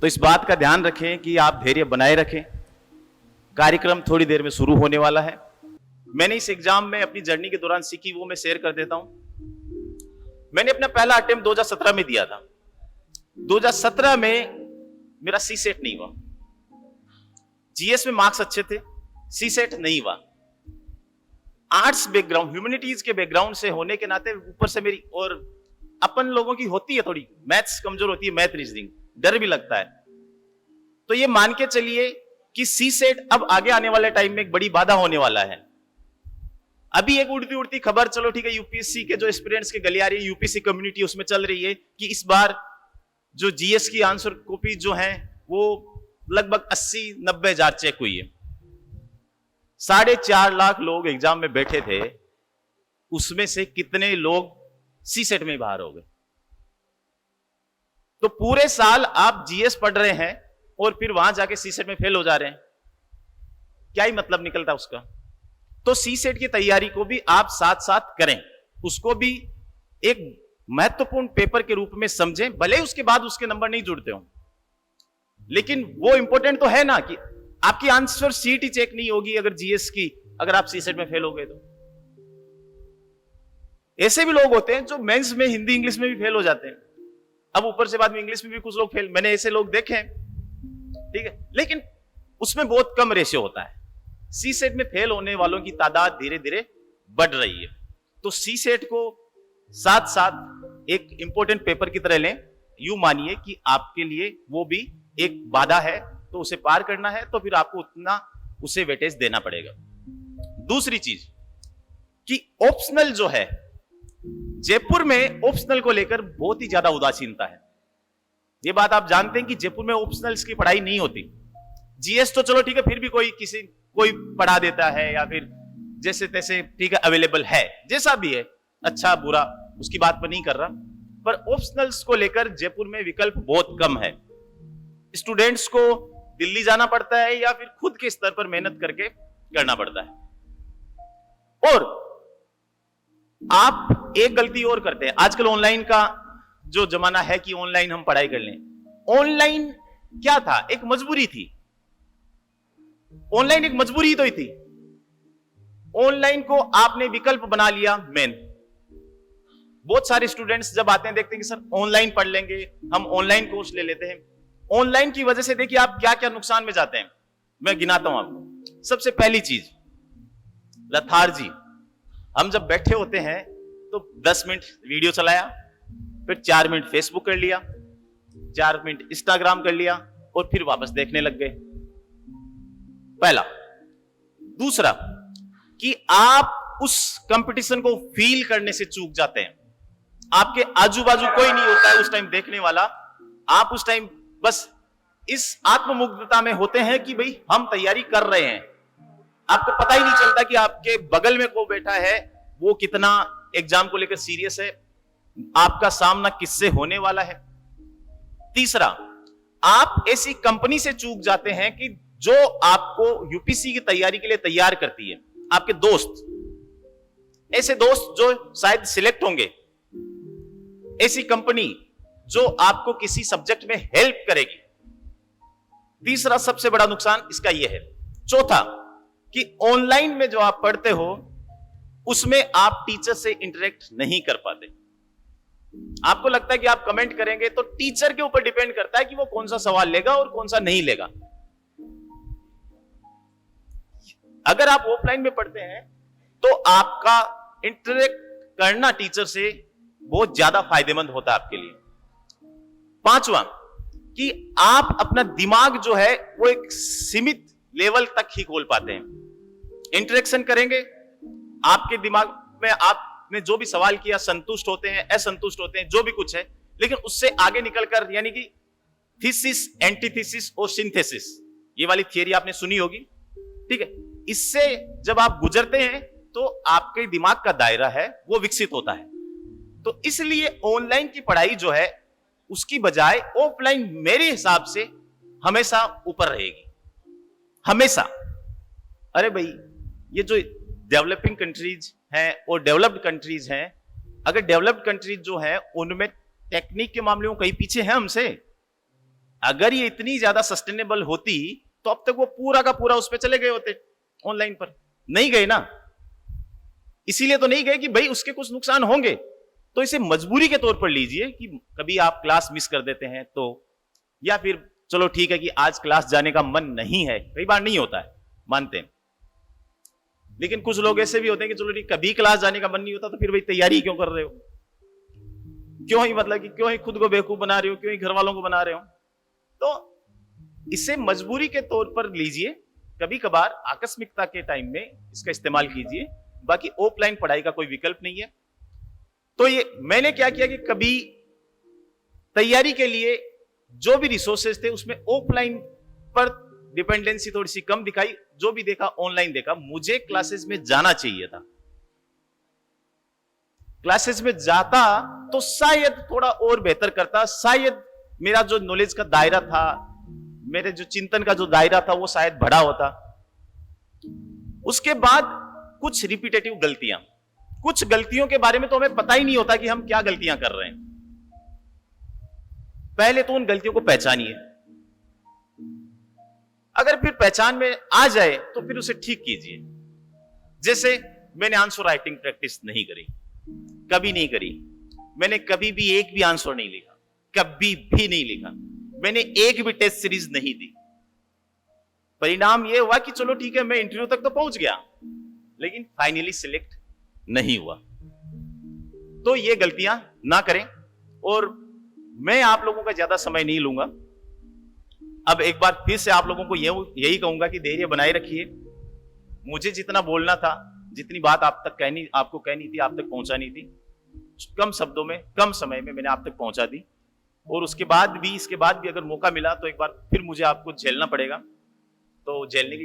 तो इस बात का ध्यान रखें कि आप धैर्य बनाए रखें। कार्यक्रम थोड़ी देर में शुरू होने वाला है। मैंने इस एग्जाम में अपनी जर्नी के दौरान सीखी वो मैं शेयर कर देता हूं। मैंने अपना पहला अटेम्प्ट 2017 में दिया था। 2017 में मेरा सी सेट नहीं हुआ। जीएस में मार्क्स अच्छे थे, सी सेट नहीं हुआ। आर्ट्स बैकग्राउंड, ह्यूमैनिटीज के बैकग्राउंड से होने के नाते ऊपर से मेरी, और अपन लोगों की होती है थोड़ी मैथ्स कमजोर होती है, मैथ रीजनिंग, डर भी लगता है। तो ये मान के चलिए कि सी सेट अब आगे आने वाले टाइम में एक बड़ी बाधा होने वाला है। अभी एक उड़ती उड़ती खबर, चलो ठीक है, यूपीएससी के जो एस्पिरेंट्स के गलियारे, यूपीएससी कम्युनिटी उसमें चल रही है कि इस बार जो जीएस की आंसर कॉपी जो है वो लगभग 80-90 हजार चेक हुई है। 4.5 लाख लोग एग्जाम में बैठे थे, उसमें से कितने लोग सी सेट में बाहर हो गए। तो पूरे साल आप जीएस पढ़ रहे हैं और फिर वहां जाके सी सेट में फेल हो जा रहे हैं, क्या ही मतलब निकलता उसका। तो सी सेट की तैयारी को भी आप साथ साथ करें, उसको भी एक महत्वपूर्ण पेपर के रूप में समझें, भले उसके बाद उसके नंबर नहीं जुड़ते हो, लेकिन वो इंपॉर्टेंट तो है ना कि आपकी आंसर शीट ही चेक नहीं होगी अगर जीएस की, अगर आप सी सेट में फेल हो गए तो। ऐसे भी लोग होते हैं जो मेंस में हिंदी इंग्लिश में भी फेल हो जाते हैं, अब ऊपर से बाद में इंग्लिश में भी कुछ लोग फेल, मैंने ऐसे लोग देखे हैं, ठीक है, लेकिन उसमें बहुत कम रेशियो होता है। सी सेट में फेल होने वालों की तादाद धीरे धीरे बढ़ रही है। तो सी सेट को साथ साथ एक इंपॉर्टेंट पेपर की तरह लें। यूं मानिए कि आपके लिए वो भी एक बाधा है, तो उसे पार करना है तो फिर आपको उतना उसे वेटेज देना पड़ेगा। दूसरी चीज कि ऑप्शनल जो है, जयपुर में ऑप्शनल को लेकर बहुत ही ज्यादा उदासीनता है। ये बात आप जानते हैं कि जयपुर में ऑप्शनल्स की पढ़ाई नहीं होती। जीएस तो चलो ठीक है, फिर भी कोई पढ़ा देता है या फिर जैसे तैसे, ठीक है, अवेलेबल है, जैसा भी है, अच्छा बुरा उसकी बात पर नहीं कर रहा, पर ऑप्शनल्स को लेकर जयपुर में विकल्प बहुत कम है। स्टूडेंट्स को दिल्ली जाना पड़ता है या फिर खुद के स्तर पर मेहनत करके करना पड़ता है। और आप एक गलती और करते हैं, आजकल ऑनलाइन का जो जमाना है कि ऑनलाइन हम पढ़ाई कर लें। ऑनलाइन क्या था? एक मजबूरी थी। ऑनलाइन एक मजबूरी तो ही थी। ऑनलाइन को आपने विकल्प बना लिया मेन। बहुत सारे स्टूडेंट्स जब आते हैं देखते हैं कि सर ऑनलाइन पढ़ लेंगे, हम ऑनलाइन कोर्स ले लेते हैं। ऑनलाइन की वजह से देखिए आप क्या क्या नुकसान में जाते हैं, मैं गिनाता हूं आपको। सबसे पहली चीज, लथार्जी। हम जब बैठे होते हैं तो 10 मिनट वीडियो चलाया, फिर 4 मिनट फेसबुक कर लिया, 4 मिनट इंस्टाग्राम कर लिया और फिर वापस देखने लग गए। पहला। दूसरा कि आप उस कंपटीशन को फील करने से चूक जाते हैं। आपके आजू बाजू कोई नहीं होता है उस टाइम देखने वाला, आप उस टाइम बस इस आत्ममुग्धता में होते हैं कि भाई हम तैयारी कर रहे हैं। आपको पता ही नहीं चलता कि आपके बगल में कौन बैठा है, वो कितना एग्जाम को लेकर सीरियस है, आपका सामना किससे होने वाला है। तीसरा, आप ऐसी कंपनी से चूक जाते हैं कि जो आपको यूपीएससी की तैयारी के लिए तैयार करती है, आपके दोस्त, ऐसे दोस्त जो शायद सिलेक्ट होंगे, ऐसी कंपनी जो आपको किसी सब्जेक्ट में हेल्प करेगी। तीसरा सबसे बड़ा नुकसान इसका यह है। चौथा कि ऑनलाइन में जो आप पढ़ते हो उसमें आप टीचर से इंटरेक्ट नहीं कर पाते। आपको लगता है कि आप कमेंट करेंगे तो टीचर के ऊपर डिपेंड करता है कि वो कौन सा सवाल लेगा और कौन सा नहीं लेगा। अगर आप ऑफलाइन में पढ़ते हैं तो आपका इंटरेक्ट करना टीचर से बहुत ज्यादा फायदेमंद होता है आपके लिए। पांचवा कि आप अपना दिमाग जो है वो एक सीमित लेवल तक ही खोल पाते हैं। इंटरेक्शन करेंगे, आपके दिमाग में आपने जो भी सवाल किया संतुष्ट होते हैं, असंतुष्ट होते हैं, जो भी कुछ है, लेकिन उससे आगे निकलकर, यानी कि थीसिस, एंटीथीसिस और सिंथेसिस, ये वाली थियरी आपने सुनी होगी, ठीक है। इससे जब आप गुजरते हैं तो आपके दिमाग का दायरा है वो विकसित होता है। तो इसलिए ऑनलाइन की पढ़ाई जो है उसकी बजाय ऑफलाइन मेरे हिसाब से हमेशा ऊपर रहेगी, हमेशा। अरे भाई, ये जो डेवलपिंग कंट्रीज हैं और डेवलप्ड कंट्रीज हैं, अगर डेवलप्ड कंट्रीज जो हैं उनमें टेक्निक के मामले में कहीं पीछे हैं हमसे। अगर ये इतनी ज्यादा सस्टेनेबल होती तो अब तक वो पूरा का पूरा उस पर चले गए होते, ऑनलाइन पर। नहीं गए ना, इसीलिए तो नहीं गए कि भाई उसके कुछ नुकसान होंगे। तो इसे मजबूरी के तौर पर लीजिए कि कभी आप क्लास मिस कर देते हैं तो, या फिर चलो ठीक है कि आज क्लास जाने का मन नहीं है, कई बार नहीं होता है, मानते हैं। लेकिन कुछ लोग ऐसे भी होते हैं कि चलो ठीक, कभी क्लास जाने का मन नहीं होता तो फिर भाई तैयारी क्यों कर रहे हो, क्यों ही मतलब कि क्यों ही खुद को बेवकूफ बना रहे हो, क्यों ही घर वालों को बना रहे हो। तो इसे मजबूरी के तौर पर लीजिए, कभी कभार आकस्मिकता के टाइम में इसका इस्तेमाल कीजिए, बाकी ऑफलाइन पढ़ाई का कोई विकल्प नहीं है। तो ये मैंने क्या किया कि कभी तैयारी के लिए जो भी रिसोर्सेज थे उसमें ऑफलाइन पर डिपेंडेंसी थोड़ी सी कम दिखाई, जो भी देखा ऑनलाइन देखा। मुझे क्लासेस में जाना चाहिए था, क्लासेस में जाता तो शायद थोड़ा और बेहतर करता, शायद मेरा जो नॉलेज का दायरा था, मेरे जो चिंतन का जो दायरा था वो शायद बढ़ा होता। उसके बाद कुछ रिपीटेटिव गलतियां, कुछ गलतियों के बारे में तो हमें पता ही नहीं होता कि हम क्या गलतियां कर रहे हैं। पहले तो उन गलतियों को पहचानिए, अगर फिर पहचान में आ जाए तो फिर उसे ठीक कीजिए। जैसे मैंने आंसर राइटिंग प्रैक्टिस नहीं करी, कभी नहीं करी। मैंने कभी भी एक भी आंसर नहीं लिखा, कभी भी नहीं लिखा। मैंने एक भी टेस्ट सीरीज नहीं दी। परिणाम यह हुआ कि चलो ठीक है, मैं इंटरव्यू तक तो पहुंच गया, लेकिन फाइनली सिलेक्ट नहीं हुआ। तो ये गलतियां ना करें। और मैं आप लोगों का ज्यादा समय नहीं लूंगा। अब एक बार फिर से आप लोगों को यही कहूंगा कि धैर्य बनाए रखिए। मुझे जितना बोलना था, जितनी बात आपको कहनी थी, आप तक पहुंचानी थी, कम शब्दों में, कम समय में मैंने आप तक पहुंचा दी। और इसके बाद भी अगर मौका मिला तो एक बार फिर मुझे आपको झेलना पड़ेगा। तो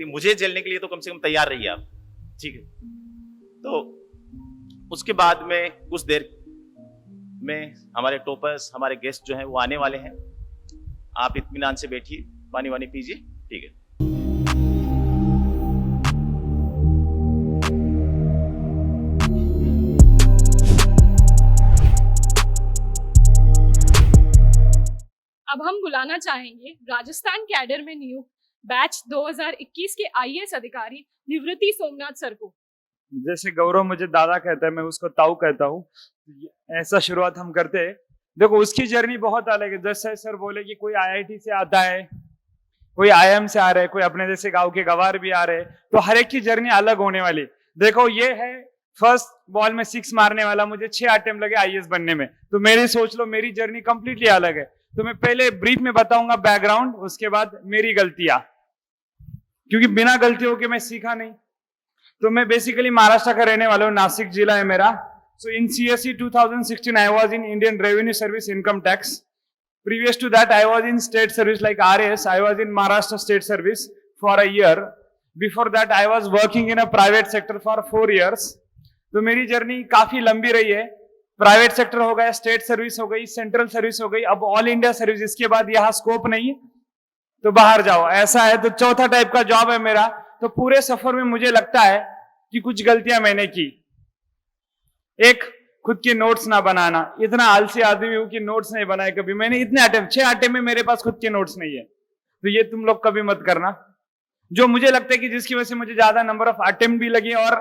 मुझे झेलने के लिए तो कम से कम तैयार रहिए आप, ठीक है। तो उसके बाद में कुछ देर में हमारे टॉपर्स, हमारे गेस्ट जो हैं वो आने वाले हैं। आप इत्मीनान से बैठिए, पानी वानी पीजिए, ठीक है। अब हम बुलाना चाहेंगे राजस्थान कैडर में नियुक्त बैच 2021 के आईएएस अधिकारी निवृत्ति सोमनाथ सर को। जैसे गौरव मुझे दादा कहता है, मैं उसको ताऊ कहता हूँ। ऐसा शुरुआत हम करते हैं। देखो, उसकी जर्नी बहुत अलग है। जैसे सर बोले कि कोई आईआईटी से आता है, कोई आईएम से आ रहा है, कोई अपने जैसे गांव के गवार भी आ रहे हैं, तो हर एक की जर्नी अलग होने वाली। देखो, ये है फर्स्ट बॉल में 6 मारने वाला, मुझे 6 अटेम्प्ट लगे आईएएस बनने में। तो मेरी सोच लो, मेरी जर्नी कंप्लीटली अलग है। तो मैं पहले ब्रीफ में बताऊंगा बैकग्राउंड, उसके बाद मेरी गलतियां, क्योंकि बिना गलतियों के मैं सीखा नहीं। तो मैं बेसिकली महाराष्ट्र का रहने वाला हूँ, नासिक जिला है मेरा। So in CSE 2016, I was in Indian Revenue Service Income Tax. Previous to that, I was in state service like RS. I was in Maharashtra State Service for a year. Before that, I was working in a private sector for 4 years. तो मेरी journey काफी लंबी रही है। Private sector हो गया, state service हो गई, सेंट्रल सर्विस हो गई, अब ऑल इंडिया सर्विस। इसके बाद यहाँ स्कोप नहीं है तो बाहर जाओ, ऐसा है। तो चौथा टाइप का जॉब है मेरा। तो पूरे सफर में मुझे लगता है कि कुछ गलतियां मैंने की। एक, खुद के नोट्स ना बनाना। इतना आलसी आदमी हूं कि नोट्स नहीं बनाए कभी मैंने। इतने अटेम्प्ट, 6 अटेम्प्ट में मेरे पास खुद के नोट्स नहीं है। तो ये तुम लोग कभी मत करना। जो मुझे लगता है कि जिसकी वजह से मुझे ज्यादा नंबर ऑफ अटेम्प्ट भी लगे और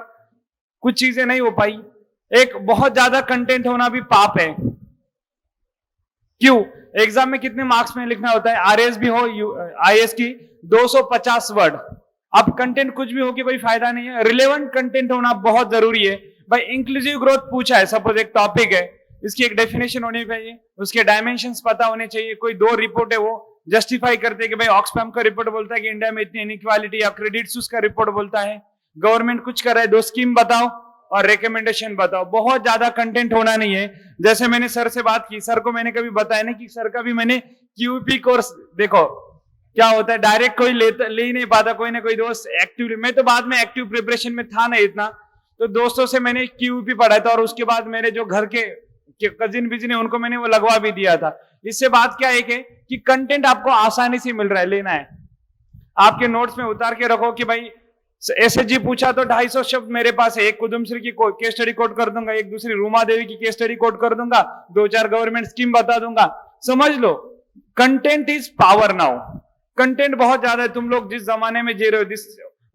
कुछ चीजें नहीं हो पाई। एक, बहुत ज्यादा कंटेंट होना भी पाप है। क्यों? एग्जाम में कितने मार्क्स में लिखना होता है? आरएस भी हो, आईएएस की 250 वर्ड। अब कंटेंट कुछ भी हो कि भाई फायदा नहीं है। रिलेवेंट कंटेंट होना बहुत जरूरी है भाई। इंक्लूसिव ग्रोथ पूछा है, सपोज एक टॉपिक है, इसकी एक डेफिनेशन होनी चाहिए, उसके डायमेंशंस पता होने चाहिए। कोई 2 रिपोर्ट है, वो जस्टिफाई करते हैं कि भाई ऑक्सफैम का रिपोर्ट बोलता है कि इंडिया में इतनी इनइक्वालिटी, या क्रेडिट सुस का रिपोर्ट बोलता है। गवर्नमेंट कुछ कर रहा है, 2 स्कीम बताओ और रिकमेंडेशन बताओ। बहुत ज्यादा कंटेंट होना नहीं है। जैसे मैंने सर से बात की, सर को मैंने कभी बताया नहीं कि सर का भी मैंने क्यूपी कोर्स, देखो क्या होता है, डायरेक्ट कोई ले ही नहीं पाता, कोई ना कोई दोस्त एक्टिव। मैं तो बाद में एक्टिव प्रिपरेशन में था नहीं इतना, तो दोस्तों से मैंने क्यूपी पढ़ा था। और उसके बाद मेरे जो घर के कजिन बिजिन है उनको मैंने वो लगवा भी दिया था। इससे बात क्या है कि कंटेंट आपको आसानी से मिल रहा है, लेना है। आपके नोट्स में उतार के रखो कि भाई एसएचजी पूछा तो 250 शब्द मेरे पास है। एक कुदुमश्री की केस स्टडी कोट कर दूंगा, एक दूसरी रूमा देवी की केस स्टडी कोट कर दूंगा, 2-4 गवर्नमेंट स्कीम बता दूंगा। समझ लो, content is power now. Content बहुत ज्यादा है, तुम लोग जिस जमाने में जी रहे हो, this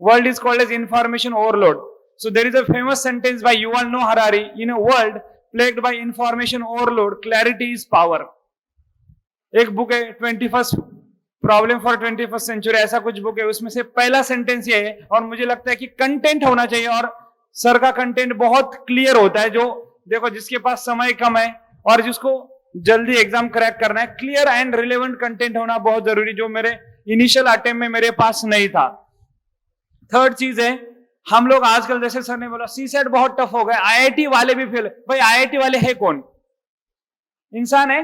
world is called as information overload. So there is a famous sentence by Yuval Noah Harari, in a world plagued by information overload clarity is power. एक बुक है 21st problem for 21st century, ऐसा कुछ book है, उसमें से पहला sentence ये है। और मुझे लगता है कि कंटेंट होना चाहिए, और सर का कंटेंट बहुत क्लियर होता है। जो देखो, जिसके पास समय कम है और जिसको जल्दी एग्जाम क्रैक करना है, क्लियर एंड रिलेवेंट कंटेंट होना बहुत जरूरी, जो मेरे इनिशियल अटेम्प्ट में मेरे पास नहीं था। थर्ड चीज है, हम लोग आजकल, जैसे सर ने बोला, सीसेट बहुत टफ हो गया, आईआईटी वाले भी फेल। भाई आईआईटी वाले है कौन? इंसान है।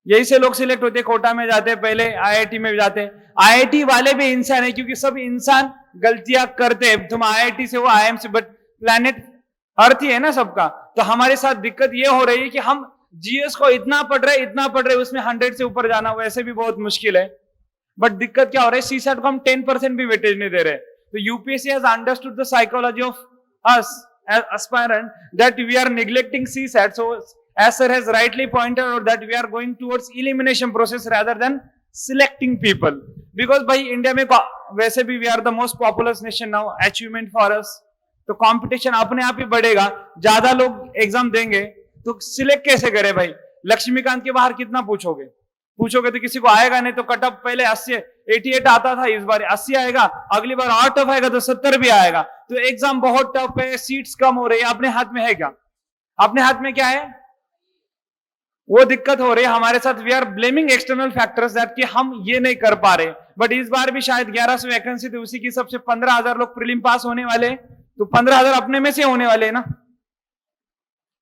यही से लोग सिलेक्ट होते, कोटा में जाते, पहले आईआईटी में जाते। आईआईटी वाले भी इंसान है, क्योंकि सब इंसान गलतियां करते हैं। तुम आईआईटी से हो, आईएम से, बट प्लैनेट अर्थ ही है ना सबका। तो हमारे साथ दिक्कत ये हो रही है कि हम जीएस को इतना पढ़ रहे, उसमें 100 से ऊपर जाना वैसे भी बहुत मुश्किल है। बट दिक्कत क्या हो रहा है, सीसेट को हम 10% भी वेटेज नहीं दे रहे। तो UPSC has understood the psychology of us as aspirant that we are neglecting CSAT. So as sir has rightly pointed out that we are going towards elimination process rather than selecting people, because भाई India में वैसे भी we are the most populous nation now, achievement for us, तो competition अपने आप ही बढ़ेगा, ज्यादा लोग एग्जाम देंगे, तो सिलेक्ट कैसे करे भाई? लक्ष्मीकांत के बाहर कितना पूछोगे तो किसी को आएगा नहीं। तो कटअप पहले 88 आता था, इस बार 80 आएगा, अगली बार और टफ आएगा तो 70 भी आएगा। तो एग्जाम बहुत टफ है, सीट्स कम हो रही है, अपने हाथ में है क्या? अपने हाथ में क्या है? वो दिक्कत हो रही है हमारे साथ। We are blaming external factors that कि हम ये नहीं कर पा रहे। बट इस बार भी शायद 1100 वैकेंसी थी, उसी की सबसे 15,000 लोग प्रीलिम पास होने वाले, तो 15,000 अपने में से होने वाले ना।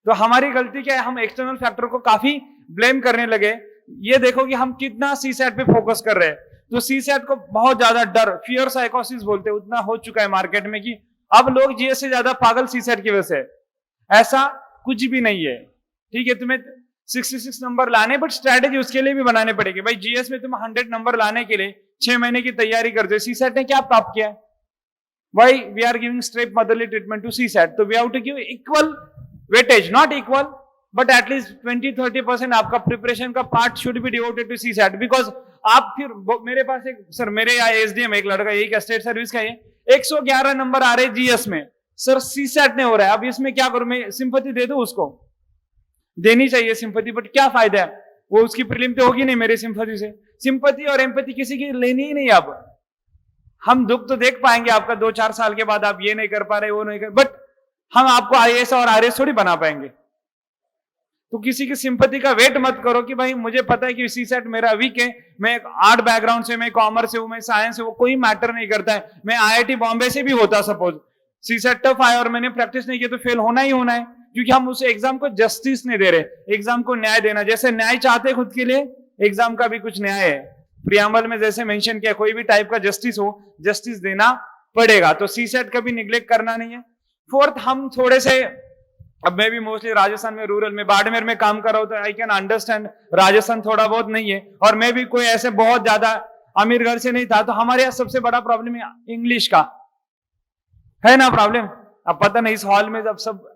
तो हमारी गलती क्या है, हम एक्सटर्नल फैक्टर को काफी ब्लेम करने लगे। ये देखो कि हम कितना सीसेट पे फोकस कर रहे हैं। तो सीसेट को बहुत ज्यादा डर, फियर साइकोसिस बोलते हैं, उतना हो चुका है मार्केट में कि अब लोग जीएस से ज्यादा पागल सीसेट की वजह से। ऐसा कुछ भी नहीं है, ठीक है। तुम्हें 66 नंबर लाने, बट स्ट्रैटेजी उसके लिए भी बनाने पड़ेगी। भाई जीएस में तुम 100 नंबर लाने के लिए 6 महीने की तैयारी करते हो। सीसेट ने क्या प्राप्त किया? भाई we are giving straight motherly treatment to CSAT, तो we have to give equal weightage, not equal but at least 20-30% आपका प्रिपरेशन का part should be devoted to CSAT. Because आप फिर, मेरे पास एक सर, मेरे यहाँ एसडीएम एक लड़का, यही स्टेट सर्विस का, ये 111 नंबर आ रहे जीएस में, सर सीसेट नहीं हो रहा है। अब इसमें क्या करूं मैं? सिंपैथी दे दूं उसको? देनी चाहिए सिंपैथी, बट क्या फायदा है? वो उसकी प्रीलिम तो होगी नहीं मेरी सिंपैथी से। सिंपैथी और एम्पैथी किसी की लेनी ही नहीं। अब हम दुख तो देख पाएंगे आपका 2-4 साल के बाद, आप ये नहीं कर पा रहे, वो नहीं कर, बट हम आपको आईएएस और आरएएस थोड़ी बना पाएंगे। तो किसी की सिंपैथी का वेट मत करो कि भाई मुझे पता है कि सीसेट मेरा वीक है, मैं आर्ट बैकग्राउंड से, मैं कॉमर्स से हूं, मैं साइंस से, वो कोई मैटर नहीं करता है। मैं आईआईटी बॉम्बे से भी होता, सपोज सीसेट टफ आया और मैंने प्रैक्टिस नहीं की, तो फेल होना ही होना है, क्योंकि हम उस एग्जाम को जस्टिस नहीं दे रहे। एग्जाम को न्याय देना, जैसे न्याय चाहते खुद के लिए, एग्जाम का भी कुछ न्याय है। प्रियम्बल में जैसे मेंशन किया, कोई भी टाइप का जस्टिस हो, जस्टिस देना पड़ेगा। तो सीसेट कभी निग्लेक्ट करना नहीं है। फोर्थ, हम थोड़े से, अब मैं भी मोस्टली राजस्थान में, रूरल में, बाड़मेर में काम कर रहा हूं, तो आई कैन अंडरस्टैंड राजस्थान थोड़ा बहुत नहीं है, और मैं भी कोई ऐसे बहुत ज्यादा अमीर घर से नहीं था। तो हमारे यहाँ सबसे बड़ा प्रॉब्लम इंग्लिश का है ना प्रॉब्लम। अब पता नहीं इस हॉल में जब सब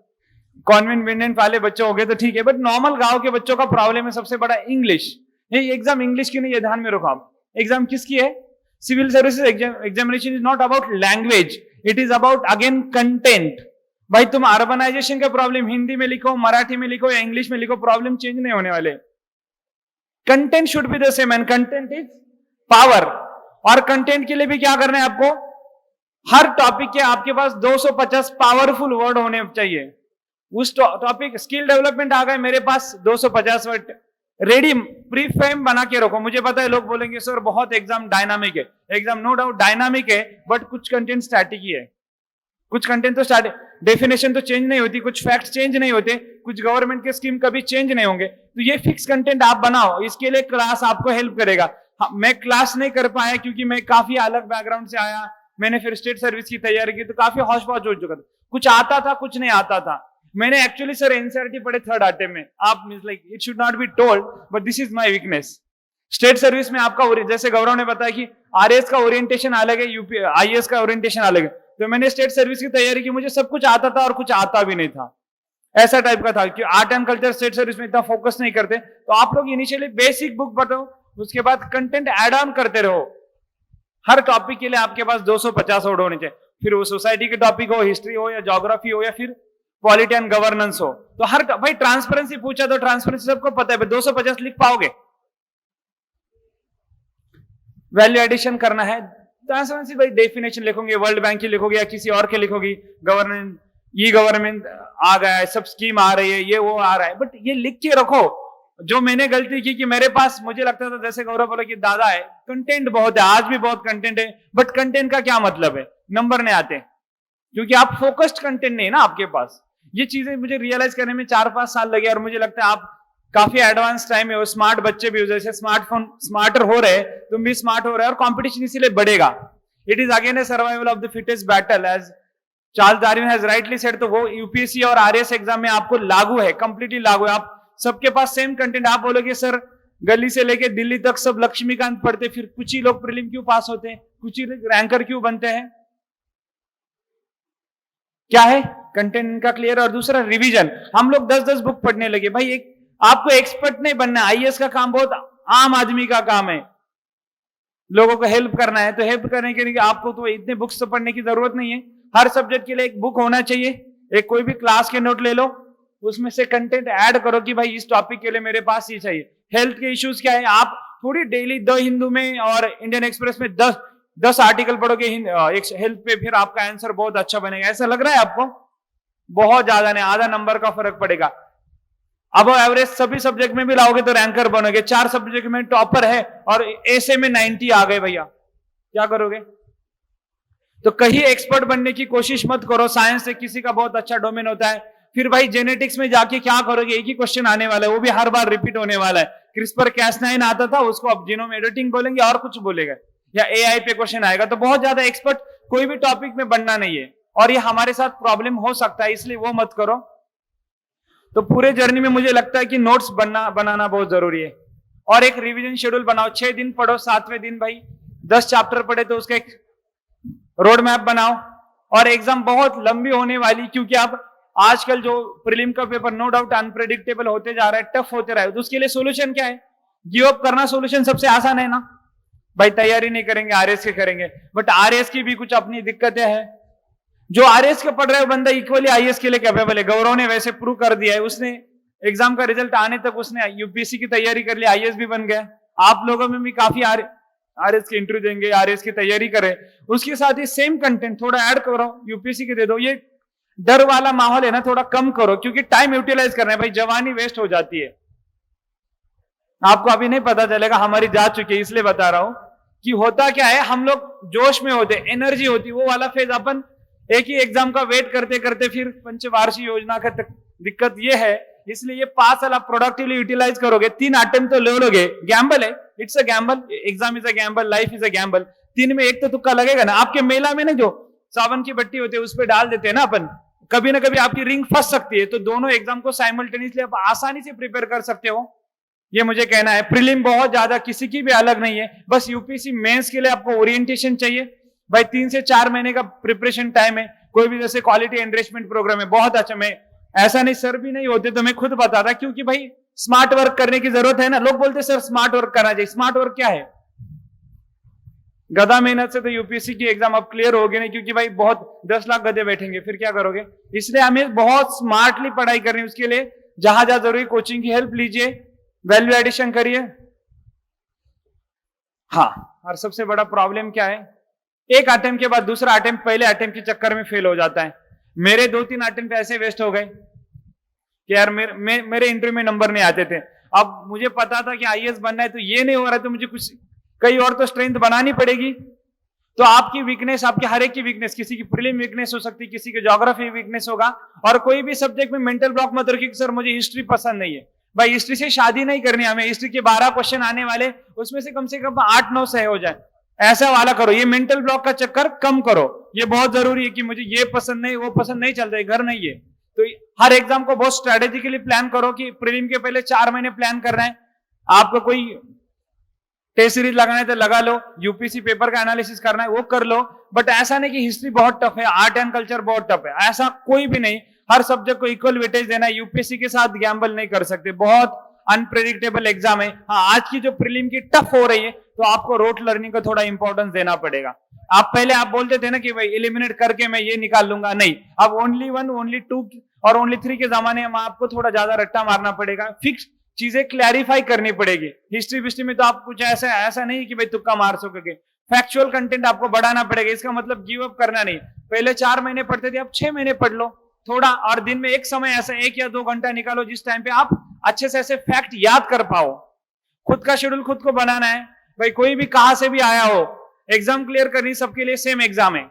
कॉन्वेंट वाले बच्चे हो गए तो ठीक है, बट नॉर्मल गांव के बच्चों का प्रॉब्लम है सबसे बड़ा इंग्लिश। ये एग्जाम इंग्लिश की नहीं है, ध्यान में रखो आप। एग्जाम किसकी है? Civil services examination is not about language, it is about again content. भाई तुम अर्बनाइजेशन का प्रॉब्लम हिंदी में लिखो, मराठी में लिखो या इंग्लिश में लिखो, प्रॉब्लम चेंज नहीं होने वाले। Content should be the same, and content is power. और कंटेंट के लिए भी क्या करना है आपको? हर टॉपिक के आपके पास 250 पावरफुल वर्ड होने चाहिए। उस टॉपिक, स्किल डेवलपमेंट आ गए मेरे पास 250 वर्ड रेडी, प्री फ्रेम बना के रखो। मुझे पता है लोग बोलेंगे सर बहुत एग्जाम डायनामिक है। एग्जाम नो डाउट डायनामिक है, बट कुछ कंटेंट स्टैटिक ही है। कुछ कंटेंट तो स्टैटिक, डेफिनेशन तो चेंज नहीं होती, कुछ फैक्ट्स चेंज नहीं होते, कुछ गवर्नमेंट के स्कीम कभी चेंज नहीं होंगे। तो ये फिक्स कंटेंट आप बनाओ, इसके लिए क्लास आपको हेल्प करेगा। मैं क्लास नहीं कर पाया क्योंकि मैं काफी अलग बैकग्राउंड से आया, मैंने फिर स्टेट सर्विस की तैयारी की, तो काफी हौश पौश हो चुका था। कुछ आता था, कुछ नहीं आता था। मैंने एक्चुअली सर एनसीईआरटी पढ़े 3rd अटेम्प्ट में। आप means like it should not be told, but this is my weakness. State service में आपका, जैसे गौरव ने बताया कि आरएएस का ओरिएंटेशन अलग है, यूपी आईएएस का ओरिएंटेशन अलग है, तो मैंने स्टेट सर्विस की तैयारी की, मुझे सब कुछ आता था और कुछ आता भी नहीं था। ऐसा टाइप का था कि art and culture state service में इतना फोकस नहीं करते। तो आप लोग इनिशियली बेसिक बुक पढ़ो, उसके बाद कंटेंट ऐड ऑन करते रहो। हर टॉपिक के लिए आपके पास 250 वर्ड होने चाहिए, फिर वो सोसाइटी के टॉपिक हो, हिस्ट्री हो या ज्योग्राफी हो या फिर पॉलिटी एंड गवर्नेंस हो। तो हर भाई ट्रांसपेरेंसी पूछा तो ट्रांसपेरेंसी सबको पता है, 250 लिख पाओगे? वैल्यू एडिशन करना है, ट्रांसपेरेंसी भाई डेफिनेशन लिखोगे, वर्ल्ड बैंक की लिखोगे या किसी और के लिखोगी, गवर्नेंस ई गवर्नमेंट आ गया है, सब स्कीम आ रही है, ये वो आ रहा है, बट ये लिख के रखो। जो मैंने गलती की कि मेरे पास मुझे लगता था जैसे गौरव बोला कि दादा है, कंटेंट बहुत है, आज भी बहुत कंटेंट है, बट कंटेंट का क्या मतलब है, नंबर नहीं आते क्योंकि आप फोकस्ड कंटेंट नहीं है ना आपके पास। ये चीजें मुझे रियलाइज करने में 4-5 साल लगे और मुझे लगता है आप काफी एडवांस टाइम में हो, स्मार्ट बच्चे भी हो, जैसे स्मार्टफोन स्मार्टर हो रहे, तुम भी स्मार्ट हो रहे और कंपटीशन इसीलिए बढ़ेगा। It is again a survival of the fittest battle as Charles Darwin has rightly said. तो वो यूपीएससी और आरएस एग्जाम में आपको लागू है, कंप्लीटली लागू है। आप सबके पास सेम कंटेंट, आप बोलोगे सर गली से लेके दिल्ली तक सब लक्ष्मीकांत पढ़ते, फिर कुछ ही लोग प्रीलिम क्यों पास होते हैं, कुछ ही रैंकर क्यों बनते हैं? क्या है कंटेंट इनका क्लियर। और दूसरा रिवीजन, हम लोग 10-10 बुक पढ़ने लगे। भाई एक आपको एक्सपर्ट नहीं बनना, आईएएस का काम बहुत आम आदमी का काम है, लोगों को हेल्प करना है। तो हेल्प करने के लिए आपको तो इतने बुक्स तो पढ़ने की जरूरत नहीं है, हर सब्जेक्ट के लिए एक बुक होना चाहिए। एक कोई भी क्लास के नोट ले लो, उसमें से कंटेंट ऐड करो कि भाई इस टॉपिक के लिए मेरे पास ये चाहिए। हेल्थ के इश्यूज क्या है, आप थोड़ी डेली द हिंदू में और इंडियन एक्सप्रेस में 10 आर्टिकल पढ़ोगे हेल्थ पे, फिर आपका आंसर बहुत अच्छा बनेगा। ऐसा लग रहा है आपको? बहुत ज्यादा नहीं, आधा नंबर का फर्क पड़ेगा। अब एवरेज सभी सब्जेक्ट में भी लाओगे तो रैंकर बनोगे। 4 सब्जेक्ट में टॉपर है और ऐसे में 90 आ गए, भैया क्या करोगे? तो कहीं एक्सपर्ट बनने की कोशिश मत करो। साइंस से किसी का बहुत अच्छा डोमेन होता है, फिर भाई जेनेटिक्स में जाके क्या करोगे? एक ही क्वेश्चन आने वाला है, वो भी हर बार रिपीट होने वाला है। क्रिस्पर कैस9 आता था, उसको अब जीनोम एडिटिंग बोलेंगे और कुछ बोलेगा, या एआई पे क्वेश्चन आएगा। तो बहुत ज्यादा एक्सपर्ट कोई भी टॉपिक में बनना नहीं है, और ये हमारे साथ प्रॉब्लम हो सकता है, इसलिए वो मत करो। तो पूरे जर्नी में मुझे लगता है कि नोट्स बनाना बहुत जरूरी है, और एक रिवीजन शेड्यूल बनाओ। 6 दिन पढ़ो, 7वें दिन भाई 10 चैप्टर पढ़े तो उसका एक रोड मैप बनाओ। और एग्जाम बहुत लंबी होने वाली, क्योंकि आप आजकल जो प्रीलिम का पेपर नो डाउट अनप्रेडिक्टेबल होते जा रहा है, टफ होते रहा है। तो उसके लिए सोल्यूशन क्या है? गिव अप करना सोल्यूशन सबसे आसान है ना भाई। तैयारी नहीं करेंगे, आरएस के करेंगे, बट आरएस की भी कुछ अपनी दिक्कतें हैं। जो आरएस के पढ़ रहे हो बंदा इक्वली आईएएस के लिए कैपेबल है। गौरव ने वैसे प्रूव कर दिया है, उसने एग्जाम का रिजल्ट आने तक उसने यूपीएससी की तैयारी कर ली, आईएएस भी बन गया। आप लोगों में भी काफी आरएस के इंटरव्यू देंगे, आरएस की तैयारी करें, उसके साथ ही सेम कंटेंट थोड़ा ऐड करो, यूपीएससी के दे दो। ये डर वाला माहौल है ना, थोड़ा कम करो, क्योंकि टाइम यूटिलाइज करना है भाई, जवानी वेस्ट हो जाती है। आपको अभी नहीं पता चलेगा, हमारी जा चुकी है, इसलिए बता रहा हूं कि होता क्या है, हम लोग जोश में होते, एनर्जी होती, वो वाला फेज अपन एक ही एग्जाम का वेट करते करते फिर पंचवार्षिक योजना का दिक्कत ये है। इसलिए ये 5 साल आप प्रोडक्टिवली यूटिलाइज करोगे। 3 अटेम्प्ट तो ले लोगे, गैम्बल है, it's a gamble, exam is a gamble, life is a gamble. 3 में एक तो तुक्का लगेगा ना। आपके मेला में ना जो सावन की बट्टी होती है उस पर डाल देते हैं ना अपन, कभी ना कभी आपकी रिंग फंस सकती है। तो दोनों एग्जाम को साइमल्टेनियसली आप आसानी से प्रिपेयर कर सकते हो, ये मुझे कहना है। प्रीलिम बहुत ज्यादा किसी की भी अलग नहीं है, बस यूपीएससी मेंस के लिए आपको ओरिएंटेशन चाहिए भाई। 3 से 4 महीने का प्रिपरेशन टाइम है। कोई भी जैसे क्वालिटी एनरिचमेंट प्रोग्राम है, बहुत अच्छा। मैं ऐसा नहीं, सर भी नहीं होते तो मैं खुद बताता, क्योंकि भाई स्मार्ट वर्क करने की जरूरत है ना। लोग बोलते सर स्मार्ट वर्क करना चाहिए, स्मार्ट वर्क क्या है? गधा मेहनत से तो यूपीएससी की एग्जाम अब क्लियर होगी नहीं, क्योंकि भाई बहुत 10 लाख गधे बैठेंगे, फिर क्या करोगे? इसलिए हमें बहुत स्मार्टली पढ़ाई करनी है। उसके लिए जहां जहां जरूरी कोचिंग की हेल्प लीजिए, वैल्यू एडिशन करिए। हाँ, और सबसे बड़ा प्रॉब्लम क्या है, एक अटेम्प्ट के बाद दूसरा अटेम्प्ट पहले अटेम्प्ट के चक्कर में फेल हो जाता है। मेरे 2-3 अटेम्प्ट ऐसे वेस्ट हो गए कि यार मेरे इंटरव्यू में नंबर नहीं आते थे। अब मुझे पता था कि आईएएस बनना है, तो ये नहीं हो रहा, तो मुझे कुछ कई और तो स्ट्रेंथ बनानी पड़ेगी। तो आपकी वीकनेस, आपके हर एक की वीकनेस, किसी की प्रीलिम वीकनेस हो सकती है, किसी की ज्योग्राफी वीकनेस होगा। और कोई भी सब्जेक्ट में मेंटल ब्लॉक मत रखिए कि सर मुझे हिस्ट्री पसंद नहीं है। भाई हिस्ट्री से शादी नहीं करनी हमें। हिस्ट्री के 12 क्वेश्चन आने वाले, उसमें से कम 8-9 सही हो जाए, ऐसा वाला करो। ये मेंटल ब्लॉक का चक्कर कम करो, ये बहुत जरूरी है कि मुझे ये पसंद नहीं, वो पसंद नहीं, चलता है, घर नहीं है। तो हर एग्जाम को बहुत स्ट्रेटेजिकली प्लान करो कि प्रीलिम के पहले 4 महीने प्लान करना है। आपको कोई टेस्ट सीरीज लगाना है तो लगा लो, यूपीएससी पेपर का एनालिसिस करना है वो कर लो। बट ऐसा नहीं कि हिस्ट्री बहुत टफ है, आर्ट एंड कल्चर बहुत टफ है, ऐसा कोई भी नहीं। हर सब्जेक्ट को इक्वल वेटेज देना है। यूपीएससी के साथ गैम्बल नहीं कर सकते, बहुत अनप्रेडिक्टेबल एग्जाम है। हाँ, आज की जो प्रीलिम की टफ हो रही है तो आपको रोट लर्निंग को थोड़ा इंपॉर्टेंस देना पड़ेगा। आप पहले आप बोलते थे ना कि भाई एलिमिनेट करके मैं ये निकाल लूंगा, नहीं, अब ओनली 1, ओनली 2 और ओनली 3 के जमाने में आपको थोड़ा ज्यादा रट्टा मारना पड़ेगा, फिक्स चीजें क्लैरिफाई करनी पड़ेगी। हिस्ट्री में तो आप कुछ ऐसा नहीं कि भाई तुक्का मार सकोगे, फैक्चुअल कंटेंट आपको बढ़ाना पड़ेगा। इसका मतलब गिव अप करना नहीं, पहले 4 महीने पढ़ते थे, अब 6 महीने पढ़ लो थोड़ा, और दिन में एक समय ऐसा 1 या 2 घंटा निकालो जिस टाइम पे आप अच्छे से ऐसे फैक्ट याद कर पाओ। खुद का शेड्यूल खुद को बनाना है भाई, कोई भी कहां से भी आया हो, एग्जाम क्लियर करनी सबके लिए सेम एग्जाम है।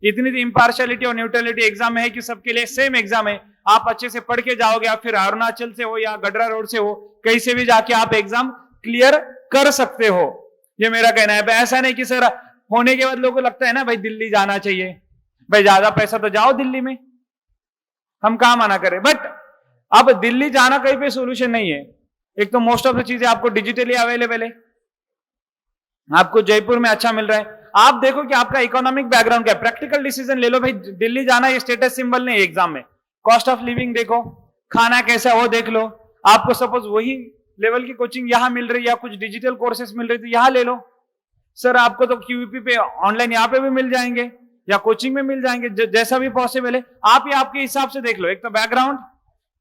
इतनी इम्पार्शियलिटी और न्यूट्रलिटी एग्जाम में है कि सबके लिए सेम एग्जाम है। आप अच्छे से पढ़ के जाओगे, आप फिर अरुणाचल से हो या गडरा रोड से हो, कहीं से भी जाके आप एग्जाम क्लियर कर सकते हो, ये मेरा कहना है। ऐसा नहीं कि सर होने के बाद लोगों को लगता है ना भाई दिल्ली जाना चाहिए, भाई ज्यादा पैसा तो जाओ दिल्ली में, हम कहा मना करें, बट अब दिल्ली जाना कहीं पे सोल्यूशन नहीं है। एक तो मोस्ट ऑफ द चीजें आपको डिजिटली अवेलेबल है, आपको जयपुर में अच्छा मिल रहा है। आप देखो कि आपका इकोनॉमिक बैकग्राउंड क्या है, प्रैक्टिकल डिसीजन ले लो भाई, दिल्ली जाना ये स्टेटस सिंबल नहीं एग्जाम में। कॉस्ट ऑफ लिविंग देखो, खाना कैसा है वो देख लो, आपको सपोज वही लेवल की कोचिंग यहां मिल रही है या कुछ डिजिटल कोर्सेस मिल रही तो यहां ले लो। सर आपको तो क्यूईपी पे ऑनलाइन यहाँ पे भी मिल जाएंगे या कोचिंग में मिल जाएंगे, जैसा भी पॉसिबल है आप ये आपके हिसाब से देख लो। एक तो background,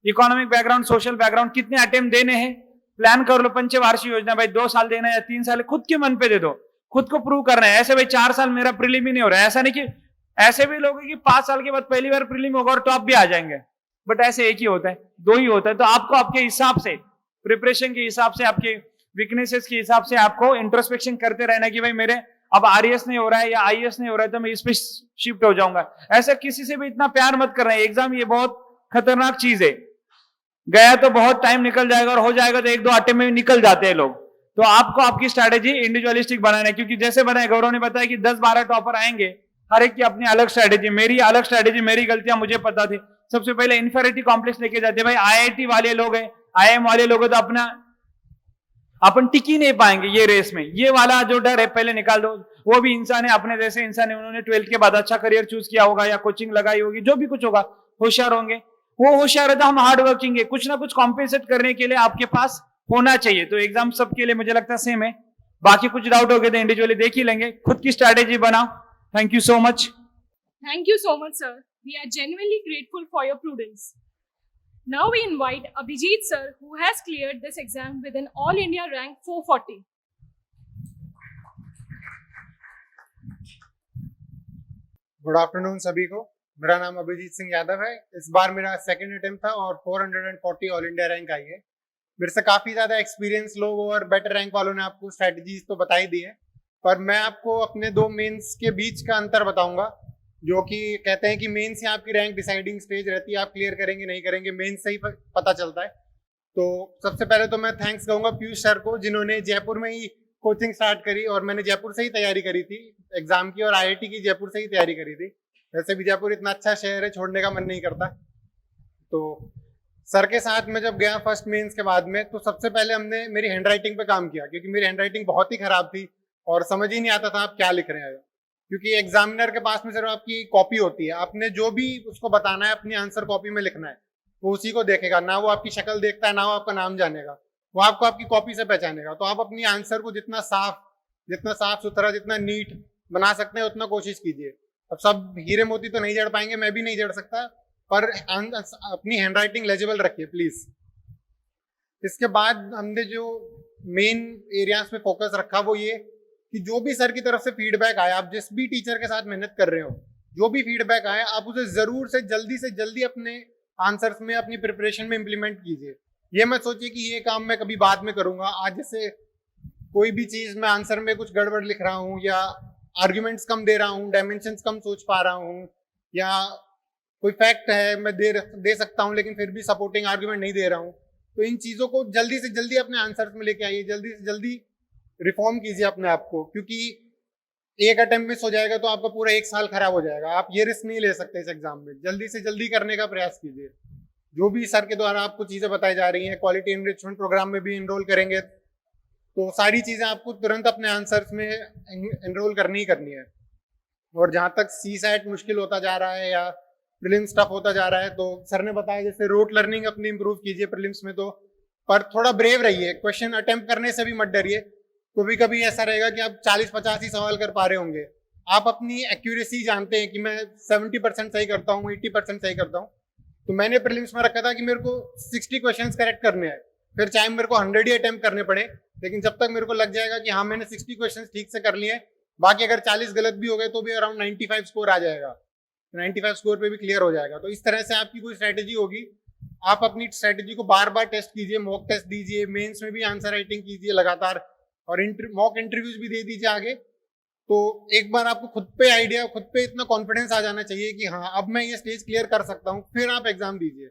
economic background, social background, कितने अटेम्प्ट देने हैं प्लान कर लो। पंचवार्षिक योजना भाई 2 साल देना है या 3 साल, खुद के मन पे दे दो, खुद को प्रूव करना है। ऐसे भाई 4 साल मेरा प्रीलिम ही नहीं हो रहा है, ऐसा नहीं कि ऐसे भी लोग हैं कि 5 साल के बाद पहली बार प्रीलिम होगा और टॉप भी आ जाएंगे, बट ऐसे एक ही होता है, 2 ही होता है। तो आपको आपके हिसाब से, प्रिपरेशन के हिसाब से, आपके वीकनेसेस के हिसाब से आपको इंट्रोस्पेक्शन करते रहना कि भाई मेरे अब आरएस नहीं हो रहा है या आईएएस नहीं हो रहा है तो मैं इस पे शिफ्ट हो जाऊंगा। ऐसा किसी से भी इतना प्यार मत करना है। एग्जाम ये बहुत खतरनाक चीज है, गया तो बहुत टाइम निकल जाएगा और हो जाएगा तो 1-2 अटेम्प्ट में निकल जाते हैं लोग। तो आपको आपकी स्ट्रैटेजी इंडिविजुअलिस्टिक बनाना है, क्योंकि जैसे बनाए गौरव ने बताया कि 10-12 टॉपर आएंगे, हर एक की अपनी अलग स्ट्रैटेजी, मेरी अलग स्ट्रैटेजी, मेरी गलतियां मुझे पता थी। सबसे पहले इंफेरिटी कॉम्प्लेक्स लेके जाते भाई, आईआईटी वाले लोग हैं, आईएम वाले लोग हैं तो अपना अपन टिक ही नहीं पाएंगे ये रेस में, ये वाला जो डर है पहले निकाल दो। वो भी इंसान है, अपने जैसे इंसान है, उन्होंने 12th के बाद अच्छा करियर चूज किया होगा या कोचिंग लगाई होगी, जो भी कुछ होगा, होशियार होंगे। वो होशियार है तो हम हार्ड वर्किंग है, कुछ ना कुछ कॉम्पेंसेट करने के लिए आपके पास होना चाहिए। तो एग्जाम सबके लिए मुझे लगता है सेम है। बाकी कुछ डाउट हो गए तो इंडिविजुअली देख ही लेंगे, खुद की स्ट्रैटेजी बनाओ। Thank you so much. Thank you so much, sir. We are genuinely grateful for your prudence. Now we invite Abhijit sir, who has cleared this exam with an All India rank 440. Good afternoon सभी को। मेरा नाम अभिजीत सिंह यादव है। इस बार मेरा second attempt था और 440 all India rank आई है। मेरे से काफ़ी ज़्यादा एक्सपीरियंस लोग और बेटर रैंक वालों ने आपको स्ट्रैटेजीज तो बताई दी है, पर मैं आपको अपने 2 मेंस के बीच का अंतर बताऊंगा, जो कि कहते हैं कि मेंस से आपकी रैंक डिसाइडिंग स्टेज रहती है, आप क्लियर करेंगे नहीं करेंगे मेंस से ही पता चलता है। तो सबसे पहले तो मैं थैंक्स कहूँगा पीयूष सर को, जिन्होंने जयपुर में ही कोचिंग स्टार्ट करी और मैंने जयपुर से ही तैयारी करी थी एग्जाम की, और आईआईटी की जयपुर से ही तैयारी करी थी। वैसे भी जयपुर इतना अच्छा शहर है, छोड़ने का मन नहीं करता। तो सर के साथ मैं जब गया फर्स्ट मेंस के बाद में, तो सबसे पहले हमने मेरी हैंडराइटिंग पे काम किया, क्योंकि मेरी हैंडराइटिंग बहुत ही खराब थी और समझ ही नहीं आता था आप क्या लिख रहे हैं। क्योंकि एग्जामिनर के पास में सिर्फ आपकी कॉपी होती है, आपने जो भी उसको बताना है अपनी आंसर कॉपी में लिखना है, वो उसी को देखेगा, ना वो आपकी शक्ल देखता है, ना वो आपका नाम जानेगा, वो आपको आपकी कॉपी से पहचानेगा। तो आप अपनी आंसर को जितना साफ सुथरा, जितना नीट बना सकते हैं उतना कोशिश कीजिए। अब सब हीरे मोती तो नहीं जड़ पाएंगे, मैं भी नहीं जड़ सकता, पर अपनी हैंडराइटिंग लेजिबल रखिए प्लीज। इसके बाद हमने जो मेन एरियाज पे फोकस रखा वो ये कि जो भी सर की तरफ से फीडबैक आया, आप जिस भी टीचर के साथ मेहनत कर रहे हो, जो भी फीडबैक आया आप उसे जरूर से जल्दी अपने आंसर्स में, अपनी प्रिपरेशन में इम्प्लीमेंट कीजिए। ये मत सोचिए कि ये काम मैं कभी बाद में करूंगा। आज जैसे कोई भी चीज मैं आंसर में कुछ गड़बड़ लिख रहा हूँ या आर्ग्यूमेंट्स कम दे रहा हूँ, डायमेंशंस कम सोच पा रहा हूँ, या कोई फैक्ट है मैं दे सकता हूँ लेकिन फिर भी सपोर्टिंग आर्ग्यूमेंट नहीं दे रहा हूँ, तो इन चीजों को जल्दी से जल्दी अपने आंसर्स में लेके आइए, जल्दी से जल्दी रिफॉर्म कीजिए अपने आप को, क्योंकि एक अटेम्प्ट मिस हो जाएगा तो आपका पूरा 1 साल खराब हो जाएगा। आप ये रिस्क नहीं ले सकते इस एग्जाम में। जल्दी से जल्दी करने का प्रयास कीजिए। जो भी सर के द्वारा आपको चीजें बताई जा रही हैं, क्वालिटी एनरिचमेंट प्रोग्राम में भी एनरोल करेंगे तो सारी चीजें आपको तुरंत अपने आंसर्स में एनरोल करनी ही करनी है। और जहाँ तक CSAT मुश्किल होता जा रहा है या प्रीलिम्स टफ होता जा रहा है, तो सर ने बताया जैसे रोट लर्निंग अपनी इंप्रूव कीजिए प्रीलिम्स में, तो पर थोड़ा ब्रेव रहिए, क्वेश्चन अटेम्प्ट करने से भी मत डरिए। कभी कभी ऐसा रहेगा कि आप 40-50 ही सवाल कर पा रहे होंगे, आप अपनी एक्यूरेसी जानते हैं कि मैं 70% सही करता हूँ, 80% सही करता हूँ। तो मैंने प्रीलिम्स में रखा था कि मेरे को 60 क्वेश्चंस करेक्ट करने हैं, फिर चाहे मेरे को 100 ही अटेम्प्ट करने पड़े, लेकिन जब तक मेरे को लग जाएगा कि हाँ मैंने 60 क्वेश्चंस ठीक से कर लिए, बाकी अगर 40 गलत भी हो गए तो भी अराउंड 95 स्कोर आ जाएगा, 95 स्कोर पे भी क्लियर हो जाएगा। तो इस तरह से आपकी कोई स्ट्रेटेजी होगी, आप अपनी स्ट्रेटेजी को बार बार टेस्ट कीजिए, मॉक टेस्ट दीजिए, मेंस में भी आंसर राइटिंग कीजिए लगातार, और मॉक इंटरव्यूज भी दे दीजिए आगे। तो एक बार आपको खुद पे आइडिया, खुद पे इतना कॉन्फिडेंस आ जाना चाहिए कि हाँ अब मैं ये स्टेज क्लियर कर सकता हूँ, फिर आप एग्जाम दीजिए।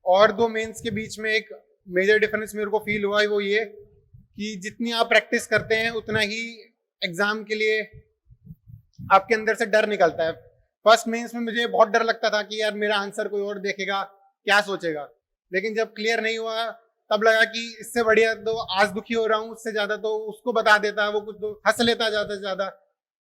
और दो मेंस के बीच में एक मेजर डिफरेंस मेरे को फील हुआ है, वो ये कि जितनी आप प्रैक्टिस करते हैं उतना ही एग्जाम के लिए आपके अंदर से डर निकलता है। फर्स्ट मेंस में मुझे बहुत डर लगता था कि यार मेरा आंसर कोई और देखेगा, क्या सोचेगा, लेकिन जब क्लियर नहीं हुआ तब लगा कि इससे बढ़िया तो आज दुखी हो रहा हूँ, उससे ज्यादा तो उसको बता देता, वो कुछ तो हंस लेता ज्यादा से ज्यादा,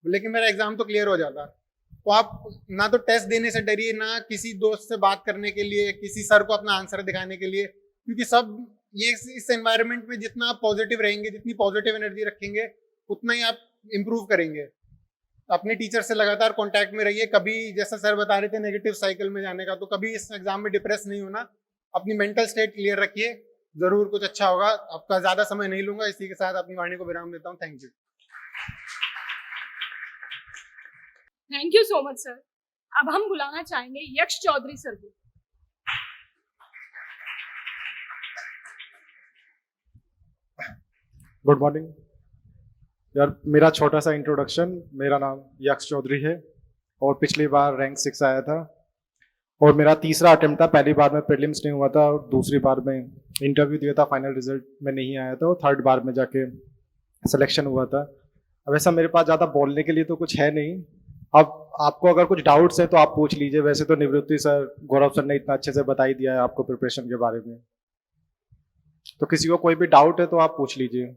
लेकिन मेरा एग्जाम तो क्लियर हो जाता। तो आप ना तो टेस्ट देने से डरिए, ना किसी दोस्त से बात करने के लिए, किसी सर को अपना आंसर दिखाने के लिए, क्योंकि सब ये इस एनवायरनमेंट में जितना आप पॉजिटिव रहेंगे, जितनी पॉजिटिव एनर्जी रखेंगे, उतना ही आप इम्प्रूव करेंगे। अपने टीचर से लगातार कांटेक्ट में रहिए, कभी जैसा सर बता रहे थे नेगेटिव साइकिल में जाने का, तो कभी इस एग्जाम में डिप्रेस नहीं होना, अपनी मेंटल स्टेट क्लियर रखिए, जरूर कुछ अच्छा होगा। आपका ज्यादा समय नहीं लूंगा, इसी के साथ अपनी वाणी को विराम देता हूँ। Thank you. Thank you so much sir. अब हम बुलाना चाहेंगे यक्ष चौधरी सर को। गुड मॉर्निंग यार, मेरा छोटा सा इंट्रोडक्शन, मेरा नाम यक्ष चौधरी है और पिछली बार रैंक 6 आया था और मेरा तीसरा अटेम्प्ट था। पहली बार में प्रीलिम्स नहीं हुआ था और दूसरी बार में इंटरव्यू दिया था, फाइनल रिजल्ट में नहीं आया था और थर्ड बार में जाके सिलेक्शन हुआ था। अब ऐसा मेरे पास ज़्यादा बोलने के लिए तो कुछ है नहीं। अब आपको अगर कुछ डाउट्स है तो आप पूछ लीजिए, वैसे तो निवृत्ति सर, गौरव सर ने इतना अच्छे से बता ही दिया है आपको प्रिपरेशन के बारे में, तो किसी को कोई भी डाउट है तो आप पूछ लीजिए।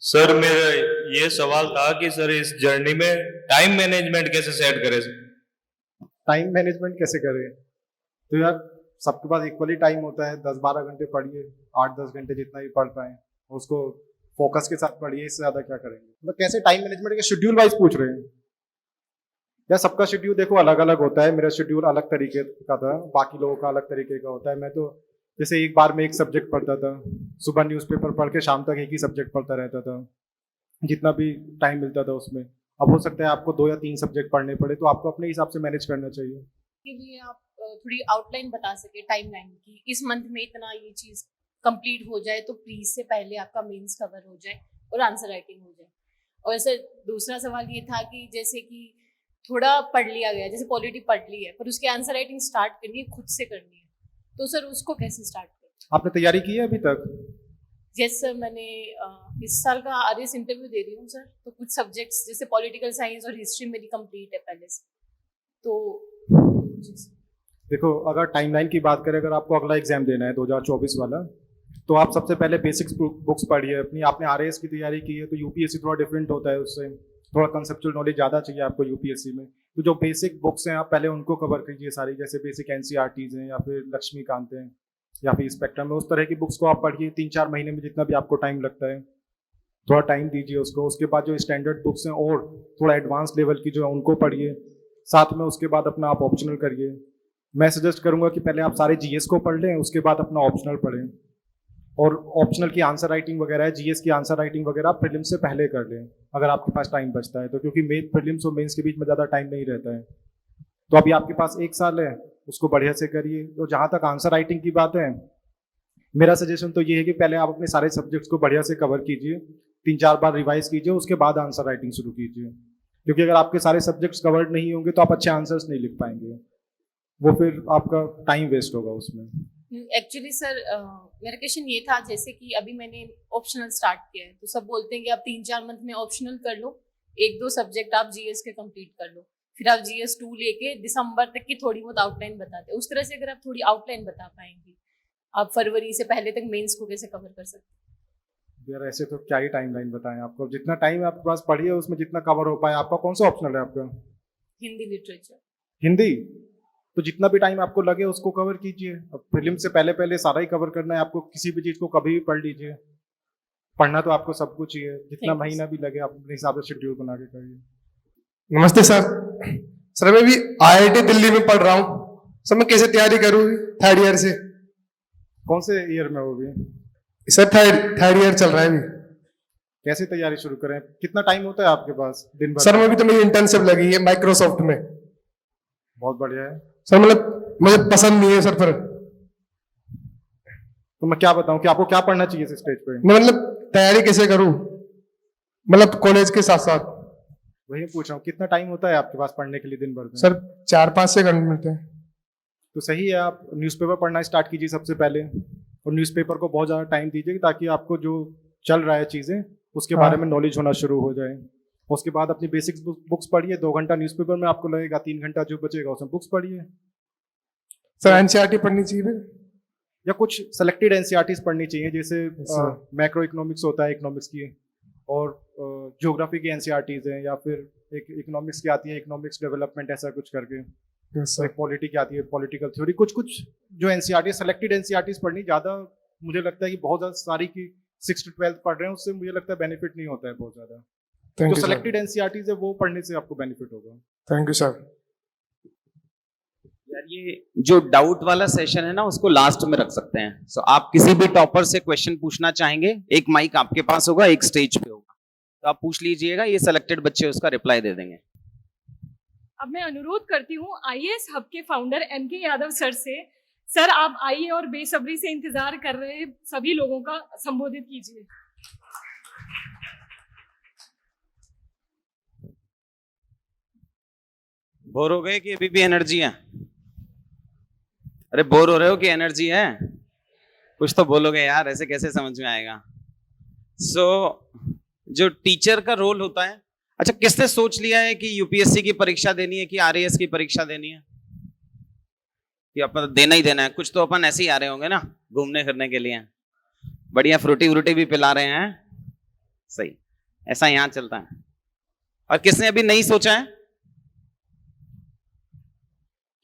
सर मेरा ये सवाल था कि सर इस जर्नी में टाइम मैनेजमेंट कैसे सेट करें? टाइम मैनेजमेंट कैसे करें? तो यार सबके पास इक्वली टाइम होता है, 10-12 घंटे पढ़िए, 8-10 घंटे जितना ही पढ़ पाए उसको फोकस के साथ पढ़िए, इससे ज्यादा क्या करेंगे। मतलब कैसे टाइम मैनेजमेंट के शेड्यूल वाइज पूछ रहे हैं या? सबका शेड्यूल देखो अलग अलग होता है, मेरा शेड्यूल अलग तरीके का था, बाकी लोगों का अलग तरीके का होता है। मैं तो जैसे एक बार में एक सब्जेक्ट पढ़ता था, सुबह न्यूज़पेपर पढ़ के शाम तक एक ही सब्जेक्ट पढ़ता रहता था, जितना भी टाइम मिलता था उसमें। अब हो सकता है आपको 2 या 3 सब्जेक्ट पढ़ने पड़े, तो आपको अपने हिसाब से मैनेज करना चाहिए। के लिए आप थोड़ी आउटलाइन बता सके टाइमलाइन की, इस मंथ में इतना ये चीज कंप्लीट हो जाए तो प्लीज से पहले आपका मेंस कवर हो जाए और आंसर राइटिंग हो जाए। और ऐसे दूसरा सवाल ये था कि जैसे कि थोड़ा पढ़ लिया गया, जैसे पॉलिटी पढ़ ली है, पर उसकी आंसर राइटिंग स्टार्ट करनी है, खुद से करनी है, तो सर उसको कैसे स्टार्ट करें? आपने तैयारी की है अभी तक? यस सर, मैंने इस साल का आरएस इंटरव्यू दे रही हूँ सर, तो कुछ सब्जेक्ट्स जैसे पॉलिटिकल साइंस और हिस्ट्री मेरी कंप्लीट है पहले से। तो देखो, अगर टाइमलाइन की बात करें, अगर आपको अगला एग्जाम देना है 2024 वाला, तो आप सबसे पहले बेसिक्स बुक्स पढ़िए अपनी। आपने आरएएस की तैयारी की है तो यूपीएससी थोड़ा डिफरेंट होता है, उससे थोड़ा कंसेप्चुअल नॉलेज ज़्यादा चाहिए आपको यूपीएससी में। तो जो बेसिक बुक्स हैं आप पहले उनको कवर कीजिए सारी, जैसे बेसिक एनसीईआरटीज़ हैं या फिर लक्ष्मीकांत हैं या फिर स्पेक्ट्रम में, उस तरह की बुक्स को आप पढ़िए 3-4 महीने में, जितना भी आपको टाइम लगता है थोड़ा टाइम दीजिए उसको। उसके बाद जो स्टैंडर्ड बुक्स हैं और थोड़ा एडवांस लेवल की जो है उनको पढ़िए साथ में। उसके बाद अपना आप ऑप्शनल करिए। मैं सजेस्ट करूंगा कि पहले आप सारे जीएस को पढ़ लें, उसके बाद अपना ऑप्शनल पढ़ें। और ऑप्शनल की आंसर राइटिंग वगैरह है, जीएस की आंसर राइटिंग वगैरह आप प्रीलिम्स से पहले कर लें अगर आपके पास टाइम बचता है तो, क्योंकि प्रीलिम्स और मेंस के बीच में ज़्यादा टाइम नहीं रहता है। तो अभी आपके पास 1 साल है, उसको बढ़िया से करिए। तो जहाँ तक आंसर राइटिंग की बात है, मेरा सजेशन तो ये है कि पहले आप अपने सारे सब्जेक्ट्स को बढ़िया से कवर कीजिए, 3-4 बार रिवाइज कीजिए, उसके बाद आंसर राइटिंग शुरू कीजिए। क्योंकि अगर आपके सारे सब्जेक्ट्स कवर्ड नहीं होंगे तो आप अच्छे आंसर्स नहीं लिख पाएंगे, वो फिर आपका टाइम वेस्ट होगा उसमें। एक्चुअली सर मेरा क्वेश्चन ये था, जैसे कि अभी मैंने ऑप्शनल स्टार्ट किया है, तो सब बोलते हैं कि आप 3-4 मंथ में ऑप्शनल कर लो, 1-2 सब्जेक्ट आप जीएस के कंप्लीट कर लो, फिर आप जीएस 2 लेके दिसंबर तक की थोड़ी बहुत आउटलाइन बताते हैं। उस तरह से अगर आप थोड़ी आउटलाइन बता पाएंगे, आप फरवरी से पहले तक मेंस को कैसे कवर कर सकते हैं? यार ऐसे तो क्या ही टाइमलाइन बताएं आपको, जितना टाइम आपके पास पढ़िए उसमें जितना कवर हो पाए। आपका कौन सा ऑप्शनल है आपका? हिंदी लिटरेचर। हिंदी? तो जितना भी टाइम आपको लगे उसको कवर कीजिए। अब प्रीलिम से पहले पहले सारा ही कवर करना है आपको, किसी भी चीज़ को कभी भी पढ़ लीजिए। पढ़ना तो आपको सब कुछ ही है, जितना Thank you, महीना भी लगे आप अपने हिसाब से शेड्यूल बना के करिए। नमस्ते सर। सर मैं भी IIT दिल्ली में पढ़ रहा हूँ सर, मैं कैसे तैयारी करूँ 3rd ईयर से? कौन से ईयर में हो भी? सर थर्ड ईयर चल रहा है अभी। कैसे तैयारी शुरू करें? कितना टाइम होता है आपके पास दिन भर? सर मैं भी तो मेरी इंटर्नशिप लगी है माइक्रोसॉफ्ट में। बहुत बढ़िया है। सर मतलब मुझे पसंद नहीं है सर, पर तो मैं क्या बताऊं कि आपको क्या पढ़ना चाहिए इस स्टेज पे? मैं मतलब तैयारी कैसे करूँ, मतलब कॉलेज के साथ साथ? वही पूछ रहा हूँ, कितना टाइम होता है आपके पास पढ़ने के लिए दिन भर में? सर 4-5 से घंटे मिलते हैं। तो सही है, आप न्यूज़पेपर पढ़ना स्टार्ट कीजिए सबसे पहले, और न्यूज़पेपर को बहुत ज़्यादा टाइम दीजिए ताकि आपको जो चल रहा है चीज़ें उसके बारे में नॉलेज होना शुरू हो जाए। उसके बाद अपनी बेसिक्स बुक्स पढ़िए, 2 घंटा न्यूज़पेपर में आपको लगेगा, 3 घंटा जो बचेगा उसमें बुक्स पढ़िए। सर NCERT पढ़नी चाहिए फिर? या कुछ सेलेक्टेड NCERTs पढ़नी चाहिए, जैसे sir. मैक्रो इकोनॉमिक्स होता है इकोनॉमिक्स की, और ज्योग्राफी की NCERTs हैं, या फिर एक इकोनॉमिक्स की आती है इकोनॉमिक्स डेवलपमेंट ऐसा कुछ करके, Yes, sir. एक पॉलिटी की आती है पॉलिटिकल थ्योरी। कुछ कुछ जो NCERT सेलेक्टेड NCERTs पढ़नी ज़्यादा, मुझे लगता है कि बहुत ज़्यादा सारी की 6 to 12 पढ़ रहे हैं उससे मुझे लगता है बेनिफिट नहीं होता है बहुत ज़्यादा। Thank जो you, sir. सेलेक्टेड NCERTs है वो पढ़ने से आपको बेनिफिट होगा। Thank you, sir. यार ये जो डाउट वाला सेशन है ना उसको लास्ट में रख सकते हैं। सो आप किसी भी टॉपर से क्वेश्चन पूछना चाहेंगे, एक माइक आपके पास होगा, एक स्टेज पे होगा, तो आप पूछ लीजिएगा, ये सेलेक्टेड बच्चे उसका रिप्लाई दे देंगे। अब मैं अनुरोध करती हूँ IAS हब के फाउंडर MK यादव सर से, सर आप आइए और बेसब्री से इंतजार कर रहे सभी लोगों का संबोधित कीजिए। बोर हो गए कि अभी भी एनर्जी है? अरे बोर हो रहे हो कि एनर्जी है? कुछ तो बोलोगे यार, ऐसे कैसे समझ में आएगा? जो टीचर का रोल होता है, अच्छा किसने सोच लिया है कि यूपीएससी की परीक्षा देनी है कि RAS की परीक्षा देनी है? कि अपन देना ही देना है? कुछ तो अपन ऐसे ही आ रहे होंगे ना घूमने फिरने के लिए, बढ़िया फ्रूटी व्रूटी भी पिला रहे हैं, सही, ऐसा यहाँ चलता है। और किसने अभी नहीं सोचा है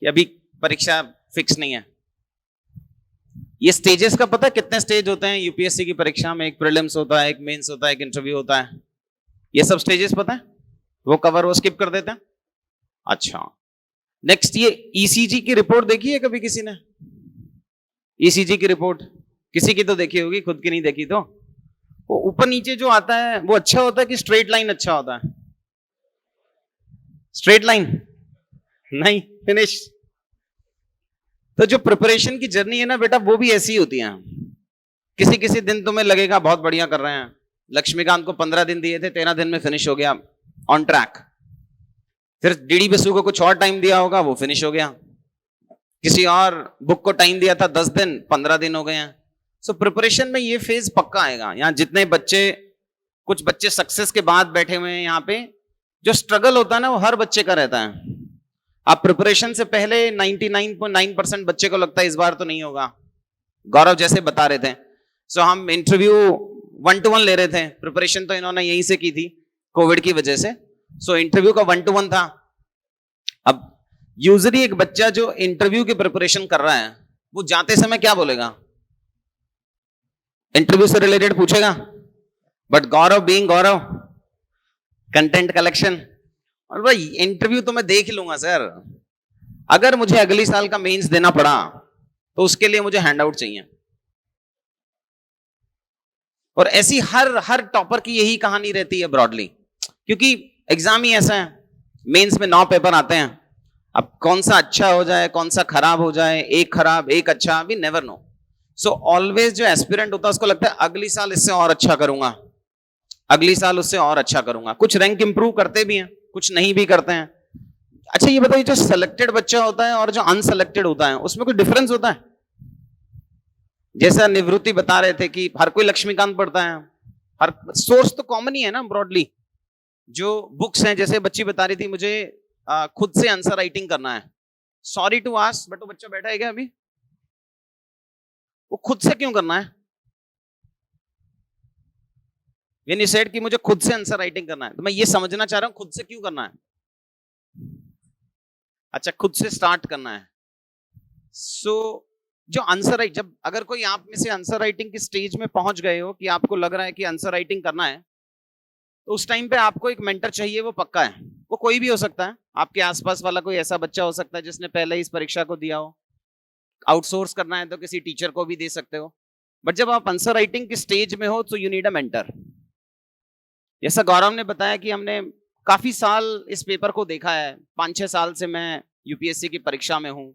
कि अभी परीक्षा फिक्स नहीं है? ये स्टेजेस का पता है कितने स्टेज होते हैं यूपीएससी की परीक्षा में? एक प्रीलिम्स होता है, एक मेंस होता है, एक इंटरव्यू होता है, ये सब स्टेजेस पता है? वो कवर वो स्किप कर देते हैं। अच्छा नेक्स्ट, ये ECG की रिपोर्ट देखी है कभी किसी ने? ECG की रिपोर्ट किसी की तो देखी होगी, खुद की नहीं देखी तो। वो ऊपर नीचे जो आता है वो अच्छा होता है कि स्ट्रेट लाइन अच्छा होता है? स्ट्रेट लाइन नहीं, फिनिश। तो जो प्रिपरेशन की जर्नी है ना बेटा, वो भी ऐसी होती है। किसी किसी दिन तुम्हें लगेगा बहुत बढ़िया कर रहे हैं, लक्ष्मीकांत को 15 दिन दिए थे, 13 दिन में फिनिश हो गया, ऑन ट्रैक। फिर DD बसु को कुछ और टाइम दिया होगा, वो फिनिश हो गया। किसी और बुक को टाइम दिया था 10 दिन, 15 दिन हो गए हैं। सो प्रिपरेशन में ये फेज पक्का आएगा। यहाँ जितने बच्चे, कुछ बच्चे सक्सेस के बाद बैठे हुए हैं यहाँ पे, जो स्ट्रगल होता है ना वो हर बच्चे का रहता है। आप प्रिपरेशन से पहले 99.9% बच्चे को लगता है इस बार तो नहीं होगा। गौरव जैसे बता रहे थे, सो हम इंटरव्यू 1-to-1 ले रहे थे, प्रिपरेशन तो इन्होंने यहीं से की थी कोविड की वजह से। सो इंटरव्यू का 1-to-1 था। अब यूजुअली एक बच्चा जो इंटरव्यू की प्रिपरेशन कर रहा है वो जाते समय क्या बोलेगा? इंटरव्यू से रिलेटेड पूछेगा, but Gaurav being Gaurav, content collection, और भाई इंटरव्यू तो मैं देख लूंगा सर, अगर मुझे अगली साल का मेंस देना पड़ा तो उसके लिए मुझे हैंड आउट चाहिए। और ऐसी हर टॉपर की यही कहानी रहती है ब्रॉडली, क्योंकि एग्जाम ही ऐसा है, मेंस में 9 पेपर आते हैं। अब कौन सा अच्छा हो जाए, कौन सा खराब हो जाए, एक खराब एक अच्छा, we never know. So always जो एस्पिरेंट होता है उसको लगता है अगली साल इससे और अच्छा करूंगा, अगली साल उससे और अच्छा करूंगा। कुछ रैंक इंप्रूव करते भी हैं, कुछ नहीं भी करते हैं। अच्छा ये बताइए, जो सेलेक्टेड बच्चा होता है और जो अनसेलेक्टेड होता है उसमें कोई डिफरेंस होता है? जैसा निवृत्ति बता रहे थे कि हर कोई लक्ष्मीकांत पढ़ता है, हर सोर्स तो कॉमन ही है ना ब्रॉडली। जो बुक्स हैं, जैसे बच्ची बता रही थी मुझे खुद से आंसर राइटिंग करना है, सॉरी टू आस्क बट वो बच्चा बैठा है क्या अभी? वो खुद से क्यों करना है? When you said कि मुझे खुद से आंसर राइटिंग करना है, तो मैं ये समझना चाह रहा हूं खुद से क्यों करना है। अच्छा खुद से स्टार्ट करना है, सो जो आंसर राइट, जब अगर कोई आप में से आंसर राइटिंग की स्टेज में पहुंच गए हो कि आपको लग रहा है कि आंसर राइटिंग करना है, तो उस टाइम पे आपको एक मेंटर चाहिए, वो पक्का है। वो कोई भी हो सकता है, आपके आसपास वाला कोई ऐसा बच्चा हो सकता है जिसने पहले ही इस परीक्षा को दिया हो। आउटसोर्स करना है तो किसी टीचर को भी दे सकते हो। बट जब आप आंसर राइटिंग की स्टेज में हो तो यू नीड अ मेंटर। जैसा गौरव ने बताया कि हमने काफी साल इस पेपर को देखा है, 5-6 साल से मैं यूपीएससी की परीक्षा में हूँ।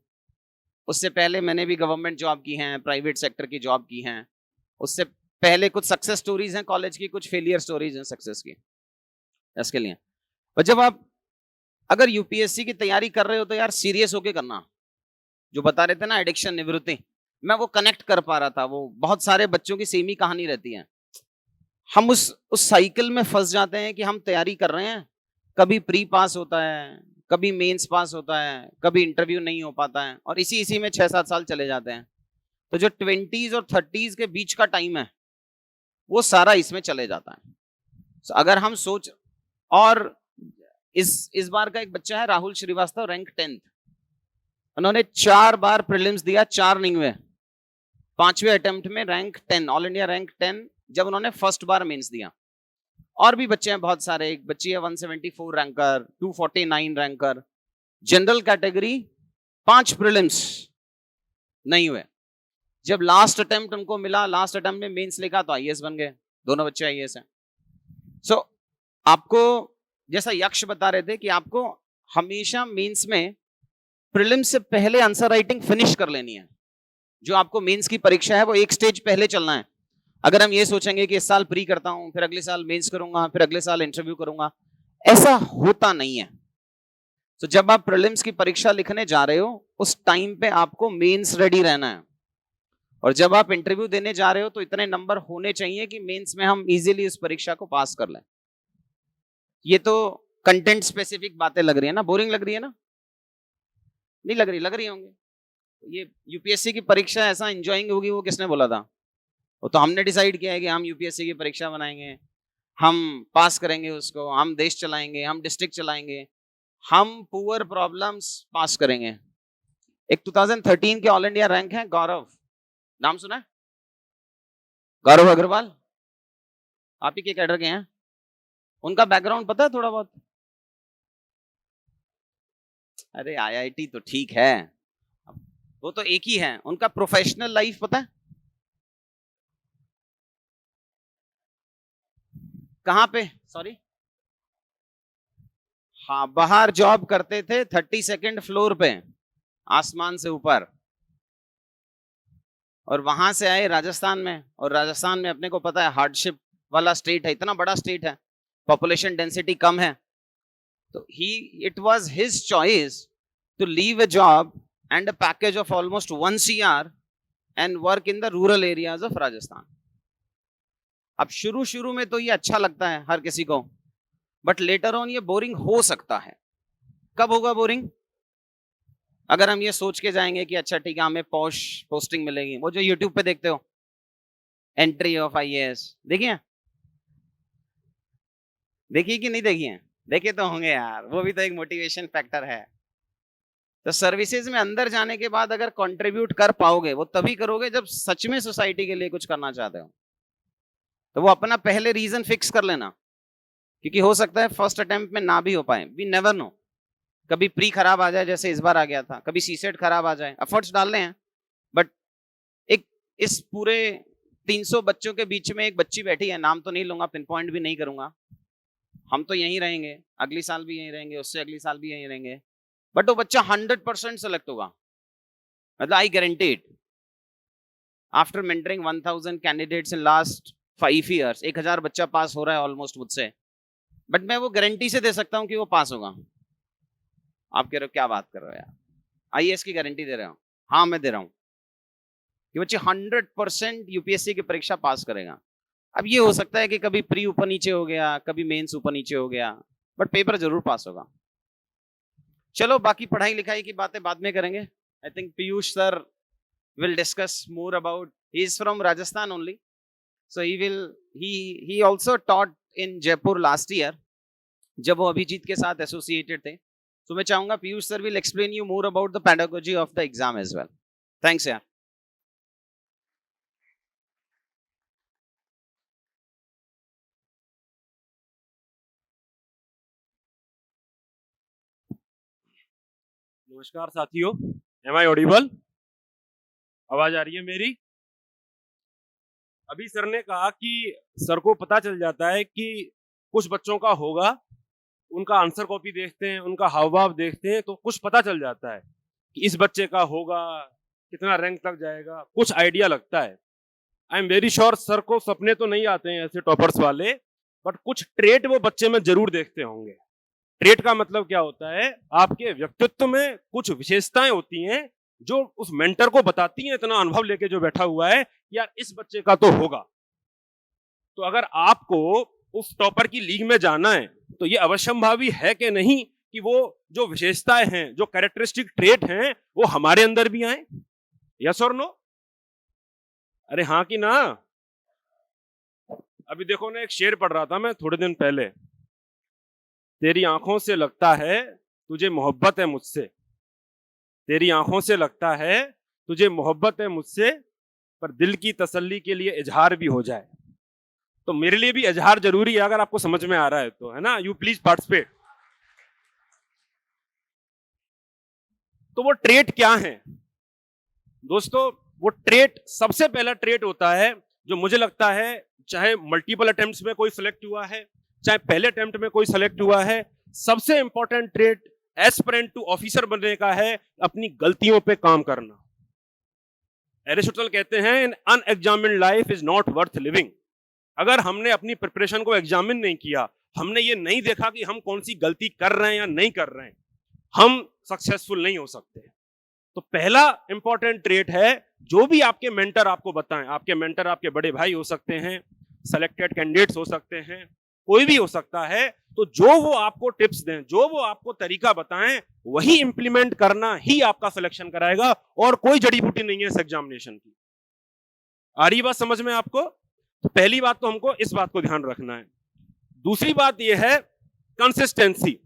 उससे पहले मैंने भी गवर्नमेंट जॉब की हैं, प्राइवेट सेक्टर की जॉब की हैं। उससे पहले कुछ सक्सेस स्टोरीज हैं कॉलेज की, कुछ फेलियर स्टोरीज हैं सक्सेस की, इसके लिए। पर जब आप अगर यूपीएससी की तैयारी कर रहे हो तो यार सीरियस होके करना। जो बता रहे थे ना एडिक्शन निवृत्ति, मैं वो कनेक्ट कर पा रहा था। वो बहुत सारे बच्चों की सेम ही कहानी रहती है। हम उस साइकिल में फंस जाते हैं कि हम तैयारी कर रहे हैं, कभी प्री पास होता है, कभी मेंस पास होता है, कभी इंटरव्यू नहीं हो पाता है, और इसी में 6-7 साल चले जाते हैं। तो जो 20s और 30s के बीच का टाइम है वो सारा इसमें चले जाता है। तो अगर हम सोच, और इस बार का एक बच्चा है राहुल श्रीवास्तव, रैंक 10th। उन्होंने 4 बार प्रीलिम्स दिया, 4 नहीं हुए। 5वें अटेम्प्ट में रैंक 10, ऑल इंडिया रैंक 10, जब उन्होंने फर्स्ट बार मेंस दिया। और भी बच्चे हैं बहुत सारे, एक बच्ची है 174 ranker, 249 ranker. General category 5 prelims नहीं हुए। जब लास्ट अटेम्प्ट उनको मिला, लास्ट अटेम्प्ट में मेंस लिखा तो आईएएस बन गए। दोनों बच्चे आईएएस हैं। सो आपको, जैसा यक्ष बता रहे थे, कि आपको हमेशा मेंस में प्रीलिम्स से पहले आंसर राइटिंग फिनिश कर लेनी है। जो आपको मेंस की परीक्षा है वो एक स्टेज पहले चलना है। अगर हम ये सोचेंगे कि इस साल प्री करता हूं, फिर अगले साल मेंस करूंगा, फिर अगले साल इंटरव्यू करूंगा, ऐसा होता नहीं है। तो जब आप प्रीलिम्स की परीक्षा लिखने जा रहे हो उस टाइम पे आपको मेंस रेडी रहना है। और जब आप इंटरव्यू देने जा रहे हो तो इतने नंबर होने चाहिए कि मेंस में हम इजीली उस परीक्षा को पास कर लें। ये तो कंटेंट स्पेसिफिक बातें लग रही है ना, बोरिंग लग रही है ना? नहीं लग रही होंगी। ये यूपीएससी की परीक्षा ऐसा एंजॉयिंग होगी, वो किसने बोला था? वो तो हमने डिसाइड किया है कि हम यूपीएससी की परीक्षा बनाएंगे, हम पास करेंगे उसको, हम देश चलाएंगे, हम डिस्ट्रिक्ट चलाएंगे, हम पुअर प्रॉब्लम्स पास करेंगे। एक 2013 के ऑल इंडिया रैंक है, गौरव, नाम सुना है? गौरव अग्रवाल, आप ही के कैडर के हैं। उनका बैकग्राउंड पता है थोड़ा बहुत? अरे आईआईटी तो ठीक है, वो तो एक ही है। उनका प्रोफेशनल लाइफ पता है कहां पे? सॉरी, हाँ, बाहर जॉब करते थे 32nd फ्लोर पे, आसमान से ऊपर। और वहां से आए राजस्थान में, और राजस्थान में अपने को पता है हार्डशिप वाला स्टेट है, इतना बड़ा स्टेट है, पॉपुलेशन डेंसिटी कम है। तो it was his choice to leave a job and a package of almost 1 CR and work in the rural areas of Rajasthan. अब शुरू में तो ये अच्छा लगता है हर किसी को, बट लेटर ऑन ये बोरिंग हो सकता है। कब होगा बोरिंग? अगर हम ये सोच के जाएंगे कि अच्छा ठीक है हमें पोस्टिंग मिलेगी। वो जो यूट्यूब पे देखते हो, एंट्री ऑफ आईएएस, देखिए कि नहीं देखिए? देखे तो होंगे यार, वो भी तो एक मोटिवेशन फैक्टर है। तो सर्विसेज में अंदर जाने के बाद अगर कंट्रीब्यूट कर पाओगे, वो तभी करोगे जब सच में सोसाइटी के लिए कुछ करना चाहते हो। तो वो अपना पहले रीजन फिक्स कर लेना, क्योंकि हो सकता है फर्स्ट अटेम्प्ट में ना भी हो पाए, वी नेवर नो। कभी प्री खराब आ जाए, जैसे इस बार आ गया था, कभी सीसेट खराब आ जाए। एफर्ट्स डालने हैं, बट एक इस पूरे 300 बच्चों के बीच में एक बच्ची बैठी है, नाम तो नहीं लूंगा, पिन पॉइंट भी नहीं करूंगा। हम तो यहीं रहेंगे, अगली साल भी यहीं रहेंगे, उससे अगली साल भी यहीं रहेंगे, बट वो बच्चा 100% सेलेक्ट होगा, मतलब I guarantee it. After mentoring 1000 candidates in last 5 years, 1000 बच्चा पास हो रहा है ऑलमोस्ट मुझसे, बट मैं वो गारंटी से दे सकता हूँ कि वो पास होगा। आप कह रहे हो क्या बात कर रहे हो यार, आईएएस की गारंटी दे रहे हो? हाँ मैं दे रहा हूँ कि बच्चे 100% यूपीएससी की परीक्षा पास करेगा। अब ये हो सकता है कि कभी प्री ऊपर नीचे हो गया, कभी मेंस ऊपर नीचे हो गया, बट पेपर जरूर पास होगा। चलो बाकी पढ़ाई लिखाई की बातें बाद में करेंगे। I think Piyush sir will discuss more about, he is from Rajasthan only, so he also taught in Jaipur last year, जब वो अभिजीत के साथ एसोसिएटेड थे। तो मैं चाहूंगा Piyush sir will explain you more about the pedagogy of the exam as well. Thanks यार। नमस्कार साथियों, एम आई ऑडिबल? आवाज आ रही है मेरी? अभी सर ने कहा कि सर को पता चल जाता है कि कुछ बच्चों का होगा, उनका आंसर कॉपी देखते हैं, उनका हाव भाव देखते हैं तो कुछ पता चल जाता है कि इस बच्चे का होगा, कितना रैंक तक जाएगा, कुछ आइडिया लगता है। I am very sure sir को सपने तो नहीं आते हैं ऐसे टॉपर्स वाले, बट कुछ ट्रेट वो बच्चे में जरूर देखते होंगे। ट्रेट का मतलब क्या होता है? आपके व्यक्तित्व में कुछ विशेषताएं होती हैं जो उस मेंटर को बताती हैं, इतना अनुभव लेके जो बैठा हुआ है, यार इस बच्चे का तो होगा। तो अगर आपको उस टॉपर की लीग में जाना है तो ये अवश्यंभावी है कि नहीं कि वो जो विशेषताएं हैं, जो कैरेक्टरिस्टिक ट्रेट हैं, वो हमारे अंदर भी आए? यस और नो? अरे हाँ कि ना? अभी देखो ना, एक शेर पढ़ रहा था मैं थोड़े दिन पहले, तेरी आंखों से लगता है तुझे मोहब्बत है मुझसे, तेरी आंखों से लगता है तुझे मोहब्बत है मुझसे, पर दिल की तसल्ली के लिए इजहार भी हो जाए। तो मेरे लिए भी इजहार जरूरी है, अगर आपको समझ में आ रहा है तो, है ना? You please participate. तो वो ट्रेट क्या है दोस्तों? वो ट्रेट, सबसे पहला ट्रेट होता है जो मुझे लगता है, चाहे मल्टीपल अटेम्प्ट्स में कोई सिलेक्ट हुआ है, चाहे पहले अटेम्प्ट में कोई सिलेक्ट हुआ है, सबसे important trait aspirant to officer बनने का है अपनी गलतियों पे काम करना। एरिस्टोटल कहते हैं, an unexamined life is not worth living. अगर हमने अपनी प्रिपरेशन को एग्जामिन नहीं किया, हमने ये नहीं देखा कि हम कौन सी गलती कर रहे हैं या नहीं कर रहे हैं, हम सक्सेसफुल नहीं हो सकते। तो पहला इंपॉर्टेंट ट्रेट है, जो भी आपके मेंटर आपको बताएं, आपके मेंटर आपके बड़े भाई हो सकते हैं, सेलेक्टेड कैंडिडेट्स हो सकते हैं, कोई भी हो सकता है, तो जो वो आपको टिप्स दें, जो वो आपको तरीका बताएं, वही इंप्लीमेंट करना ही आपका सिलेक्शन कराएगा, और कोई जड़ी बूटी नहीं है इस एग्जामिनेशन की। आ रही बात समझ में आपको? तो पहली बात तो हमको इस बात को ध्यान रखना है। दूसरी बात यह है कंसिस्टेंसी।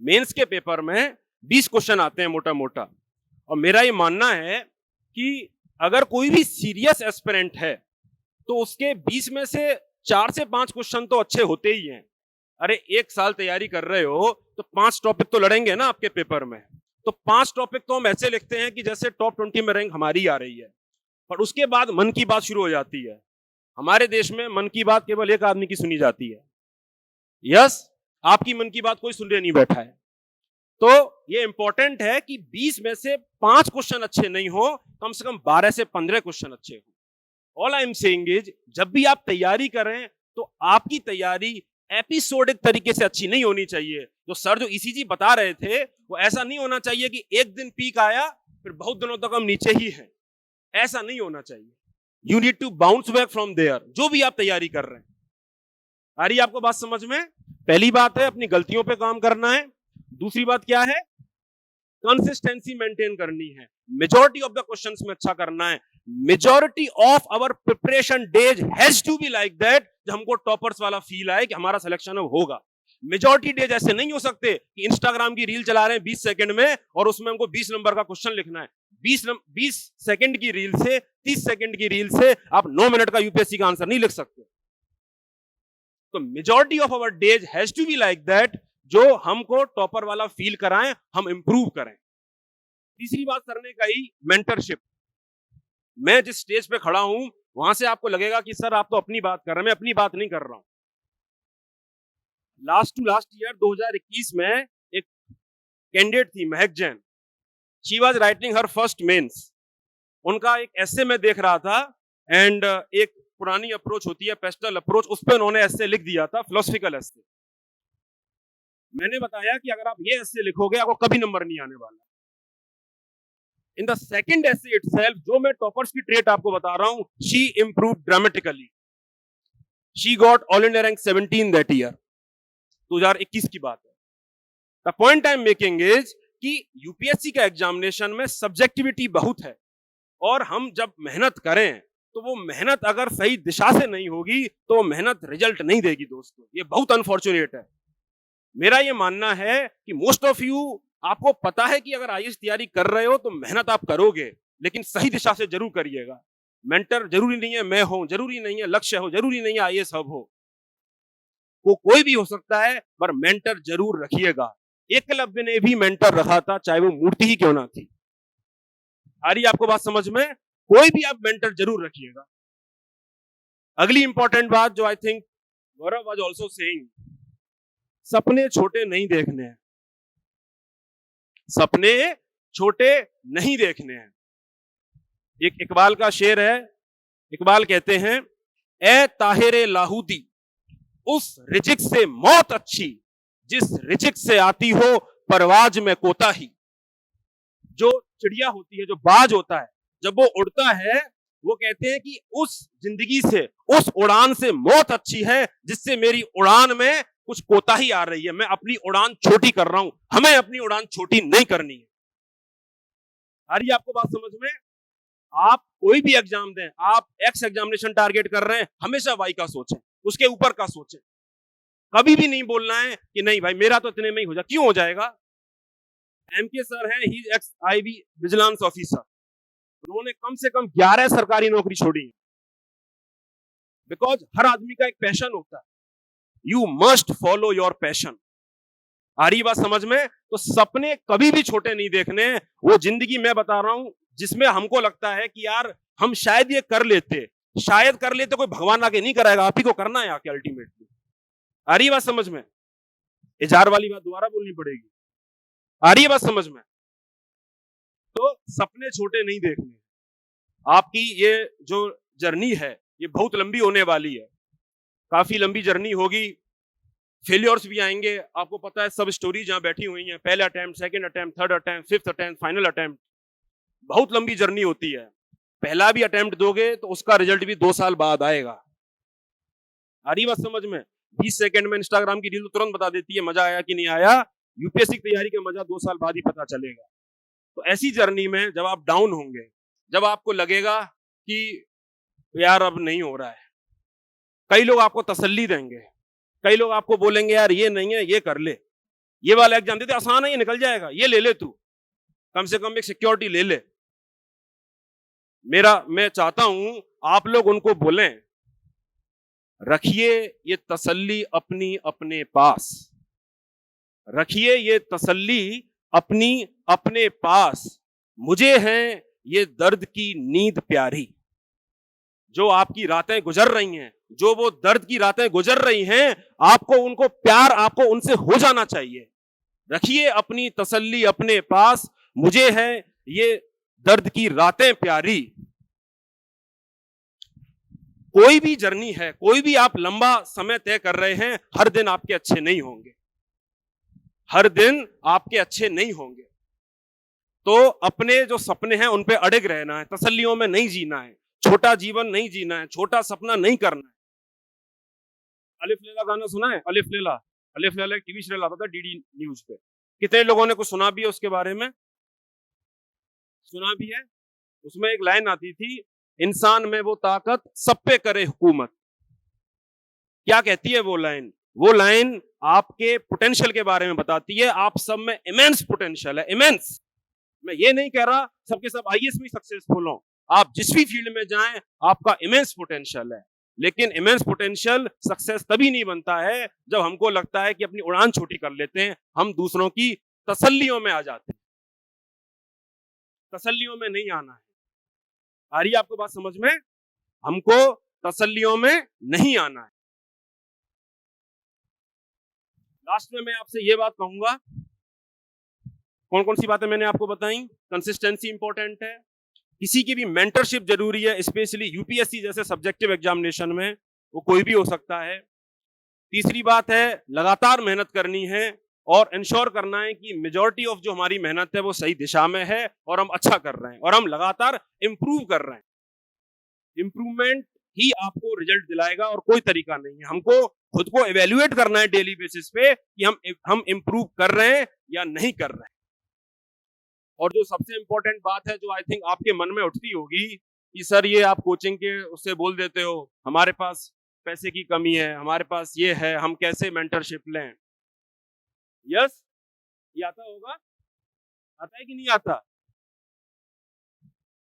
मेंस के पेपर में 20 क्वेश्चन आते हैं मोटा मोटा, और मेरा ये मानना है कि अगर कोई भी सीरियस एस्पिरेंट है तो उसके 20 में से 4 से 5 क्वेश्चन तो अच्छे होते ही हैं। अरे 1 साल तैयारी कर रहे हो तो 5 टॉपिक तो लड़ेंगे ना आपके पेपर में। तो 5 टॉपिक तो हम ऐसे लिखते हैं कि जैसे टॉप 20 में रैंक हमारी आ रही है, पर उसके बाद मन की बात शुरू हो जाती है। हमारे देश में मन की बात केवल एक आदमी की सुनी जाती है। यस, आपकी मन की बात कोई सुनने नहीं बैठा है। तो ये इंपॉर्टेंट है कि 20 में से 5 क्वेश्चन अच्छे नहीं हो, कम से कम 12 से 15 क्वेश्चन अच्छे हो। All I am saying is, जब भी आप तैयारी करें तो आपकी तैयारी एपिसोडिक तरीके से अच्छी नहीं होनी चाहिए। जो सर जो ईसीजी बता रहे थे, वो ऐसा नहीं होना चाहिए कि एक दिन पीक आया फिर बहुत दिनों तक हम नीचे ही हैं। ऐसा नहीं होना चाहिए। You need to bounce back from there, जो भी आप तैयारी कर रहे हैं। आ रही है आपको बात समझ में? पहली बात है अपनी गलतियों पे काम करना है। दूसरी बात क्या है? कंसिस्टेंसी मेंटेन करनी है। मेजॉरिटी ऑफ द क्वेश्चंस में अच्छा करना है। Majority of our preparation days has to be like that, जब हमको टॉपर्स वाला फील आए कि हमारा सिलेक्शन होगा। मेजॉरिटी डेज ऐसे नहीं हो सकते कि इंस्टाग्राम की रील चला रहे हैं 20 सेकंड में और उसमें हमको 20 नंबर का क्वेश्चन लिखना है। 20 सेकंड की रील से, 30 सेकंड की रील से आप 9 मिनट का यूपीएससी का आंसर नहीं लिख सकते। तो majority of our days has to be like that, जो हमको टॉपर वाला फील कराएं, हम इंप्रूव करें। तीसरी बात सर ने कही, मेंटरशिप। मैं जिस स्टेज पे खड़ा हूं वहां से आपको लगेगा कि सर आप तो अपनी बात कर रहे हैं, मैं अपनी बात नहीं कर रहा हूं। लास्ट ईयर 2021 में एक कैंडिडेट थी Mahak Jain, she was writing her first mains. उनका एक एस्से में देख रहा था, एंड एक पुरानी अप्रोच होती है पेस्टल अप्रोच, उस पर उन्होंने एस्से लिख दिया था, फिलोसफिकल एस्से। मैंने बताया कि अगर आप ये एस्से लिखोगे आपको कभी नंबर नहीं आने वाला। इन द सेकंड एस्से इटसेल्फ, जो मैं टॉपर्स की ट्रेट आपको बता रहा हूं, she improved dramatically. She got all India rank 17 that year, 2021 की बात है। The point I am making is कि यूपीएससी का एग्जामिनेशन में सब्जेक्टिविटी बहुत है, और हम जब मेहनत करें तो वो मेहनत अगर सही दिशा से नहीं होगी तो मेहनत रिजल्ट नहीं देगी दोस्तों। ये बहुत अनफॉर्चुनेट है। मेरा ये मानना है कि मोस्ट ऑफ यू, आपको पता है कि अगर आईएएस तैयारी कर रहे हो तो मेहनत आप करोगे, लेकिन सही दिशा से जरूर करिएगा। मेंटर जरूरी नहीं है मैं हूं, जरूरी नहीं है लक्ष्य हो, जरूरी नहीं है आईएएस हब हो, वो कोई भी हो सकता है, पर मेंटर जरूर रखिएगा। एकलव्य ने भी मेंटर रखा था, चाहे वो मूर्ति ही क्यों ना थी। आ रही आपको बात समझ में? कोई भी आप मेंटर जरूर रखिएगा। अगली इंपॉर्टेंट बात जो I think Gaurav was also saying, सपने छोटे नहीं देखने हैं, सपने छोटे नहीं देखने हैं। एक इकबाल का शेर है, इकबाल कहते हैं, ए ताहिरे लाहूदी उस रिजिक से मौत अच्छी जिस रिजिक से आती हो परवाज में कोताही। जो चिड़िया होती है, जो बाज होता है, जब वो उड़ता है वो कहते हैं कि उस जिंदगी से, उस उड़ान से मौत अच्छी है जिससे मेरी उड़ान में कुछ कोताही आ रही है, मैं अपनी उड़ान छोटी कर रहा हूं। हमें अपनी उड़ान छोटी नहीं करनी है। आ रही आपको बात समझ में? आप कोई भी एग्जाम दें, आप एक्स एग्जामिनेशन टारगेट कर रहे हैं, हमेशा वाई का सोचें, उसके ऊपर का सोचें। कभी भी नहीं बोलना है कि नहीं भाई मेरा तो इतने में ही हो जाए। क्यों हो जाएगा? एमके सर हैं, ही एक्स आईबी विजिलेंस ऑफिसर, उन्होंने कम से कम 11 सरकारी नौकरी छोड़ी है। बिकॉज हर आदमी का एक पैशन होता है, you must follow your passion. आ रही बात समझ में? तो सपने कभी भी छोटे नहीं देखने। वो जिंदगी मैं बता रहा हूं जिसमें हमको लगता है कि यार हम शायद ये कर लेते, शायद कर लेते, कोई भगवान आके नहीं कराएगा, आप ही को करना है आके अल्टीमेटली। आ रही बात समझ में? इजार वाली बात दोबारा बोलनी पड़ेगी। आ रही बात समझ में? तो सपने छोटे नहीं देखने। आपकी ये जो जर्नी है ये बहुत लंबी होने वाली है, काफी लंबी जर्नी होगी, फेलियर्स भी आएंगे। आपको पता है सब स्टोरी जहां बैठी हुई हैं, पहला attempt, second attempt, third attempt, fifth attempt, final attempt, बहुत लंबी जर्नी होती है। पहला भी अटेम्प्ट दोगे तो उसका रिजल्ट भी 2 साल बाद आएगा। आ रही बात समझ में? 20 सेकंड में इंस्टाग्राम की रील तो तुरंत बता देती है मजा आया कि नहीं आया, यूपीएससी की तैयारी का मजा 2 साल बाद ही पता चलेगा। तो ऐसी जर्नी में जब आप डाउन होंगे, जब आपको लगेगा कि यार अब नहीं हो रहा है, कई लोग आपको तसल्ली देंगे, कई लोग आपको बोलेंगे यार ये नहीं है, ये कर ले, ये वाला एग्जाम देते आसान है, ये निकल जाएगा, ये ले ले, तू कम से कम एक सिक्योरिटी ले ले। मैं चाहता हूं आप लोग उनको बोलें, रखिए ये तसल्ली अपनी अपने पास, रखिए ये तसल्ली अपनी अपने पास, मुझे है ये दर्द की नींद प्यारी। जो आपकी रातें गुजर रही हैं, जो वो दर्द की रातें गुजर रही हैं, आपको उनको प्यार, आपको उनसे हो जाना चाहिए। रखिए अपनी तसल्ली अपने पास, मुझे है ये दर्द की रातें प्यारी। कोई भी जर्नी है, कोई भी आप लंबा समय तय कर रहे हैं, हर दिन आपके अच्छे नहीं होंगे, हर दिन आपके अच्छे नहीं होंगे। तो अपने जो सपने हैं उन पे अड़िग रहना है, तसल्लियों में नहीं जीना है, छोटा जीवन नहीं जीना है, छोटा सपना नहीं करना है। अलिफ लैला गाना सुना है? अलिफ लैला, अलिफ लैला एक टीवी सीरियल आता था डीडी न्यूज पे, कितने लोगों ने कुछ सुना भी है उसके बारे में? सुना भी है। उसमें एक लाइन आती थी, इंसान में वो ताकत सब पे करे हुकूमत। क्या कहती है वो लाइन? वो लाइन आपके पोटेंशियल के बारे में बताती है। आप सब में इमेंस पोटेंशियल है, इमेंस। मैं ये नहीं कह रहा सबके सब आईएएस में सक्सेसफुल हो, आप जिस भी फील्ड में जाएं आपका इमेंस पोटेंशियल है, लेकिन इमेंस पोटेंशियल सक्सेस तभी नहीं बनता है जब हमको लगता है कि अपनी उड़ान छोटी कर लेते हैं, हम दूसरों की तसल्लियों में आ जाते हैं। तसल्लियों में नहीं आना है। आ रही है आपको बात समझ में? हमको तसल्लियों में नहीं आना है। लास्ट में मैं आपसे ये बात कहूंगा, कौन कौन सी बातें मैंने आपको बताई? कंसिस्टेंसी इंपॉर्टेंट है, किसी की भी मेंटरशिप जरूरी है, स्पेशली यूपीएससी जैसे सब्जेक्टिव एग्जामिनेशन में, वो कोई भी हो सकता है। तीसरी बात है लगातार मेहनत करनी है और इंश्योर करना है कि मेजॉरिटी ऑफ जो हमारी मेहनत है वो सही दिशा में है और हम अच्छा कर रहे हैं और हम लगातार इंप्रूव कर रहे हैं। इंप्रूवमेंट ही आपको रिजल्ट दिलाएगा और कोई तरीका नहीं है। हमको खुद को इवेल्युएट करना है डेली बेसिस पे कि हम इंप्रूव कर रहे हैं या नहीं कर रहे हैं। और जो सबसे इंपॉर्टेंट बात है जो आई थिंक आपके मन में उठती होगी कि सर ये आप कोचिंग के उससे बोल देते हो हमारे पास पैसे की कमी है, हमारे पास ये है, हम कैसे मेंटरशिप लें? यस, ये आता होगा, आता है कि नहीं आता?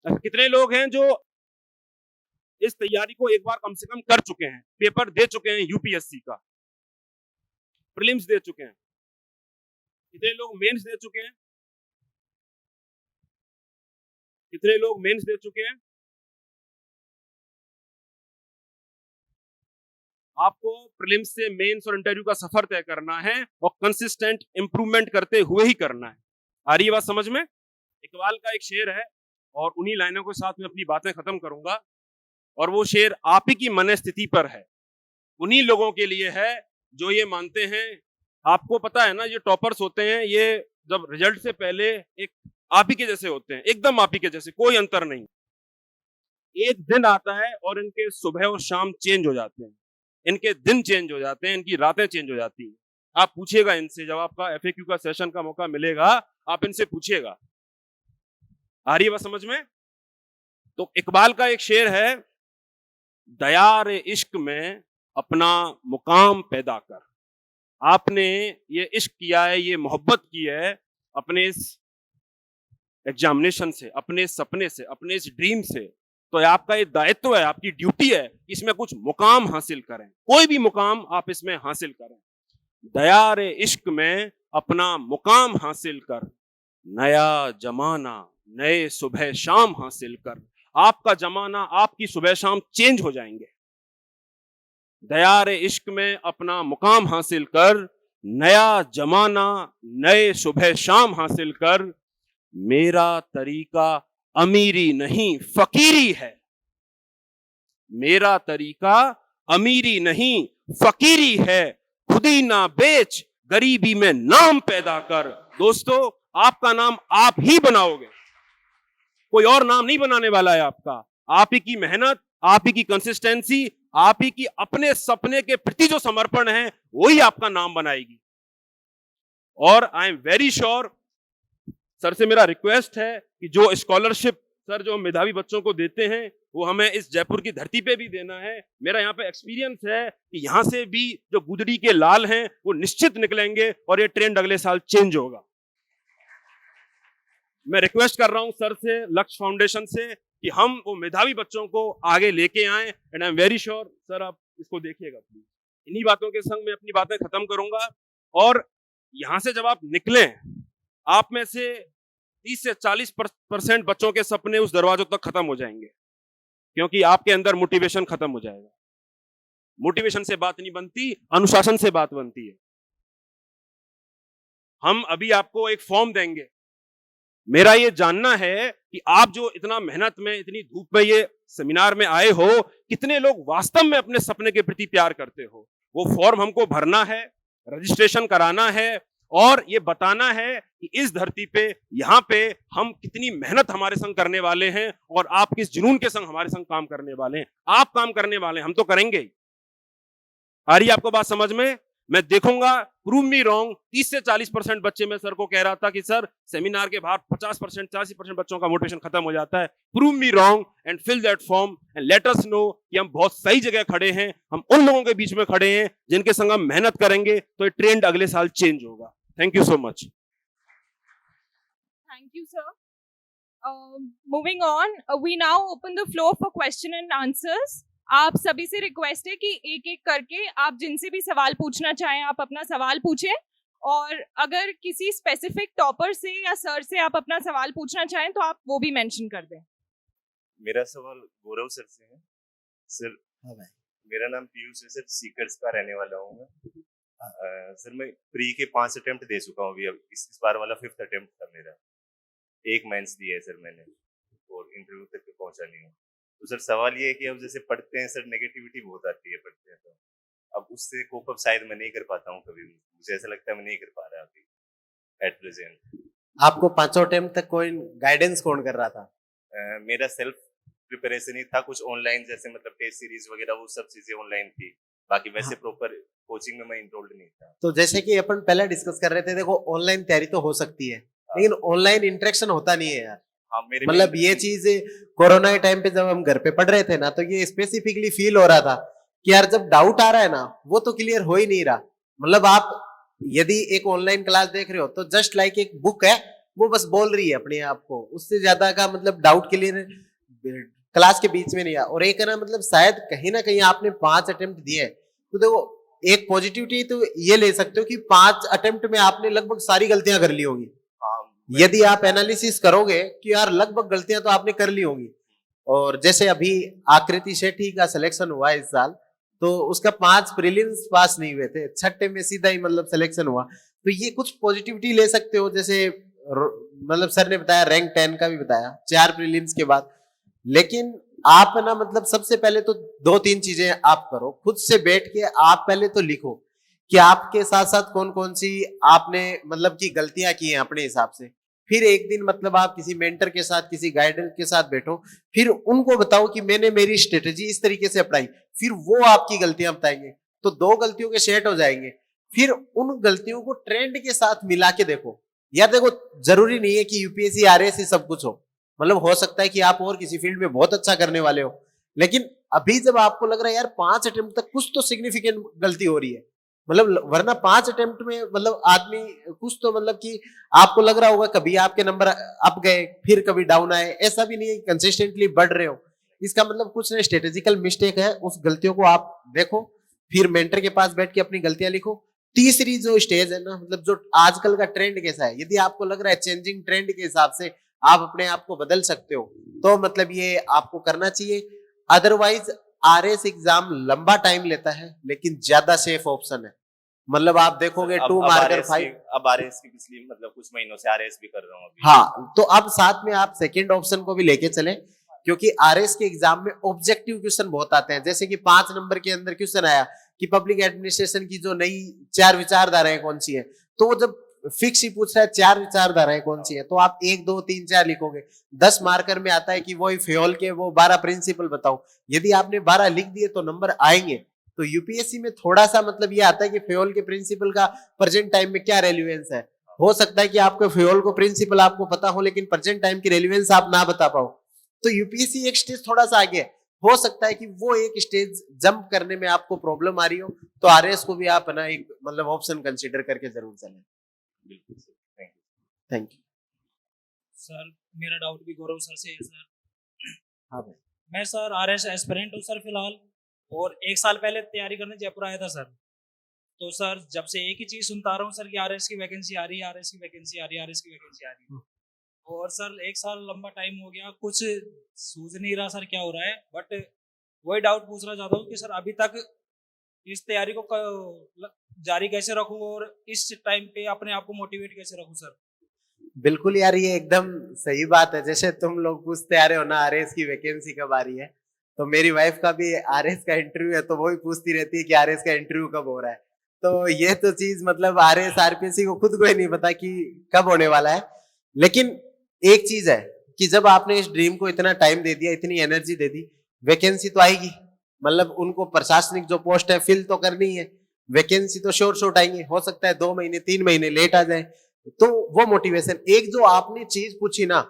कितने लोग हैं जो इस तैयारी को एक बार कम से कम कर चुके हैं, पेपर दे चुके हैं, यूपीएससी का प्रीलिम्स दे चुके हैं? कितने लोग मेंस दे चुके हैं? कितने लोग मेंस दे चुके हैं? आपको प्रीलिम्स से मेंस और इंटरव्यू का सफर तय करना है और कंसिस्टेंट इंप्रूवमेंट करते हुए ही करना है। आ रही है बात समझ में? इकबाल का एक शेर है और उन्हीं लाइनों के साथ मैं अपनी बातें खत्म करूंगा, और वो शेर आप ही की मनस्थिति पर है, उन्हीं लोगों के लिए है जो ये मानते हैं। आपको पता है ना, ये टॉपर्स होते हैं, ये जब रिजल्ट से पहले एक आप ही के जैसे होते हैं, एकदम आप ही के जैसे, कोई अंतर नहीं। एक दिन आता है और इनके सुबह और शाम चेंज हो जाते हैं, इनके दिन चेंज हो जाते हैं, इनकी रातें चेंज हो जाती हैं। आप पूछिएगा इनसे, जब आपका एफएक्यू का सेशन का मौका मिलेगा, आप इनसे पूछिएगा। आ रही है बात समझ में? तो इकबाल का एक शेर है, दया रे इश्क में अपना मुकाम पैदा कर। आपने ये इश्क किया है, ये मोहब्बत की है अपने इस एग्जामिनेशन से, अपने सपने से, अपने इस ड्रीम से, तो आपका ये दायित्व है, आपकी ड्यूटी है, इसमें कुछ मुकाम हासिल करें, कोई भी मुकाम आप इसमें हासिल करें। दया रे इश्क में अपना मुकाम हासिल कर, नया जमाना नए सुबह शाम हासिल कर। आपका जमाना, आपकी सुबह शाम चेंज हो जाएंगे। दया रे इश्क में अपना मुकाम हासिल कर, नया जमाना नए सुबह शाम हासिल कर। मेरा तरीका अमीरी नहीं फकीरी है, मेरा तरीका अमीरी नहीं फकीरी है। खुदी ना बेच, गरीबी में नाम पैदा कर। दोस्तों, आपका नाम आप ही बनाओगे, कोई और नाम नहीं बनाने वाला है आपका। आप ही की मेहनत, आप ही की कंसिस्टेंसी, आप ही की अपने सपने के प्रति जो समर्पण है, वही आपका नाम बनाएगी। और I am very sure, sir से मेरा रिक्वेस्ट है कि जो स्कॉलरशिप सर जो मेधावी बच्चों को देते हैं, वो हमें इस जयपुर की धरती पे भी देना है। मेरा यहाँ पे एक्सपीरियंस है कि यहाँ से भी जो गुदड़ी के लाल हैं, वो निश्चित निकलेंगे और ये ट्रेंड अगले साल चेंज होगा। मैं रिक्वेस्ट कर रहा हूं सर से, लक्ष्य फाउंडेशन से, कि हम वो मेधावी बच्चों को आगे लेके आए। And I am very sure sir, आप इसको देखिएगा प्लीज। इन्हीं बातों के संग मैं अपनी बातें खत्म करूंगा। और यहां से जब आप निकलें, आप में से 30 से 40% बच्चों के सपने उस दरवाजों तक खत्म हो जाएंगे, क्योंकि आपके अंदर मोटिवेशन खत्म हो जाएगा। मोटिवेशन से बात नहीं बनती, अनुशासन से बात बनती है। हम अभी आपको एक फॉर्म देंगे। मेरा ये जानना है कि आप जो इतना मेहनत में, इतनी धूप में ये सेमिनार में आए हो, कितने लोग वास्तव में अपने सपने के प्रति प्यार करते हो। वो फॉर्म हमको भरना है, रजिस्ट्रेशन कराना है और ये बताना है कि इस धरती पे, यहाँ पे हम कितनी मेहनत हमारे संग करने वाले हैं और आप किस जुनून के संग हमारे संग काम करने वाले हैं। आप काम करने वाले हैं, हम तो करेंगे ही। आ रही है आपको बात समझ में? मैं देखूंगा, प्रूव मी रॉन्ग। 30 से 40% बच्चे, मैं सर को कह रहा था कि सर सेमिनार के बाहर 50%, 40% बच्चों का मोटिवेशन खत्म हो जाता है। Prove me wrong and fill that form and let us know कि हम बहुत सही जगह खड़े हैं, हम उन लोगों के बीच में खड़े हैं जिनके संग हम मेहनत करेंगे तो ये ट्रेंड अगले साल चेंज होगा। Thank you so much. Thank you, sir. Moving on, we now open the floor for question and answers. आप सभी से रिक्वेस्ट है कि एक एक करके आप जिनसे भी सवाल पूछना चाहें, आप अपना सवाल पूछें। और अगर किसी स्पेसिफिक टॉपर से या सर से आप अपना सवाल पूछना चाहें तो आप वो भी मेंशन कर दें। मेरा सवाल गौरव सर से है। सर, मेरा नाम पीयूष है सर, सीकर्स का रहने वाला हूँ मैं। सर, मैं प्री के 5 अटेम्प्ट दे चुका हूँ अभी। अब इस बार वाला 5th अटेम्प्ट था मेरा। 1 मेंस दिया है सर मैंने और इंटरव्यू तक पहुंचा नहीं हूँ। तो सर सवाल ये है कि अब जैसे पढ़ते हैं सर, नेगेटिविटी बहुत आती है पढ़ते हैं, तो अब उससे कोप अप शायद मैं नहीं कर पाता हूँ कभी। मुझे ऐसा लगता है मैं नहीं कर पा रहा अभी एट प्रेजेंट। आपको 5 अटेम्प्ट तक कोई गाइडेंस कौन कर रहा था? मेरा सेल्फ प्रिपरेशन ही था, कुछ ऑनलाइन जैसे मतलब टेस्ट सीरीज वगैरह वो सब चीजें ऑनलाइन थी। बाकी वैसे प्रॉपर कोचिंग में मैं इनरोल्ड नहीं था। तो जैसे कि अपन पहले डिस्कस कर रहे थे, देखो ऑनलाइन तैयारी तो हो सकती है, लेकिन ऑनलाइन इंटरेक्शन होता नहीं है यार। मतलब ये चीज कोरोना के टाइम पे जब हम घर पे पढ़ रहे थे ना, तो ये स्पेसिफिकली फील हो रहा था कि यार जब डाउट आ रहा है ना, वो तो क्लियर हो ही नहीं रहा। मतलब आप यदि एक ऑनलाइन क्लास देख रहे हो तो जस्ट लाइक एक बुक है, वो बस बोल रही है अपने आप को, उससे ज्यादा का मतलब डाउट क्लियर क्लास के बीच में नहीं आया। और एक है ना मतलब शायद कहीं ना कहीं आपने 5 अटेम्प्ट दिए हैं, तो देखो एक पॉजिटिविटी तो ये ले सकते हो कि 5 अटेम्प्ट में आपने लगभग सारी गलतियां कर ली होंगी। यदि आप एनालिसिस करोगे कि यार लगभग गलतियां तो आपने कर ली होंगी। और जैसे अभी आकृति शेट्टी का सिलेक्शन हुआ इस साल, तो उसका 5 प्रीलिम्स पास नहीं हुए थे, छठे में सीधा ही मतलब सिलेक्शन हुआ। तो ये कुछ पॉजिटिविटी ले सकते हो, जैसे मतलब सर ने बताया रैंक 10 का भी बताया 4 प्रीलिम्स के बाद। लेकिन आप ना मतलब सबसे पहले तो 2-3 चीजें आप करो, खुद से बैठ के आप पहले तो लिखो कि आपके साथ साथ कौन कौन सी आपने मतलब की गलतियां की हैं अपने हिसाब से। फिर एक दिन मतलब आप किसी मेंटर के साथ, किसी गाइडर के साथ बैठो, फिर उनको बताओ कि मैंने मेरी स्ट्रेटेजी इस तरीके से अपनाई, फिर वो आपकी गलतियां बताएंगे, तो 2 गलतियों के सेट हो जाएंगे। फिर उन गलतियों को ट्रेंड के साथ मिला के देखो। यार देखो जरूरी नहीं है कि यूपीएससी आरएएस ही सब कुछ हो, मतलब हो सकता है कि आप और किसी फील्ड में बहुत अच्छा करने वाले हो, लेकिन अभी जब आपको लग रहा है यार 5 अटेम्प्ट तक कुछ तो सिग्निफिकेंट गलती हो रही है, मतलब वरना 5 अटेम्प्ट में मतलब आदमी कुछ तो मतलब कि आपको लग रहा होगा कभी आपके नंबर अप गए फिर कभी डाउन आए, ऐसा भी नहीं है कंसिस्टेंटली बढ़ रहे हो। इसका मतलब कुछ ना स्ट्रेटेजिकल मिस्टेक है, उस गलतियों को आप देखो, फिर मेंटर के पास बैठ के अपनी गलतियां लिखो। तीसरी जो स्टेज है ना, मतलब जो आजकल का ट्रेंड कैसा है, यदि आपको लग रहा है चेंजिंग ट्रेंड के हिसाब से आप अपने आप को बदल सकते हो, तो मतलब ये आपको करना चाहिए। अदरवाइज आरएस एग्जाम लंबा टाइम लेता है लेकिन ज्यादा सेफ ऑप्शन है। मतलब आप देखोगे 2 मार्कर 5। अब आरएस की पिछली मतलब कुछ महीनों से आरएस भी कर रहा हूँ अभी। हाँ, तो अब साथ में आप सेकंड ऑप्शन को भी लेके चले, क्योंकि आरएस के एग्जाम में ऑब्जेक्टिव क्वेश्चन बहुत आते हैं। जैसे कि 5 नंबर के अंदर क्वेश्चन आया कि पब्लिक एडमिनिस्ट्रेशन की जो नई 4 विचारधाराएं कौन सी है, तो वो जब फिक्स ही पूछ रहा है 4 विचारधाराएं कौन सी है, तो आप 1 2 3 4 लिखोगे। 10 मार्कर में आता है कि वो फ्योल के वो 12 प्रिंसिपल बताओ, यदि आपने 12 लिख दिए तो नंबर आएंगे। तो यूपीएससी में थोड़ा सा मतलब ये आता है कि फ्योल के प्रिंसिपल का प्रेजेंट टाइम में क्या रेलिवेंस है। हो सकता है कि आपको फ्योल को प्रिंसिपल आपको पता हो लेकिन प्रेजेंट टाइम की रेलिवेंस आप ना बता पाओ, तो यूपीएससी एक स्टेज थोड़ा सा आगे है। हो सकता है कि वो एक स्टेज जंप करने में आपको प्रॉब्लम आ रही हो, तो आरएस को भी आप ना एक मतलब ऑप्शन कंसीडर करके जरूर चलें। Thank you sir. मेरा डाउट भी गौरव सर से है सर। हाँ भाई। मैं सर आरएस एस्पिरेंट हूँ सर फिलहाल, और 1 साल पहले तैयारी करने जयपुर आया था सर। तो सर जब से एक ही चीज सुनता रहा हूँ सर कि आरएस की वैकेंसी आ रही है, आरएस की वैकेंसी आ रही है, आरएस की वैकेंसी आ रही है। और सर 1 साल लंबा टाइम हो गया, कुछ सूझ नहीं रहा सर क्या हो रहा है। बट वही डाउट पूछना चाहता हूँ कि सर अभी तक इस तैयारी को जारी कैसे रखूँ और इस टाइम पे अपने आप को मोटिवेट कैसे रखूँ सर। बिल्कुल यार, ये एकदम सही बात है। जैसे तुम लोग पूछते आ रहे हो ना आरएस की वैकेंसी कब आ रही है, तो मेरी वाइफ का भी आरएस का इंटरव्यू है, तो वो भी पूछती रहती है कि आरएस का इंटरव्यू कब हो रहा है। तो ये तो चीज मतलब आरएस आरपीएससी को खुद को ही नहीं पता कि कब होने वाला है। लेकिन एक चीज है कि जब आपने इस ड्रीम को इतना टाइम दे दिया, इतनी एनर्जी दे दी, वैकेंसी तो आएगी। मतलब उनको प्रशासनिक जो पोस्ट है फिल तो करनी है, वैकेंसी तो शोर शॉर्ट आएंगे। हो सकता है 2 महीने 3 महीने लेट आ जाए, तो वो मोटिवेशन। एक जो आपने चीज पूछी ना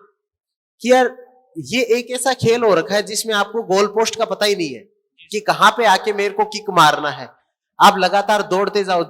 कि यार ये एक ऐसा खेल हो रखा है जिसमें आपको गोल पोस्ट का पता ही नहीं है कि कहाँ पे आके मेरे को किक मारना है। आप लगातार दौड़ते जाओ,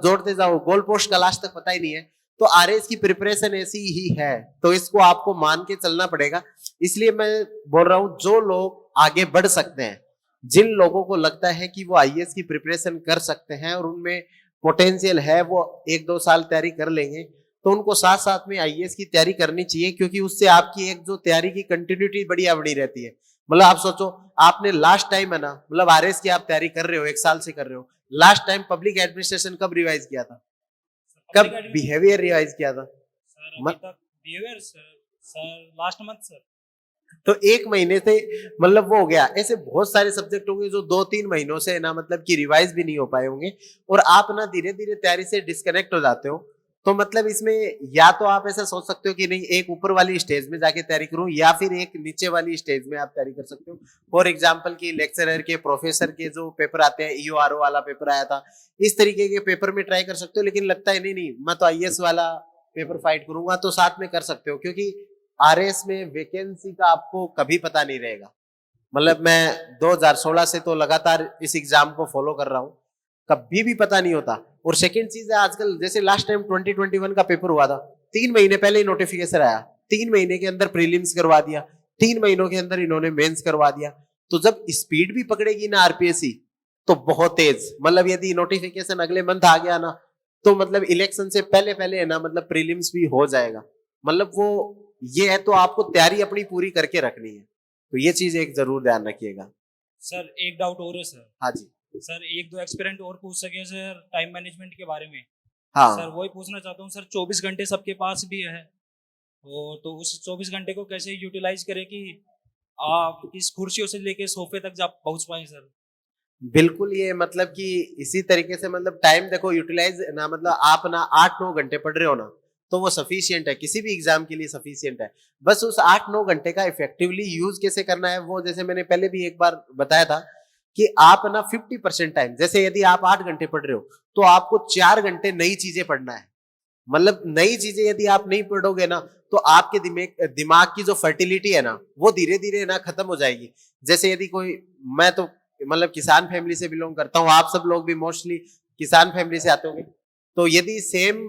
गोल पोस्ट का लास्ट तक पता ही नहीं है। तो आरएस की प्रिपरेशन ऐसी ही है, तो इसको आपको मान के चलना पड़ेगा। इसलिए मैं बोल रहा हूं जो लोग आगे बढ़ सकते हैं, जिन लोगों को लगता है कि वो आईएएस की प्रिपरेशन कर सकते हैं और उनमें पोटेंशियल है, वो 1-2 साल तैयारी कर लेंगे, तो उनको साथ साथ में आईएएस की तैयारी करनी चाहिए। क्योंकि उससे आपकी एक जो तैयारी की कंटिन्यूटी बढ़िया बनी रहती है। मतलब आप सोचो, आपने लास्ट टाइम है ना, मतलब आरएस की आप तैयारी कर रहे हो, 1 साल से कर रहे हो, लास्ट टाइम पब्लिक एडमिनिस्ट्रेशन कब रिवाइज किया था, कब बिहेवियर रिवाइज किया था? Behaviour sir last month sir. तो 1 महीने से मतलब वो हो गया। ऐसे बहुत सारे सब्जेक्ट होंगे जो 2-3 महीनों से ना मतलब कि रिवाइज भी नहीं हो पाए होंगे, और आप ना धीरे धीरे तैयारी से डिस्कनेक्ट हो जाते हो। तो मतलब इसमें या तो आप ऐसा सोच सकते हो कि नहीं एक ऊपर वाली स्टेज में जाके तैयारी करूं, या फिर एक नीचे वाली स्टेज में आप तैयारी कर सकते हो। फॉर एग्जांपल की लेक्चरर के, प्रोफेसर के जो पेपर आते हैं, ईओआरओ वाला पेपर आया था, इस तरीके के पेपर में ट्राई कर सकते हो। लेकिन लगता है नहीं मैं तो आईएएस वाला पेपर फाइट करूंगा, तो साथ में कर सकते हो। क्योंकि आरएएस में वैकेंसी का आपको कभी पता नहीं रहेगा। मतलब मैं 2016 से तो लगातार इस एग्जाम को फॉलो कर रहा हूँ, कभी भी पता नहीं होता। और सेकंड चीज है, आजकल जैसे लास्ट टाइम 2021 का पेपर हुआ था, 3 महीने पहले ही नोटिफिकेशन आया, 3 महीने के अंदर प्रीलिम्स करवा दिया, 3 महीनों के अंदर इन्होंने मेंस करवा दिया। तो जब स्पीड भी पकड़ेगी ना आरपीएससी तो बहुत तेज, मतलब यदि नोटिफिकेशन अगले मंथ आ गया ना तो मतलब इलेक्शन से पहले पहले है ना मतलब प्रीलिम्स भी हो जाएगा। मतलब वो ये है, तो आपको तैयारी अपनी पूरी करके रखनी है, तो ये चीज एक जरूर ध्यान रखिएगा। सर एक डाउट और है सर। हाँ जी सर एक दो एक्सपेरिमेंट और पूछ सके सर टाइम मैनेजमेंट के बारे में। हाँ सर वही पूछना चाहता हूँ सर, 24 घंटे सबके पास भी है और तो उस 24 घंटे को कैसे यूटिलाइज करें कि आप इस कुर्सियों से लेके सोफे तक जा पहुंच पाए सर। बिल्कुल, ये मतलब कि इसी तरीके से मतलब टाइम देखो यूटिलाइज ना, मतलब आप ना 8-9 घंटे पढ़ रहे हो ना तो वो सफिशियंट है, किसी भी एग्जाम के लिए सफिशियंट है। बस उस 8-9 घंटे का इफेक्टिवली यूज कैसे करना है, वो जैसे मैंने पहले भी एक बार बताया था कि आप ना 50% टाइम, जैसे यदि आप 8 घंटे पढ़ रहे हो तो आपको 4 घंटे नई चीजें पढ़ना है। मतलब नई चीजें यदि आप नहीं पढ़ोगे ना तो आपके दिमाग की जो फर्टिलिटी है ना वो धीरे धीरे ना खत्म हो जाएगी। जैसे यदि कोई, मैं तो मतलब किसान फैमिली से बिलोंग करता हूँ, आप सब लोग भी मोस्टली किसान फैमिली से आते होंगे, तो यदि सेम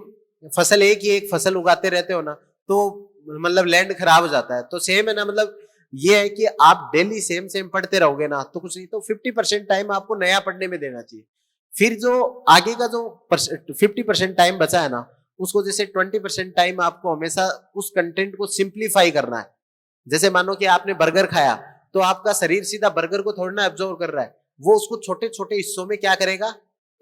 फसल एक ही एक फसल उगाते रहते हो ना तो मतलब लैंड खराब हो जाता है। तो सेम है ना, मतलब ये है कि आप डेली सेम सेम पढ़ते रहोगे ना तो कुछ नहीं, तो 50% टाइम आपको नया पढ़ने में देना चाहिए। फिर जो आगे का जो 50% टाइम बचा है ना उसको जैसे 20% टाइम आपको हमेशा उस कंटेंट को सिंप्लीफाई करना है। जैसे मानो कि आपने बर्गर खाया तो आपका शरीर सीधा बर्गर को थोड़ा ना एब्जॉर्व कर रहा है, वो उसको छोटे छोटे हिस्सों में क्या करेगा,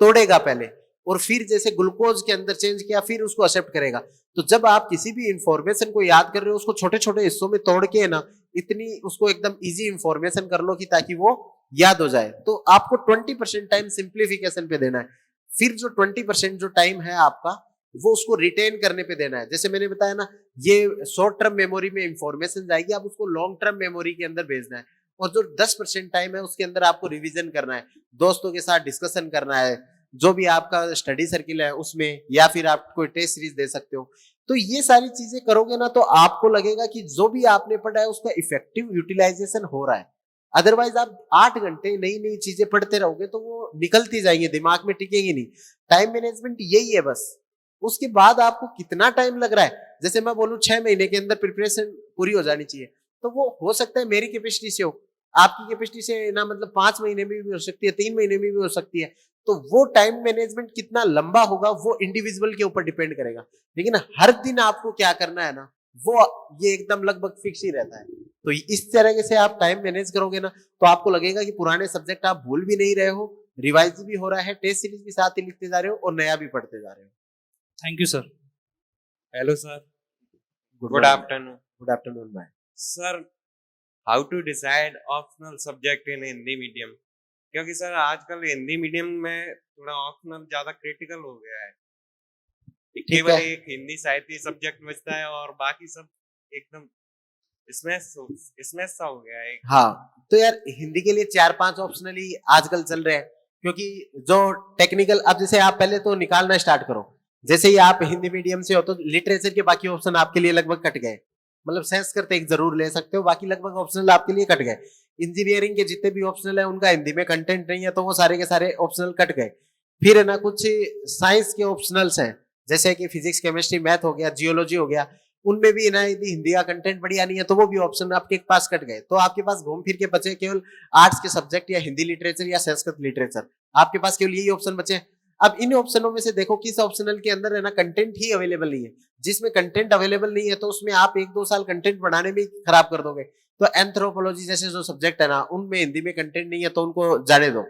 तोड़ेगा पहले, और फिर जैसे ग्लूकोज के अंदर चेंज किया फिर उसको एक्सेप्ट करेगा। तो जब आप किसी भी इंफॉर्मेशन को याद कर रहे हो उसको छोटे छोटे हिस्सों में तोड़ के ना इतनी उसको एकदम इजी इंफॉर्मेशन कर लो कि ताकि वो याद हो जाए। तो आपको 20% टाइम सिंप्लीफिकेशन पे देना है, फिर जो 20% जो टाइम है आपका वो उसको रिटेन करने पे देना है। जैसे मैंने बताया ना, ये शॉर्ट टर्म मेमोरी में इंफॉर्मेशन जाएगी, आप उसको लॉन्ग टर्म मेमोरी के अंदर भेजना है। और जो 10% टाइम है उसके अंदर आपको रिवीजन करना है, दोस्तों के साथ डिस्कशन करना है, जो भी आपका स्टडी सर्किल है उसमें, या फिर आप कोई टेस्ट सीरीज दे सकते हो। तो ये सारी चीजें करोगे ना तो आपको लगेगा कि जो भी आपने पढ़ा है उसका इफेक्टिव यूटिलाइजेशन हो रहा है। अदरवाइज आप 8 घंटे नई नई चीजें पढ़ते रहोगे तो वो निकलती जाएंगी, दिमाग में टिकेगी नहीं। टाइम मैनेजमेंट यही है बस। उसके बाद आपको कितना टाइम लग रहा है, जैसे मैं बोलूं 6 महीने के अंदर प्रिपरेशन पूरी हो जानी चाहिए, तो वो हो सकता है मेरी कैपेसिटी से हो, आपकी कैपेसिटी से ना मतलब 5 महीने में भी हो सकती है, 3 महीने में भी हो सकती है। तो वो टाइम मैनेजमेंट कितना लंबा होगा वो इंडिविजुअल के ऊपर डिपेंड करेगा, लेकिन हर दिन आपको क्या करना है ना वो ये एकदम लगभग फिक्स ही रहता है। तो इस तरह से आप टाइम मैनेज करोगे ना तो आपको लगेगा कि पुराने सब्जेक्ट आप भूल भी नहीं रहे हो, रिवाइज भी हो रहा है, टेस्ट सीरीज भी साथ ही लिखते जा रहे हो और नया भी पढ़ते जा रहे हो। Thank you sir. Hello sir, good good afternoon. Good afternoon भाई। Sir, how to decide optional subject in Hindi medium, क्योंकि सर आजकल हिंदी मीडियम में थोड़ा ऑप्शनल ज्यादा क्रिटिकल हो गया है। केवल एक हिंदी साहित्य सब्जेक्ट बचता है और बाकी सब एकदम इसमें सा हो गया है। हाँ, तो यार हिंदी के लिए 4-5 ऑप्शनल ही आजकल चल रहे हैं, क्योंकि जो टेक्निकल, अब जैसे आप पहले तो निकालना स्टार्ट करो, जैसे ही आप हिंदी मीडियम से हो तो लिटरेचर के बाकी ऑप्शन आपके लिए लगभग कट गए, मतलब संस्कृत एक जरूर ले सकते हो, बाकी लगभग ऑप्शनल आपके लिए कट गए। इंजीनियरिंग के जितने भी ऑप्शनल है उनका हिंदी में कंटेंट नहीं है तो वो सारे के सारे ऑप्शनल कट गए। फिर है ना कुछ साइंस के ऑप्शनल्स हैं, जैसे कि फिजिक्स केमिस्ट्री मैथ हो गया, जियोलॉजी हो गया, उनमें भी ना यदि हिंदी का कंटेंट बढ़िया नहीं है तो वो भी ऑप्शन आपके पास कट गए। तो आपके पास घूम फिर के बचे केवल आर्ट्स के सब्जेक्ट या हिंदी लिटरेचर या संस्कृत लिटरेचर, आपके पास केवल यही ऑप्शन बचे। अब इन ऑप्शनों में से देखो किस ऑप्शनल के अंदर है ना कंटेंट ही अवेलेबल नहीं है। जिसमें कंटेंट अवेलेबल नहीं है तो उसमें आप 1-2 साल कंटेंट बढ़ाने में खराब कर दोगे। तो एंथ्रोपोलॉजी जैसे जो सब्जेक्ट है ना उनमें हिंदी में कंटेंट नहीं है तो उनको जाने दो।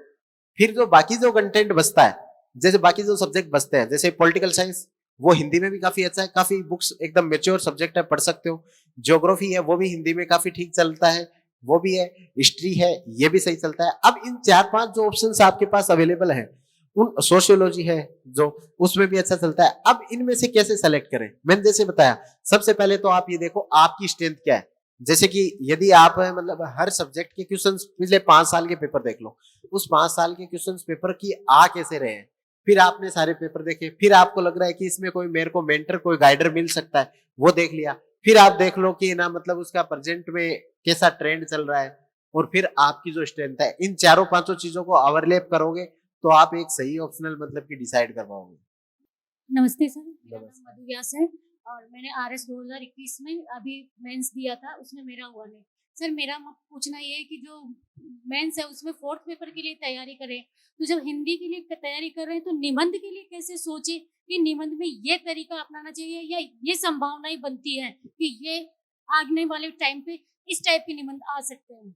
फिर जो बाकी जो कंटेंट बचता है, जैसे बाकी जो सब्जेक्ट बचते हैं, जैसे पॉलिटिकल साइंस, वो हिंदी में भी काफी अच्छा है, काफी बुक्स एकदम मेच्योर सब्जेक्ट है, पढ़ सकते हो। ज्योग्राफी है वो भी हिंदी में काफी ठीक चलता है, वो भी है। हिस्ट्री है ये भी सही चलता है। अब इन 4-5 जो ऑप्शंस आपके पास अवेलेबल है, उन सोशियोलॉजी है जो उसमें भी अच्छा चलता है। अब इनमें से कैसे सेलेक्ट करें, मैंने जैसे बताया, सबसे पहले तो आप ये देखो आपकी स्ट्रेंथ क्या है। जैसे कि यदि आप मतलब हर सब्जेक्ट के क्वेश्चंस पिछले 5 साल के पेपर देख लो, उस 5 साल के क्वेश्चंस पेपर की आ कैसे रहे हैं, फिर आपने सारे पेपर देखे, फिर आपको लग रहा है कि इसमें कोई मेरे को मेंटर कोई गाइडर मिल सकता है, वो देख लिया। फिर आप देख लो कि ना मतलब उसका प्रेजेंट में कैसा ट्रेंड चल रहा है, और फिर आपकी जो स्ट्रेंथ है, इन 4-5 चीजों को ओवरलैप करोगे तो आप एक सही ऑप्शनल मतलब कि डिसाइड कर पाओगे। नमस्ते सर, मेरा नाम मधु व्यास है और मैंने RS 2021 में अभी मेंस दिया था, उसमें मेरा हुआ नहीं। सर मेरा पूछना ये है कि जो मेंस है उसमें 4th पेपर के लिए तैयारी करें, तो जब हिंदी के लिए तैयारी कर रहे हैं तो निबंध के लिए कैसे सोचे कि निबंध में ये तरीका अपनाना चाहिए या ये संभावनाएं बनती है कि ये आने वाले टाइम पे इस टाइप के निबंध आ सकते हैं।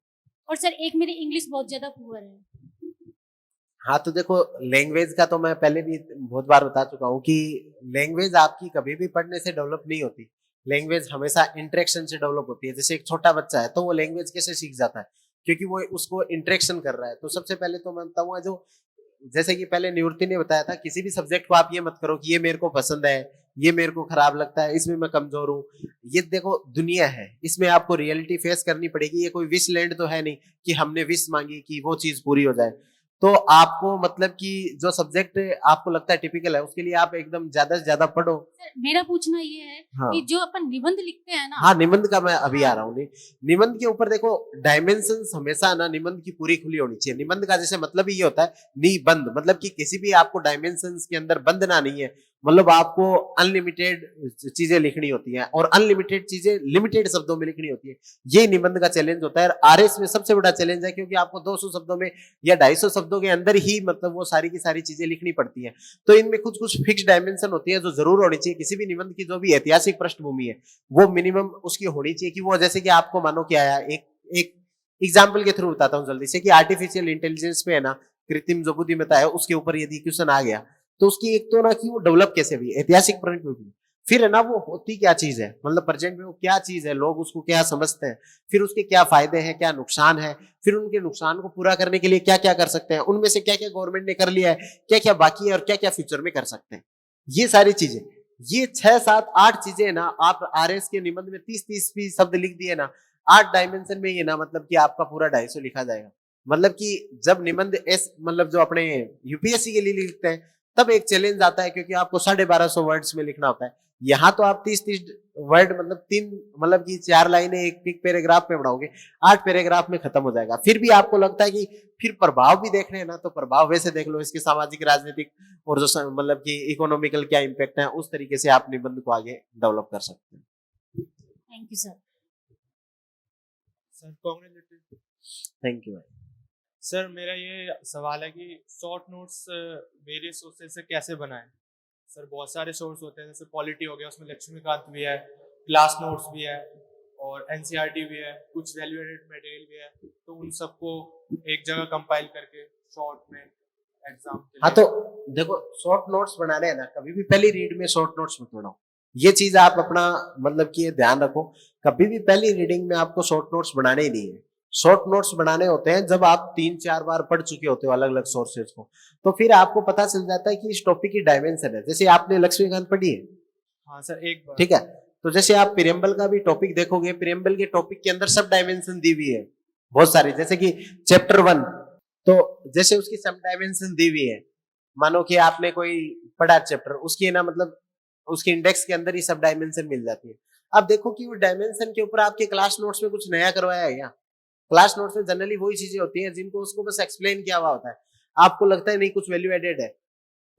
और सर एक मेरी इंग्लिश बहुत ज्यादा पुअर है। हाँ तो देखो, लैंग्वेज का तो मैं पहले भी बहुत बार बता चुका हूँ कि लैंग्वेज आपकी कभी भी पढ़ने से डेवलप नहीं होती। लैंग्वेज हमेशा इंटरेक्शन से डेवलप होती है। जैसे एक छोटा बच्चा है तो वो लैंग्वेज कैसे सीख जाता है, क्योंकि वो उसको इंटरेक्शन कर रहा है। तो सबसे पहले तो मैं बताऊंगा, जो जैसे कि पहले निवृत्ति ने बताया था, किसी भी सब्जेक्ट को आप ये मत करो कि ये मेरे को पसंद है, ये मेरे को खराब लगता है, इसमें मैं कमजोर हूँ। ये देखो दुनिया है, इसमें आपको रियलिटी फेस करनी पड़ेगी। ये कोई विश लैंड तो है नहीं कि हमने विश मांगी कि वो चीज पूरी हो जाए। तो आपको मतलब कि जो सब्जेक्ट आपको लगता है टिपिकल है, उसके लिए आप एकदम ज्यादा से ज्यादा पढ़ो। सर मेरा पूछना ये है हाँ। कि जो अपन निबंध लिखते हैं ना। हाँ, निबंध का मैं अभी आ रहा हूँ। निबंध के ऊपर देखो, डायमेंशंस हमेशा ना निबंध की पूरी खुली होनी चाहिए। निबंध का जैसे मतलब ये होता है निबंध, मतलब कि किसी भी आपको डायमेंशंस के अंदर बंधना नहीं है। मतलब आपको अनलिमिटेड चीजें लिखनी होती हैं और अनलिमिटेड चीजें लिमिटेड शब्दों में लिखनी होती है। ये निबंध का चैलेंज होता है। आरएस में सबसे बड़ा चैलेंज है, क्योंकि आपको 200 शब्दों में या 250 शब्दों के अंदर ही मतलब वो सारी की सारी चीजें लिखनी पड़ती हैं। तो इनमें कुछ कुछ फिक्स डायमेंशन होती है जो जरूर होनी चाहिए। किसी भी निबंध की जो भी ऐतिहासिक पृष्ठभूमि है वो मिनिमम उसकी होनी चाहिए कि वो, जैसे कि आपको मानो क्या आया, एक एग्जाम्पल के थ्रू बताता हूँ जल्दी से, कि आर्टिफिशियल इंटेलिजेंस पे है ना, कृत्रिम जो बुद्धिमत्ता है, उसके ऊपर यदि क्वेश्चन आ गया तो उसकी एक तो ना कि वो डेवलप कैसे हुई ऐतिहासिक पृष्ठभूमि, फिर है ना वो होती क्या चीज है, मतलब प्रेजेंट में वो क्या चीज है, लोग उसको क्या समझते हैं, फिर उसके क्या फायदे हैं, क्या नुकसान है, फिर उनके नुकसान को पूरा करने के लिए क्या क्या कर सकते हैं, उनमें से क्या क्या गवर्नमेंट ने कर लिया है, क्या क्या बाकी है और क्या क्या फ्यूचर में कर सकते हैं। ये सारी चीजें, ये 6, 7, 8 चीजें ना, आप आरएस के निबंध में 30 भी शब्द लिख दिए ना, 8 डायमेंशन में ये ना, मतलब कि आपका पूरा 250 लिखा जाएगा। मतलब कि जब निबंध मतलब जो अपने यूपीएससी के लिए लिखते हैं तब एक चैलेंज आता है, क्योंकि आपको 1250 वर्ड्स में लिखना होता है। यहाँ तो आप 30 वर्ड मतलब 3 मतलब कि 4 लाइनें एक पैराग्राफ में बढ़ाओगे, 8 पैराग्राफ में खत्म हो जाएगा। फिर भी आपको लगता है कि फिर प्रभाव भी देखने हैं ना, तो प्रभाव वैसे देख लो, इसके सामाजिक, राजनीतिक और जो मतलब कि इकोनॉमिकल क्या इम्पैक्ट है, उस तरीके से आप निबंध को आगे डेवलप कर सकते हैं। Thank you sir. Sir congratulation. Thank you भाई। सर मेरा ये सवाल है कि शॉर्ट नोट्स वेरियस सोर्सेज से कैसे बनाएं। सर बहुत सारे सोर्स होते हैं, जैसे पॉलिटी हो गया, उसमें लक्ष्मीकांत भी है, क्लास नोट्स भी है और एनसीईआरटी भी है, कुछ वैल्यू एडेड मटेरियल भी है। तो उन सबको एक जगह कंपाइल करके शॉर्ट में एग्जाम के लिए। हाँ तो देखो, शॉर्ट नोट्स बनाने हैं ना, कभी भी पहली रीड में शॉर्ट नोट्स मत बनाओ। ये चीज आप अपना मतलब कि ध्यान रखो, कभी भी पहली रीडिंग में आपको शॉर्ट नोट्स बनाने ही नहीं है। शॉर्ट नोट्स बनाने होते हैं जब आप 3-4 बार पढ़ चुके होते हो अलग अलग सोर्सेज को, तो फिर आपको पता चल जाता है कि इस टॉपिक की डायमेंशन है। जैसे आपने लक्ष्मीकांत पढ़ी है? हाँ सर, एक बार। ठीक है, तो जैसे आप प्रियम्बल का भी टॉपिक देखोगे, प्रियम्बल के टॉपिक के अंदर सब डायमेंशन दी हुई है बहुत सारी। जैसे कि चैप्टर 1, तो जैसे उसकी सब डायमेंशन दी हुई है। मानो कि आपने कोई पढ़ा चैप्टर, उसकी ना मतलब उसके इंडेक्स के अंदर ही सब डायमेंशन मिल जाती है। अब देखो कि वो डायमेंशन के ऊपर आपके क्लास नोट्स में कुछ नया करवाया है क्या? क्लास नोट्स में जनरली वही चीजें होती हैं जिनको उसको बस एक्सप्लेन किया हुआ होता है। आपको लगता है नहीं कुछ वैल्यू एडेड है,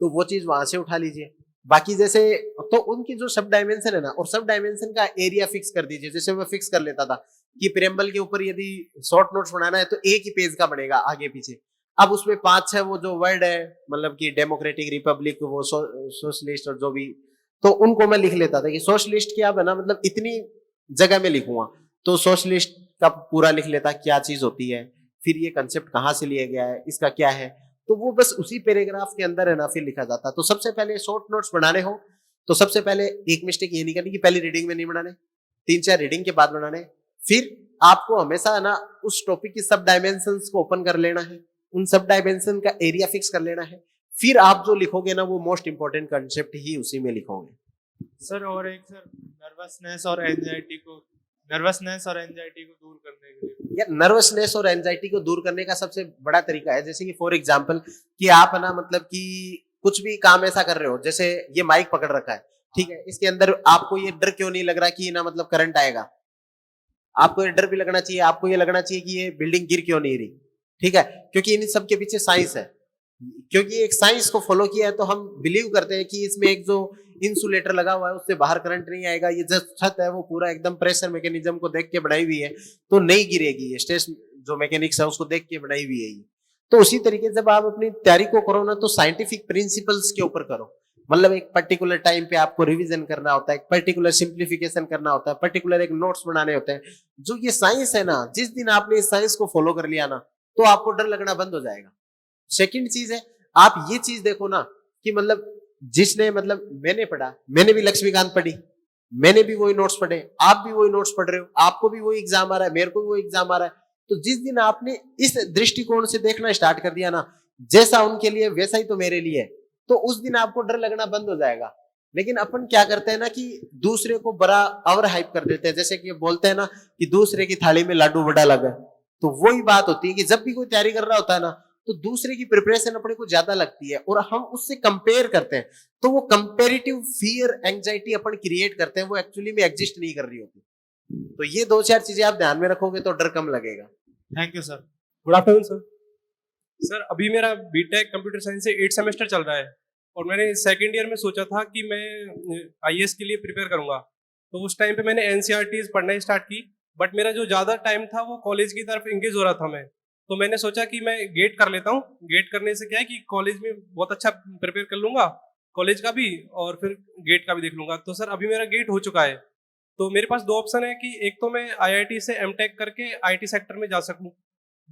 तो वो चीज वहां से उठा लीजिए। बाकी जैसे तो उनकी जो सब डायमेंशन है ना, और सब डायमेंशन का एरिया फिक्स कर दीजिए। जैसे मैं फिक्स कर लेता था कि प्रियम्बल के ऊपर यदि शॉर्ट नोट्स बनाना है तो एक ही पेज का बनेगा आगे पीछे। अब उसमें 5-6 वो जो वर्ड है, मतलब कि डेमोक्रेटिक, रिपब्लिक, वो सोशलिस्ट और जो भी, तो उनको मैं लिख लेता था कि सोशलिस्ट क्या बना, मतलब इतनी जगह में लिखूंगा, तो सोशलिस्ट का पूरा लिख लेता क्या चीज होती है, फिर ये कंसेप्ट कहाँ से लिया गया है, इसका क्या है, तो वो बस उसी पैराग्राफ के अंदर है ना फिर लिखा जाता। तो सबसे पहले शॉर्ट नोट्स बनाने हो तो सबसे पहले एक मिस्टेक ये नहीं करनी कि पहली रीडिंग में नहीं बनाने, 3-4 रीडिंग के बाद बनाने। फिर आपको हमेशा है ना उस टॉपिक की सब डायमेंशंस को ओपन कर लेना है, उन सब डायमेंशन का एरिया फिक्स कर लेना है। फिर आप जो लिखोगे ना, वो मोस्ट इंपॉर्टेंट कंसेप्ट ही उसी में लिखोगे। सर और एक सर, नर्वसनेस और एंजाइटी को दूर करने के लिए। या नर्वसनेस और एंजाइटी को दूर करने का सबसे बड़ा तरीका है, जैसे कि फॉर एग्जांपल कि आप है ना मतलब कि कुछ भी काम ऐसा कर रहे हो, जैसे ये माइक पकड़ रखा है, ठीक है, इसके अंदर आपको ये डर क्यों नहीं लग रहा कि ना मतलब करंट आएगा? आपको ये डर भी लगना चाहिए, आपको ये लगना चाहिए कि ये बिल्डिंग गिर क्यों नहीं रही, ठीक है, क्योंकि इन सब के पीछे साइंस है। क्योंकि एक साइंस को फॉलो किया है तो हम बिलीव करते हैं कि इसमें एक जो इंसुलेटर लगा हुआ है उससे बाहर करंट नहीं आएगा, ये जो छत है वो पूरा एकदम प्रेशर मैकेनिज्म को देख के बनाई हुई है तो नहीं गिरेगी, ये स्ट्रेस जो मैकेनिक्स है उसको देख के बनाई हुई है ये। तो उसी तरीके से जब आप अपनी तैयारी को करो ना तो साइंटिफिक प्रिंसिपल्स के ऊपर करो, मतलब एक पर्टिकुलर टाइम पे आपको रिवीजन करना होता है, एक पर्टिकुलर सिंप्लीफिकेशन करना होता है, पर्टिकुलर एक नोट्स बनाने होते हैं। जो ये साइंस है ना, जिस दिन आपने इस साइंस को फॉलो कर लिया ना तो आपको डर लगना बंद हो जाएगा। सेकंड चीज है, आप ये चीज देखो ना कि मतलब जिसने मतलब मैंने पढ़ा, मैंने भी लक्ष्मीकांत पढ़ी, मैंने भी वही नोट्स पढ़े, आप भी वही नोट्स पढ़ रहे हो, आपको भी वही एग्जाम आ रहा है, मेरे को भी वही एग्जाम आ रहा है। तो जिस दिन आपने इस दृष्टिकोण से देखना स्टार्ट कर दिया ना, जैसा उनके लिए वैसा ही तो मेरे लिए है, तो उस दिन आपको डर लगना बंद हो जाएगा। लेकिन अपन क्या करते हैं ना कि दूसरे को बड़ा ओवर हाइप कर देते हैं, जैसे कि बोलते हैं ना कि दूसरे की थाली में लाडू बड़ा लगा। तो वही बात होती है कि जब भी कोई तैयारी कर रहा होता है ना तो दूसरे की प्रिपरेशन अपने को ज्यादा लगती है और हम उससे कंपेयर करते हैं, तो वो कंपेरेटिव फियर एंजाइटी अपन क्रिएट करते हैं, वो एक्चुअली में एग्जिस्ट नहीं कर रही होती। तो ये 2-4 चीजें आप ध्यान में रखोगे तो डर कम लगेगा। Thank you sir. Good afternoon sir. Sir अभी मेरा बीटेक कंप्यूटर साइंस से 8 सेमेस्टर चल रहा है और मैंने सेकंड ईयर में सोचा था कि मैं आईएएस के लिए प्रिपेयर करूंगा। तो उस टाइम पे मैंने एनसीईआरटीज पढ़ना स्टार्ट की, बट मेरा जो ज़्यादा टाइम था वो कॉलेज की तरफ इंगेज हो रहा था मैं। तो मैंने सोचा कि मैं गेट कर लेता हूँ। गेट करने से क्या है कि कॉलेज में बहुत अच्छा प्रिपेयर कर लूँगा, कॉलेज का भी और फिर गेट का भी देख लूँगा। तो सर अभी मेरा गेट हो चुका है, तो मेरे पास 2 ऑप्शन है कि एक तो मैं आईआईटी से एमटेक करके आईटी सेक्टर में जा सकूँ,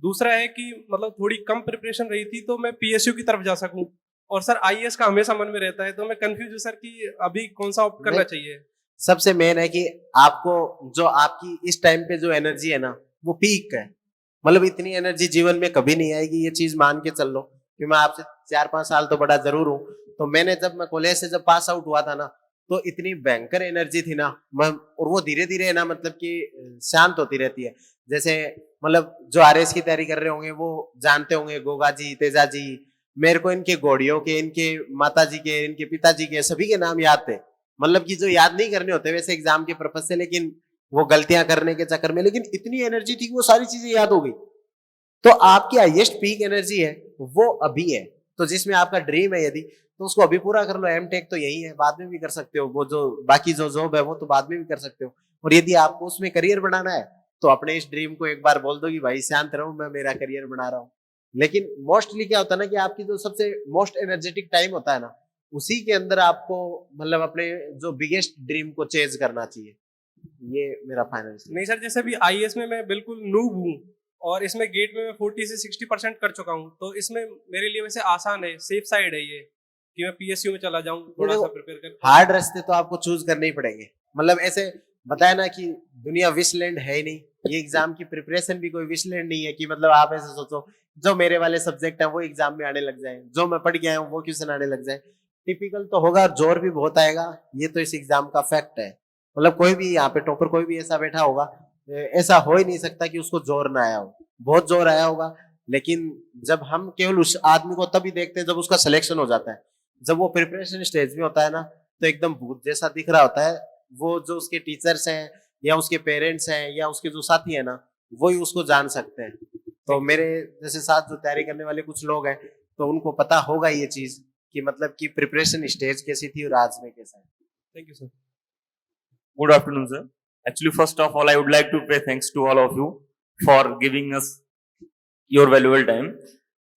दूसरा है कि मतलब थोड़ी कम प्रिपरेशन रही थी तो मैं पीएसयू की तरफ जा सकूँ। और सर आईएएस का हमेशा मन में रहता है, तो मैं कंफ्यूज हूँ सर कि अभी कौन सा ऑप्ट करना चाहिए। सबसे मेन है कि आपको जो आपकी इस टाइम पे जो एनर्जी है ना वो पीक है, मतलब इतनी एनर्जी जीवन में कभी नहीं आएगी, ये चीज मान के चल लो। कि मैं आपसे 4-5 साल तो बड़ा जरूर हूँ, तो मैंने जब मैं कॉलेज से जब पास आउट हुआ था ना तो इतनी भयंकर एनर्जी थी ना, और वो धीरे धीरे ना मतलब कि शांत होती रहती है। जैसे मतलब जो आरएस की तैयारी कर रहे होंगे वो जानते होंगे, गोगा जी, तेजा जी, मेरे को इनके घोड़ियों के, इनके माता जी के, इनके पिताजी के, सभी के नाम याद थे। मतलब कि जो याद नहीं करने होते वैसे एग्जाम के पर्पज से, लेकिन वो गलतियां करने के चक्कर में, लेकिन इतनी एनर्जी थी कि वो सारी चीजें याद हो गई। तो आपकी हाईएस्ट पीक एनर्जी है वो अभी है, तो जिसमें आपका ड्रीम है यदि, तो उसको अभी पूरा कर लो। एमटेक तो यही है, बाद में भी कर सकते हो, वो जो बाकी जो जॉब है वो तो बाद में भी कर सकते हो। और यदि आपको उसमें करियर बनाना है तो अपने इस ड्रीम को एक बार बोल दो कि भाई शांत रहो, मैं मेरा करियर बना रहा हूँ। लेकिन मोस्टली क्या होता है ना कि आपकी जो सबसे मोस्ट एनर्जेटिक टाइम होता है ना, उसी के अंदर आपको मतलब अपने जो बिगेस्ट ड्रीम को चेज करना चाहिए। ये मेरा फाइनल। नहीं सर, जैसे अभी आईएएस में मैं बिल्कुल नूब हूँ और इसमें गेट में मैं 40 से 60% कर चुका हूँ, तो इसमें मेरे लिए वैसे आसान है, सेफ साइड है ये कि मैं पीएसयू में चला जाऊँ, थोड़ा सा प्रिपेयर कर। हार्ड रास्ते तो आपको चूज करने ही पड़ेंगे, मतलब ऐसे बताया ना कि दुनिया विशलैंड है ही नहीं, ये एग्जाम की प्रिपरेशन भी कोई विशलैंड नहीं है कि मतलब आप ऐसे सोचो जो मेरे वाले सब्जेक्ट है वो एग्जाम में आने लग जाए, जो मैं पढ़ गया हूँ वो क्वेश्चन आने लग जाए। टिपिकल तो होगा, जोर भी बहुत आएगा, ये तो इस एग्जाम का फैक्ट है। मतलब कोई भी यहाँ पे टॉपर कोई भी ऐसा बैठा होगा, ऐसा हो ही नहीं सकता कि उसको जोर ना आया हो, बहुत जोर आया होगा। लेकिन जब हम केवल उस आदमी को तभी देखते हैं जब उसका सिलेक्शन हो जाता है, जब वो प्रिपरेशन स्टेज में होता है ना तो एकदम भूत जैसा दिख रहा होता है। वो जो उसके टीचर्स हैं या उसके पेरेंट्स हैं या उसके जो साथी है ना, वही उसको जान सकते हैं। तो मेरे जैसे साथ जो तैयारी करने वाले कुछ लोग हैं तो उनको पता होगा ये चीज कि मतलब कि प्रिपरेशन स्टेज कैसी थी और आज में कैसा है। Thank you sir. Good afternoon, sir. Actually, first of all, I would like to pay thanks to all of you for giving us your valuable time.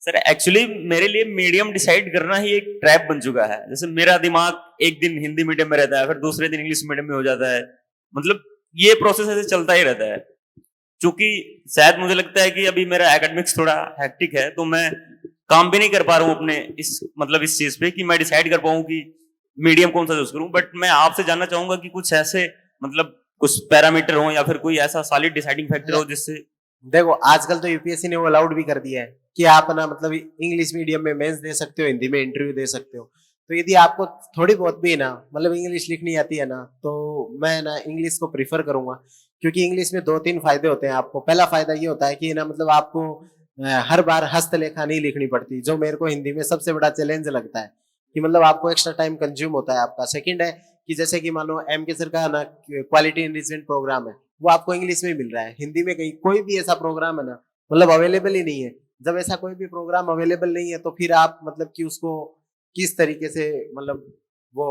Sir actually मेरे लिए मीडियम डिसाइड करना ही एक ट्रैप बन चुका है। जैसे मेरा दिमाग एक दिन हिंदी मीडियम में रहता है, फिर दूसरे दिन इंग्लिश मीडियम में हो जाता है, मतलब ये प्रोसेस ऐसे चलता ही रहता है। क्योंकि शायद मुझे लगता है कि अभी मेरा एकेडमिक्स थोड़ा हैक्टिक है, तो मैं काम भी नहीं कर पा रहा हूँ अपने इस मतलब इस चीज पे कि मैं डिसाइड कर पाऊँ कि मीडियम कौन सा चूज करूं। बट मैं आपसे जानना चाहूंगा कि कुछ ऐसे मतलब कुछ पैरामीटर हो या फिर कोई ऐसा सॉलिड डिसाइडिंग फैक्टर हो जिससे। देखो आजकल तो यूपीएससी ने वो अलाउड भी कर दिया है कि आप ना मतलब इंग्लिश मीडियम में मेंस दे सकते हो, हिंदी में इंटरव्यू दे सकते हो। तो यदि आपको थोड़ी बहुत भी ना मतलब इंग्लिश लिखनी आती है ना, तो मैं ना इंग्लिश को प्रीफर करूंगा, क्योंकि इंग्लिश में 2-3 फायदे होते हैं आपको। पहला फायदा ये होता है कि ना मतलब आपको हर बार हस्तलेखा नहीं लिखनी पड़ती, जो मेरे को हिंदी में सबसे बड़ा चैलेंज लगता है कि मतलब आपको एक्स्ट्रा टाइम कंज्यूम होता है आपका। सेकंड है कि जैसे कि मान लो एमके सर का ना क्वालिटी एनरिचमेंट प्रोग्राम है, वो आपको इंग्लिश में मिल रहा है, हिंदी में कहीं कोई भी ऐसा प्रोग्राम है ना मतलब अवेलेबल ही नहीं है जब ऐसा कोई भी प्रोग्राम अवेलेबल नहीं है तो फिर आप मतलब कि उसको किस तरीके से मतलब वो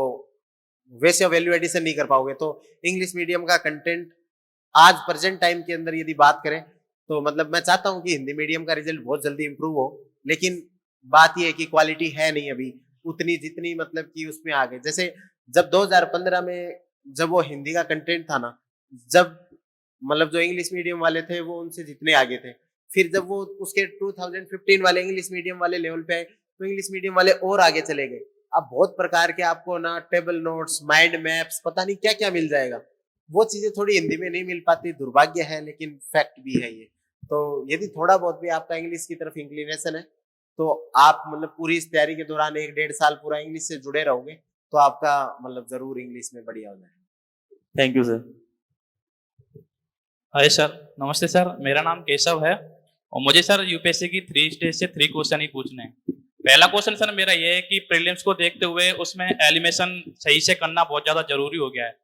वैसे वैल्यू एडिशन नहीं कर पाओगे। तो इंग्लिश मीडियम का कंटेंट आज प्रेजेंट टाइम के अंदर यदि बात करें तो मतलब मैं चाहता हूं कि हिंदी मीडियम का रिजल्ट बहुत जल्दी इंप्रूव हो, लेकिन बात यह है कि क्वालिटी है नहीं अभी उतनी जितनी मतलब कि उसमें आगे। जैसे जब 2015 में जब वो हिंदी का कंटेंट था ना, जब मतलब जो इंग्लिश मीडियम वाले थे वो उनसे जितने आगे थे, फिर जब वो उसके 2015 वाले इंग्लिश मीडियम वाले लेवल पे आए तो इंग्लिश मीडियम वाले और आगे चले गए। अब बहुत प्रकार के आपको ना टेबल नोट्स, माइंड मैप्स, पता नहीं क्या क्या मिल जाएगा। वो चीजें थोड़ी हिंदी में नहीं मिल पाती, दुर्भाग्य है, लेकिन फैक्ट भी है ये। तो यदि थोड़ा बहुत भी आपका इंग्लिश की तरफ इंक्लिनेशन है तो आप मतलब पूरी इस तैयारी के दौरान 1-1.5 साल पूरा इंग्लिश से जुड़े रहोगे तो आपका मतलब जरूर इंग्लिश में बढ़िया हो जाएगा। Thank you sir. Hi sir, नमस्ते सर, मेरा नाम केशव है और मुझे सर यूपीएससी की 3 स्टेज से 3 क्वेश्चन ही पूछने हैं। पहला क्वेश्चन सर मेरा ये है कि प्रीलिम्स को देखते हुए उसमें एलिमिनेशन सही से करना बहुत ज्यादा जरूरी हो गया है,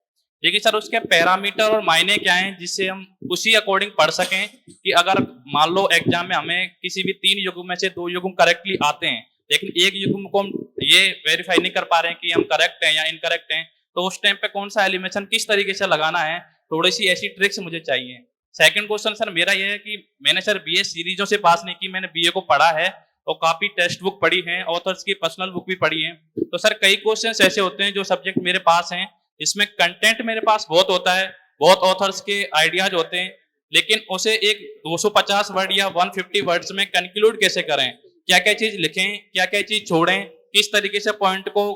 लेकिन सर उसके पैरामीटर और मायने क्या हैं जिससे हम उसी अकॉर्डिंग पढ़ सकें कि अगर मान लो एग्जाम में हमें किसी भी 3 युग्म में से 2 युग्म करेक्टली आते हैं लेकिन एक युग्म को हम ये वेरीफाई नहीं कर पा रहे हैं कि हम करेक्ट हैं या इनकरेक्ट हैं, तो उस टाइम पे कौन सा एलिमिनेशन किस तरीके से लगाना है, थोड़ी सी ऐसी ट्रिक्स मुझे चाहिए। सेकंड क्वेश्चन सर मेरा ये है कि मैंने सर बीए सीरीजों से पास नहीं की, मैंने बीए को पढ़ा है और काफी टेक्स्ट बुक पढ़ी है, ऑथर्स की पर्सनल बुक भी पढ़ी है। तो सर कई क्वेश्चंस ऐसे होते हैं जो सब्जेक्ट मेरे पास हैं इसमें कंटेंट मेरे पास बहुत होता है, बहुत ऑथर्स के आइडियाज होते हैं, लेकिन उसे एक 250 वर्ड या 150 वर्ड्स में कंक्लूड कैसे करें, क्या क्या चीज लिखें, क्या क्या चीज छोड़ें, किस तरीके से पॉइंट को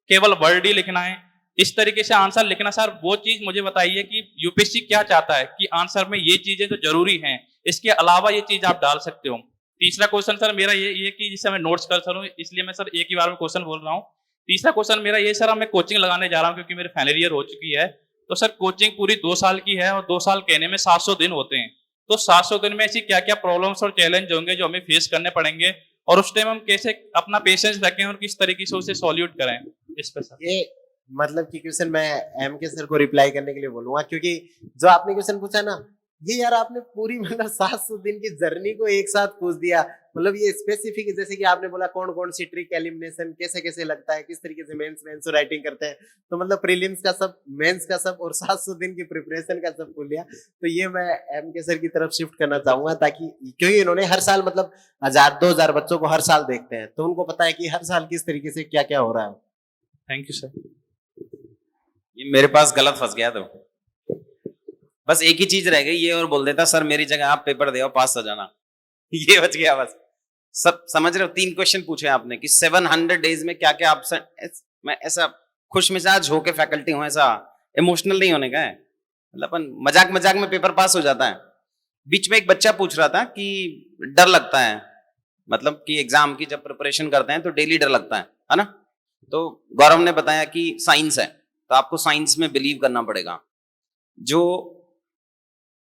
केवल वर्ड ही लिखना है, इस तरीके से आंसर लिखना। सर वो चीज मुझे बताइए कि यूपीएससी क्या चाहता है कि आंसर में ये चीजें तो जरूरी हैं, इसके अलावा ये चीज आप डाल सकते हो। तीसरा क्वेश्चन सर मेरा ये कि जिससे मैं नोट्स कर सकूं, इसलिए मैं सर एक ही बार में क्वेश्चन बोल रहा हूँ। तीसरा क्वेश्चन मेरा ये सर मैं कोचिंग लगाने जा रहा हूँ क्योंकि मेरे फाइनल ईयर हो चुकी है, तो सर कोचिंग पूरी 2 साल की है और 2 साल कहने में 700 दिन होते हैं, तो 700 दिन में ऐसी क्या क्या प्रॉब्लम्स और चैलेंज होंगे जो हमें फेस करने पड़ेंगे और उस टाइम हम कैसे अपना पेशेंस रखें और किस तरीके से उसे सॉल्यूट करें, इस पे सर। ये मतलब कि क्वेश्चन मैं एम के सर को रिप्लाई करने के लिए बोलूंगा, क्योंकि जो आपने क्वेश्चन पूछा ना, ये यार आपने पूरी मतलब 700 दिन की जर्नी को एक साथ पूछ दिया। मतलब ये स्पेसिफिक, जैसे कि आपने बोला कौन कौन सी ट्रिक, एलिमिनेशन कैसे कैसे लगता है, किस तरीके से मेंस राइटिंग करते हैं, तो मतलब प्रीलिम्स का सब, मेंस का सब और 700 दिन की प्रिपरेशन का सब बोल लिया। तो ये मैं एम के सर की तरफ शिफ्ट करना चाहूंगा, ताकि क्योंकि इन्होंने हर साल मतलब 1000-2000 बच्चों को हर साल देखते हैं, तो उनको पता है कि हर साल किस तरीके से क्या क्या हो रहा है। Thank you sir. ये मेरे पास गलत फंस गया, तो बस एक ही चीज रह गई ये, और बोल देता सर मेरी जगह आप पेपर दे पास हो जाना, ये बच गया बस। सब समझ रहे हो, 3 क्वेश्चन पूछे आपने कि 700 डेज में क्या क्या ऑप्शन। मैं ऐसा खुश मिजाज होके फैकल्टी हूं, ऐसा इमोशनल नहीं होने का है, मतलब अपन मजाक मजाक में पेपर पास हो जाता है। बीच में एक बच्चा पूछ रहा था कि डर लगता है, मतलब कि एग्जाम की जब प्रिपरेशन करते हैं तो डेली डर लगता है ना। तो गौरव ने बताया कि साइंस है तो आपको साइंस में बिलीव करना पड़ेगा। जो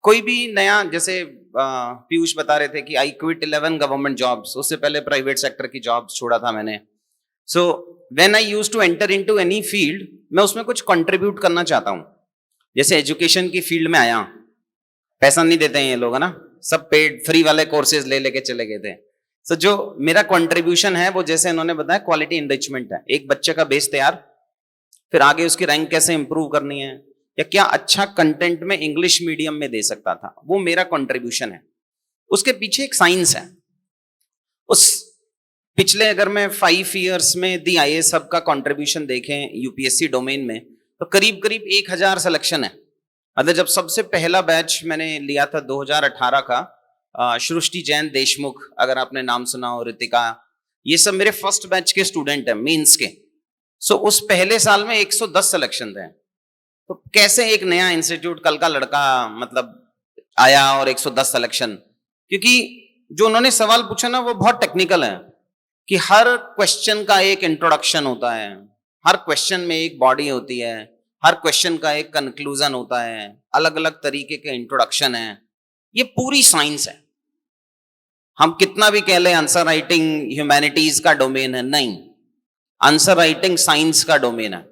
कोई भी नया, जैसे पीयूष बता रहे थे कि आई क्विट 11 गवर्नमेंट जॉब्स, उससे पहले प्राइवेट सेक्टर की जॉब्स छोड़ा था मैंने। So when I used to enter into any field, मैं उसमें कुछ कंट्रीब्यूट करना चाहता हूं। जैसे एजुकेशन की फील्ड में आया, पैसा नहीं देते हैं ये लोग, है ना, सब पेड फ्री वाले कोर्सेज ले लेके चले गए थे। सो जो मेरा कंट्रीब्यूशन है वो, जैसे इन्होंने बताया, क्वालिटी एनरिचमेंट है। एक बच्चे का बेस तैयार, फिर आगे उसकी रैंक कैसे इंप्रूव करनी है, या क्या अच्छा कंटेंट में इंग्लिश मीडियम में दे सकता था, वो मेरा कंट्रीब्यूशन है। उसके पीछे एक साइंस है। उस पिछले अगर मैं 5 इयर्स में दी IAS सब का कंट्रीब्यूशन देखें यूपीएससी डोमेन में, तो करीब करीब 1000 सिलेक्शन है। मतलब जब सबसे पहला बैच मैंने लिया था 2018 का, सृष्टि जैन देशमुख, अगर आपने नाम सुना हो, रितिका, ये सब मेरे फर्स्ट बैच के स्टूडेंट है मेंस के। सो उस पहले साल में 110 सिलेक्शन थे। तो कैसे एक नया इंस्टीट्यूट, कल का लड़का मतलब आया और 110 सिलेक्शन, क्योंकि जो उन्होंने सवाल पूछा ना वो बहुत टेक्निकल है, कि हर क्वेश्चन का एक इंट्रोडक्शन होता है, हर क्वेश्चन में एक बॉडी होती है, हर क्वेश्चन का एक कंक्लूजन होता है, अलग अलग तरीके के इंट्रोडक्शन है। ये पूरी साइंस है। हम कितना भी कह ले आंसर राइटिंग ह्यूमैनिटीज का डोमेन है, नहीं, आंसर राइटिंग साइंस का डोमेन है।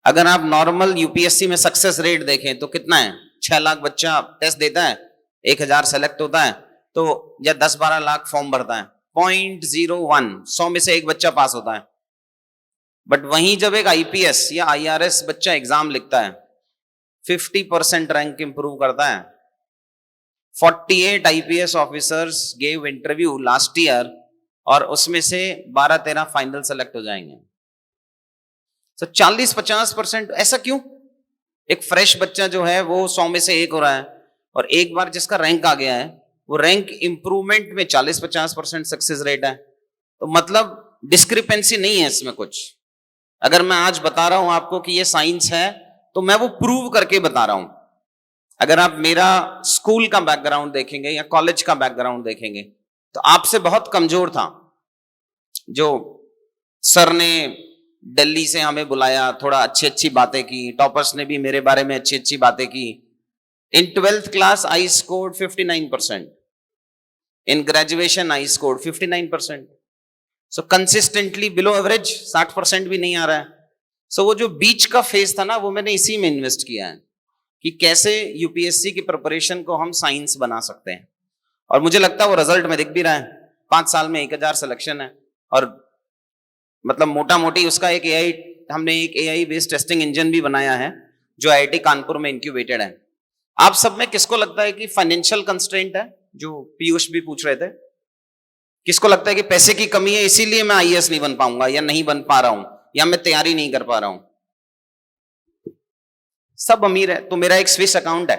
अगर आप नॉर्मल यूपीएससी में सक्सेस रेट देखें तो कितना है, 6 लाख बच्चा टेस्ट देता है, 1000 सेलेक्ट होता है, तो या 10-12 लाख फॉर्म भरता है, 0.01 100 में से एक बच्चा पास होता है। बट वहीं जब एक आईपीएस या आईआरएस बच्चा एग्जाम लिखता है, 50% रैंक इंप्रूव करता है। 48 IPS officers gave interview last year और उसमें से 12-13 फाइनल सेलेक्ट हो जाएंगे। तो 40-50%, ऐसा क्यों? एक फ्रेश बच्चा जो है वो 100 में से एक हो रहा है, और एक बार जिसका रैंक आ गया है वो रैंक इंप्रूवमेंट में 40-50% सक्सेस रेट है। तो मतलब डिस्क्रिपेंसी नहीं है इसमें कुछ। अगर मैं आज बता रहा हूं आपको कि ये साइंस है तो मैं वो प्रूव करके बता रहा हूं। अगर आप मेरा स्कूल का बैकग्राउंड देखेंगे या कॉलेज का बैकग्राउंड देखेंगे तो आपसे बहुत कमजोर था। जो सर ने दिल्ली से हमें बुलाया, थोड़ा अच्छी बातें की, टॉपर्स ने भी मेरे बारे में अच्छी बातें की। इन 12th class I scored 59%, in graduation I scored 59%। So consistently below average 60% भी नहीं आ रहा है। सो वो जो बीच का फेज था ना, वो मैंने इसी में इन्वेस्ट किया है कि कैसे यूपीएससी की प्रिपरेशन को हम साइंस बना सकते हैं। और मुझे लगता है वो रिजल्ट में दिख भी रहा है। 5 साल में 1000 सिलेक्शन है, और मतलब मोटा मोटी उसका हमने एक एआई बेस्ड टेस्टिंग इंजन भी बनाया है जो आईआईटी कानपुर में इंक्यूबेटेड है। आप सब में किसको लगता है कि फाइनेंशियल कंस्ट्रेंट है? जो पीयूष भी पूछ रहे थे, किसको लगता है कि पैसे की कमी है इसीलिए मैं आईएएस नहीं बन पाऊंगा, या नहीं बन पा रहा हूं, या मैं तैयारी नहीं कर पा रहा हूं? सब अमीर है। तो मेरा एक स्विस अकाउंट है,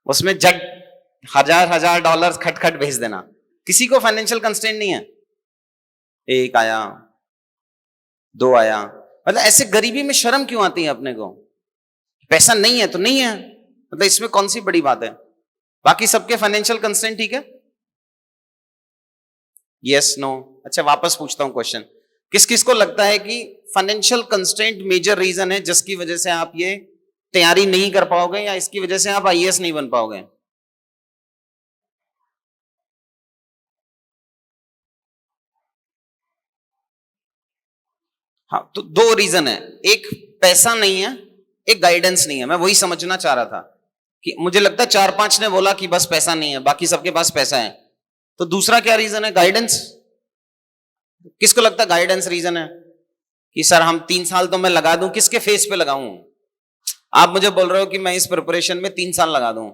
उसमें जग हजार डॉलर खटखट भेज देना। किसी को फाइनेंशियल कंस्ट्रेंट नहीं है। 1 आया, 2 आया। मतलब ऐसे गरीबी में शर्म क्यों आती है अपने को? पैसा नहीं है तो नहीं है, मतलब इसमें कौन सी बड़ी बात है? बाकी सबके फाइनेंशियल कंस्ट्रेंट ठीक है? Yes, no? अच्छा, वापस पूछता हूं क्वेश्चन। किस किस को लगता है कि फाइनेंशियल कंस्ट्रेंट मेजर रीजन है जिसकी वजह से आप ये तैयारी नहीं कर पाओगे, या इसकी वजह से आप आईएएस नहीं बन पाओगे? हाँ, तो 2 रीजन है। एक पैसा नहीं है, एक गाइडेंस नहीं है। मैं वही समझना चाह रहा था कि मुझे लगता है 4-5 ने बोला कि बस पैसा नहीं है, बाकी सबके पास पैसा है। तो दूसरा क्या रीजन है? गाइडेंस। किसको लगता है गाइडेंस रीजन है कि सर हम 3 साल तो मैं लगा दूं, किसके फेस पे लगाऊं? आप मुझे बोल रहे हो कि मैं इस प्रिपरेशन में 3 साल लगा दूं।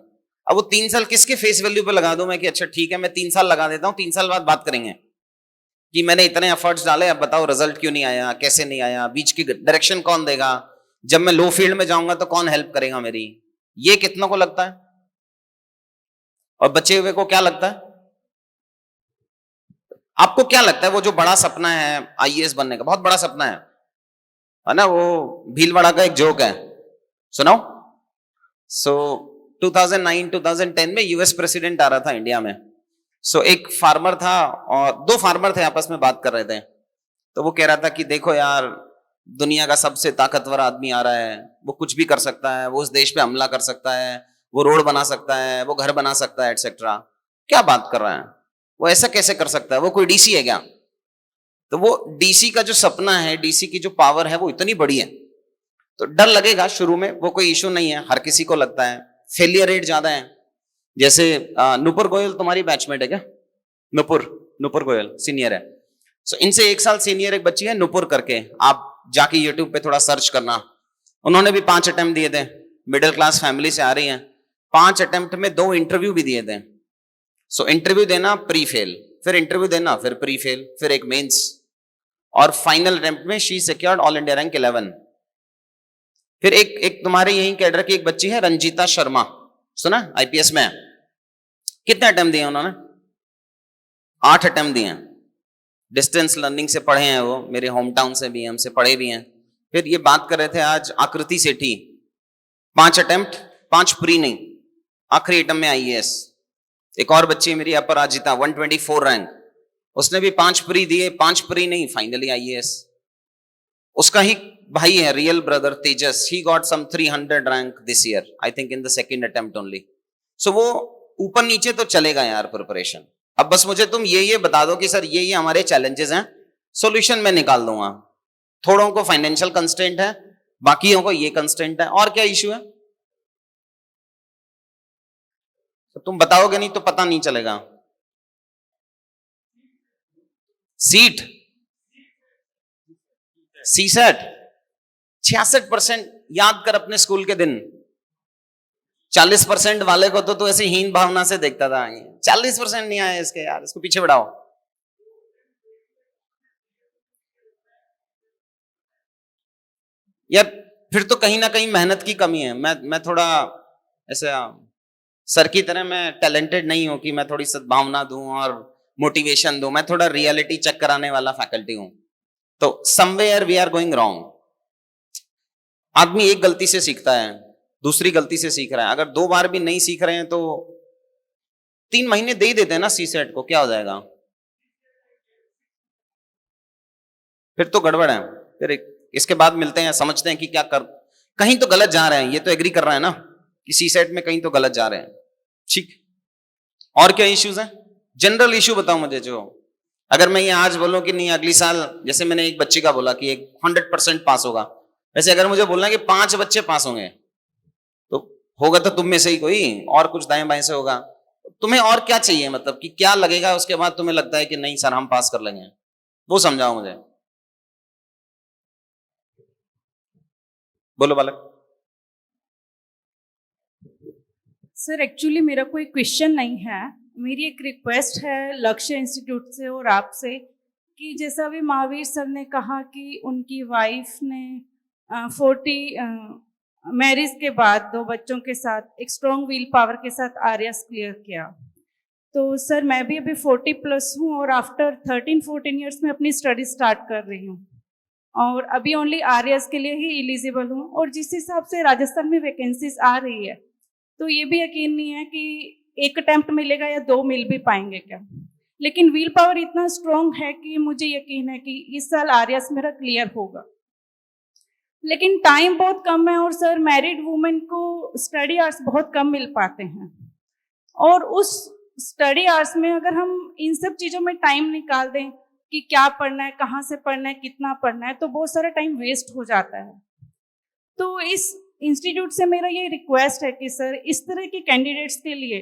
अब वो 3 साल किसके फेस वैल्यू पे लगा दूं मैं कि अच्छा ठीक है मैं 3 साल लगा देता हूं, 3 साल बाद बात करेंगे कि मैंने इतने एफर्ट्स डाले, अब बताओ रिजल्ट क्यों नहीं आया, कैसे नहीं आया, बीच की डायरेक्शन कौन देगा, जब मैं लो फील्ड में जाऊंगा तो कौन हेल्प करेगा मेरी? ये कितनों को लगता है? और बचे हुए को क्या लगता है? आपको क्या लगता है वो जो बड़ा सपना है आईएएस बनने का, बहुत बड़ा सपना है ना? वो भीलवाड़ा का एक जोक है, सुनाओ। सो 2009-2010 में यूएस प्रेसिडेंट आ रहा था इंडिया में। सो एक फार्मर था और 2 फार्मर थे, आपस में बात कर रहे थे। तो वो कह रहा था कि देखो यार, दुनिया का सबसे ताकतवर आदमी आ रहा है, वो कुछ भी कर सकता है, वो उस देश पे हमला कर सकता है, वो रोड बना सकता है, वो घर बना सकता है, एटसेट्रा। क्या बात कर रहा है, वो ऐसा कैसे कर सकता है, वो कोई डीसी है क्या? तो वो डीसी का जो सपना है, डीसी की जो पावर है वो इतनी बड़ी है, तो डर लगेगा शुरू में, वो कोई इशू नहीं है, हर किसी को लगता है। फेलियर रेट ज्यादा है। जैसे नुपुर गोयल तुम्हारी बैचमेट है क्या? नुपुर गोयल सीनियर है। सो इनसे 1 साल सीनियर एक बच्ची है नुपुर करके, आप जाके यूट्यूब पे थोड़ा सर्च करना। उन्होंने भी 5 अटेम्प्ट दिए थे, मिडिल क्लास फैमिली से आ रही हैं। 5 अटेम्प्ट में 2 इंटरव्यू भी दिए थे। सो इंटरव्यू देना, प्री फेल, फिर इंटरव्यू देना, फिर प्री फेल, फिर एक मेंस, और फाइनल अटेम्प्ट में she secured all India rank 11। फिर एक तुम्हारे यही कैडर की एक बच्ची है रंजीता शर्मा, सुना? आईपीएस में है। कितने अटेम्प्ट दिए उन्होंने? 8 अटेम्प्ट दिए। डिस्टेंस लर्निंग से पढ़े हैं वो, मेरे होम टाउन से भी, हमसे पढ़े भी हैं। फिर ये बात कर रहे थे आज आकृति सेठी, 5 अटेम्प्ट, 5 प्री नहीं, आखिरी अटेम्प्ट में आईएएस। एक और बच्ची मेरी अपराजिता, 124 रैंक, उसने भी 5 प्री दिए, 5 प्री नहीं, फाइनली आईएएस। उसका ही भाई है real brother Tejas, he got some 300 rank this year, I think in the second attempt only. So वो ऊपर नीचे तो चलेगा यार प्रिपरेशन। अब बस मुझे तुम ये बता दो कि सर ये हमारे चैलेंजेस हैं, सॉल्यूशन मैं निकाल दूंगा। थोड़ों को फाइनेंशियल कंस्ट्रेंट है, बाकियों को ये कंस्ट्रेंट है, और क्या इश्यू है? तो तुम बताओगे नहीं तो पता नहीं चलेगा। सीट सीसेट 66% याद कर अपने स्कूल के दिन। 40% वाले को तो ऐसे हीन भावना से देखता था, 40% नहीं आया इसके, यार इसको पीछे बढ़ाओ। यार फिर तो कहीं ना कहीं मेहनत की कमी है। मैं थोड़ा ऐसे सर की तरह मैं टैलेंटेड नहीं हूं कि मैं थोड़ी सद्भावना दूं और मोटिवेशन दूं। मैं थोड़ा रियलिटी चेक कराने वाला फैकल्टी हूं। तो somewhere we are going wrong. आदमी एक गलती से सीखता है, दूसरी गलती से सीख रहा है। अगर 2 बार भी नहीं सीख रहे हैं तो 3 महीने दे ही देते हैं ना सीसेट को, क्या हो जाएगा? फिर तो गड़बड़ है। फिर इसके बाद मिलते हैं, समझते हैं कि क्या कर, कहीं तो गलत जा रहे हैं। ये तो एग्री कर रहा है ना कि सीसेट में कहीं तो गलत जा रहे हैं। ठीक, और क्या इश्यूज हैं? जनरल इश्यू बताओ मुझे। जो अगर मैं ये आज बोलूं कि नहीं अगली साल, जैसे मैंने एक बच्ची का बोला कि 100% पास होगा, वैसे अगर मुझे बोलना है कि 5 बच्चे पास होंगे तो होगा तो तुम में से ही कोई, और कुछ दाएं बाएं से होगा। तुम्हें और क्या चाहिए, मतलब कि क्या लगेगा उसके बाद तुम्हें लगता है कि नहीं सर हम पास कर लेंगे, वो समझाओ मुझे। बोलो बालक। सर एक्चुअली मेरा कोई क्वेश्चन नहीं है, मेरी एक रिक्वेस्ट है लक्ष्य इंस्टीट्यूट से और आपसे कि जैसा अभी महावीर सर ने कहा कि उनकी वाइफ ने 40 मैरिज के बाद 2 बच्चों के साथ एक स्ट्रॉन्ग विल पावर के साथ आरएस क्लियर किया। तो सर मैं भी अभी 40+ हूँ और आफ्टर 13-14 ईयर्स में अपनी स्टडी स्टार्ट कर रही हूँ और अभी ओनली आरएस के लिए ही एलिजिबल हूँ। और जिस हिसाब से राजस्थान में वैकेंसीज आ रही है तो ये भी यकीन नहीं है कि 1 अटेम्प्ट मिलेगा या 2 मिल भी पाएंगे क्या। लेकिन व्हील पावर इतना स्ट्रॉन्ग है कि मुझे यकीन है कि इस साल आरएस मेरा क्लियर होगा। लेकिन टाइम बहुत कम है और सर मैरिड वुमेन को स्टडी आवर्स बहुत कम मिल पाते हैं और उस स्टडी आवर्स में अगर हम इन सब चीज़ों में टाइम निकाल दें कि क्या पढ़ना है, कहाँ से पढ़ना है, कितना पढ़ना है, तो बहुत सारा टाइम वेस्ट हो जाता है। तो इस इंस्टीट्यूट से मेरा ये रिक्वेस्ट है कि सर इस तरह के कैंडिडेट्स के लिए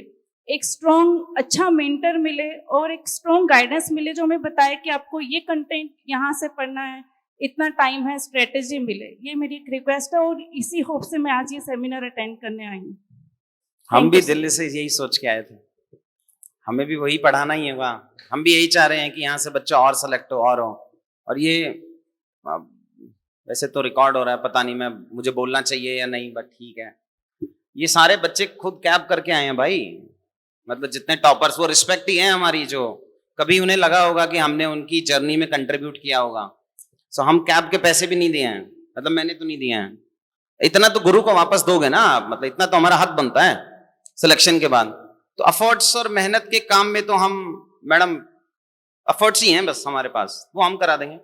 एक स्ट्रॉन्ग अच्छा मेंटर मिले और एक स्ट्रॉन्ग गाइडेंस मिले जो हमें बताए कि आपको ये कंटेंट यहाँ से पढ़ना है, इतना टाइम है, स्ट्रेटेजी मिले। ये मेरी एक रिक्वेस्ट है और इसी होप से मैं आज ये सेमिनार अटेंड करने आई हूँ। हम भी दिल्ली से यही सोच के आए थे, हमें भी वही पढ़ाना ही होगा। हम भी यही चाह रहे हैं कि यहाँ से बच्चा और सेलेक्ट हो और हो। और ये वैसे तो रिकॉर्ड हो रहा है, पता नहीं मैं मुझे बोलना चाहिए या नहीं, बट ठीक है। ये सारे बच्चे खुद कैब करके आए हैं भाई, मतलब जितने टॉपर्स वो रिस्पेक्ट ही है हमारी, जो कभी उन्हें लगा होगा कि हमने उनकी जर्नी में कंट्रीब्यूट किया होगा। सो हम कैब के पैसे भी नहीं दिए हैं, मतलब मैंने तो नहीं दिए हैं। इतना तो गुरु को वापस दोगे ना आप, मतलब इतना तो हमारा हक बनता है सिलेक्शन के बाद। तो अफर्ट्स और मेहनत के काम में तो हम मैडम अफर्ट्स ही हैं बस हमारे पास, वो हम करा देंगे।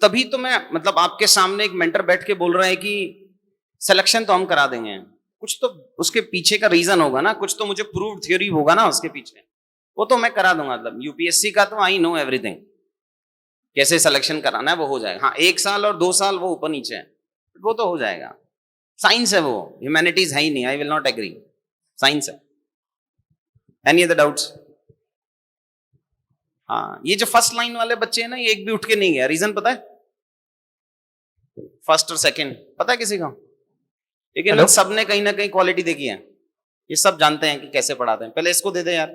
तभी तो मैं मतलब आपके सामने एक मेंटर बैठ के बोल रहा है कि सिलेक्शन तो हम करा देंगे। कुछ तो उसके पीछे का रीजन होगा ना, कुछ तो मुझे प्रूव थ्योरी होगा ना उसके पीछे, वो तो मैं करा दूंगा। मतलब यूपीएससी का तो आई नो एवरीथिंग, कैसे सिलेक्शन कराना है वो हो जाएगा। हाँ 1 साल और 2 साल वो ऊपर नीचे है, वो तो हो जाएगा। साइंस है वो, ह्यूमैनिटीज है ही नहीं। I will not agree, science है। Any other doubts? हाँ ये जो फर्स्ट लाइन वाले बच्चे हैं ना, ये एक भी उठ के नहीं गया। रीजन पता है? फर्स्ट और सेकंड पता है किसी को? लेकिन सबने कहीं ना कहीं क्वालिटी देखी है, ये सब जानते हैं कि कैसे पढ़ाते हैं। पहले इसको दे दे यार,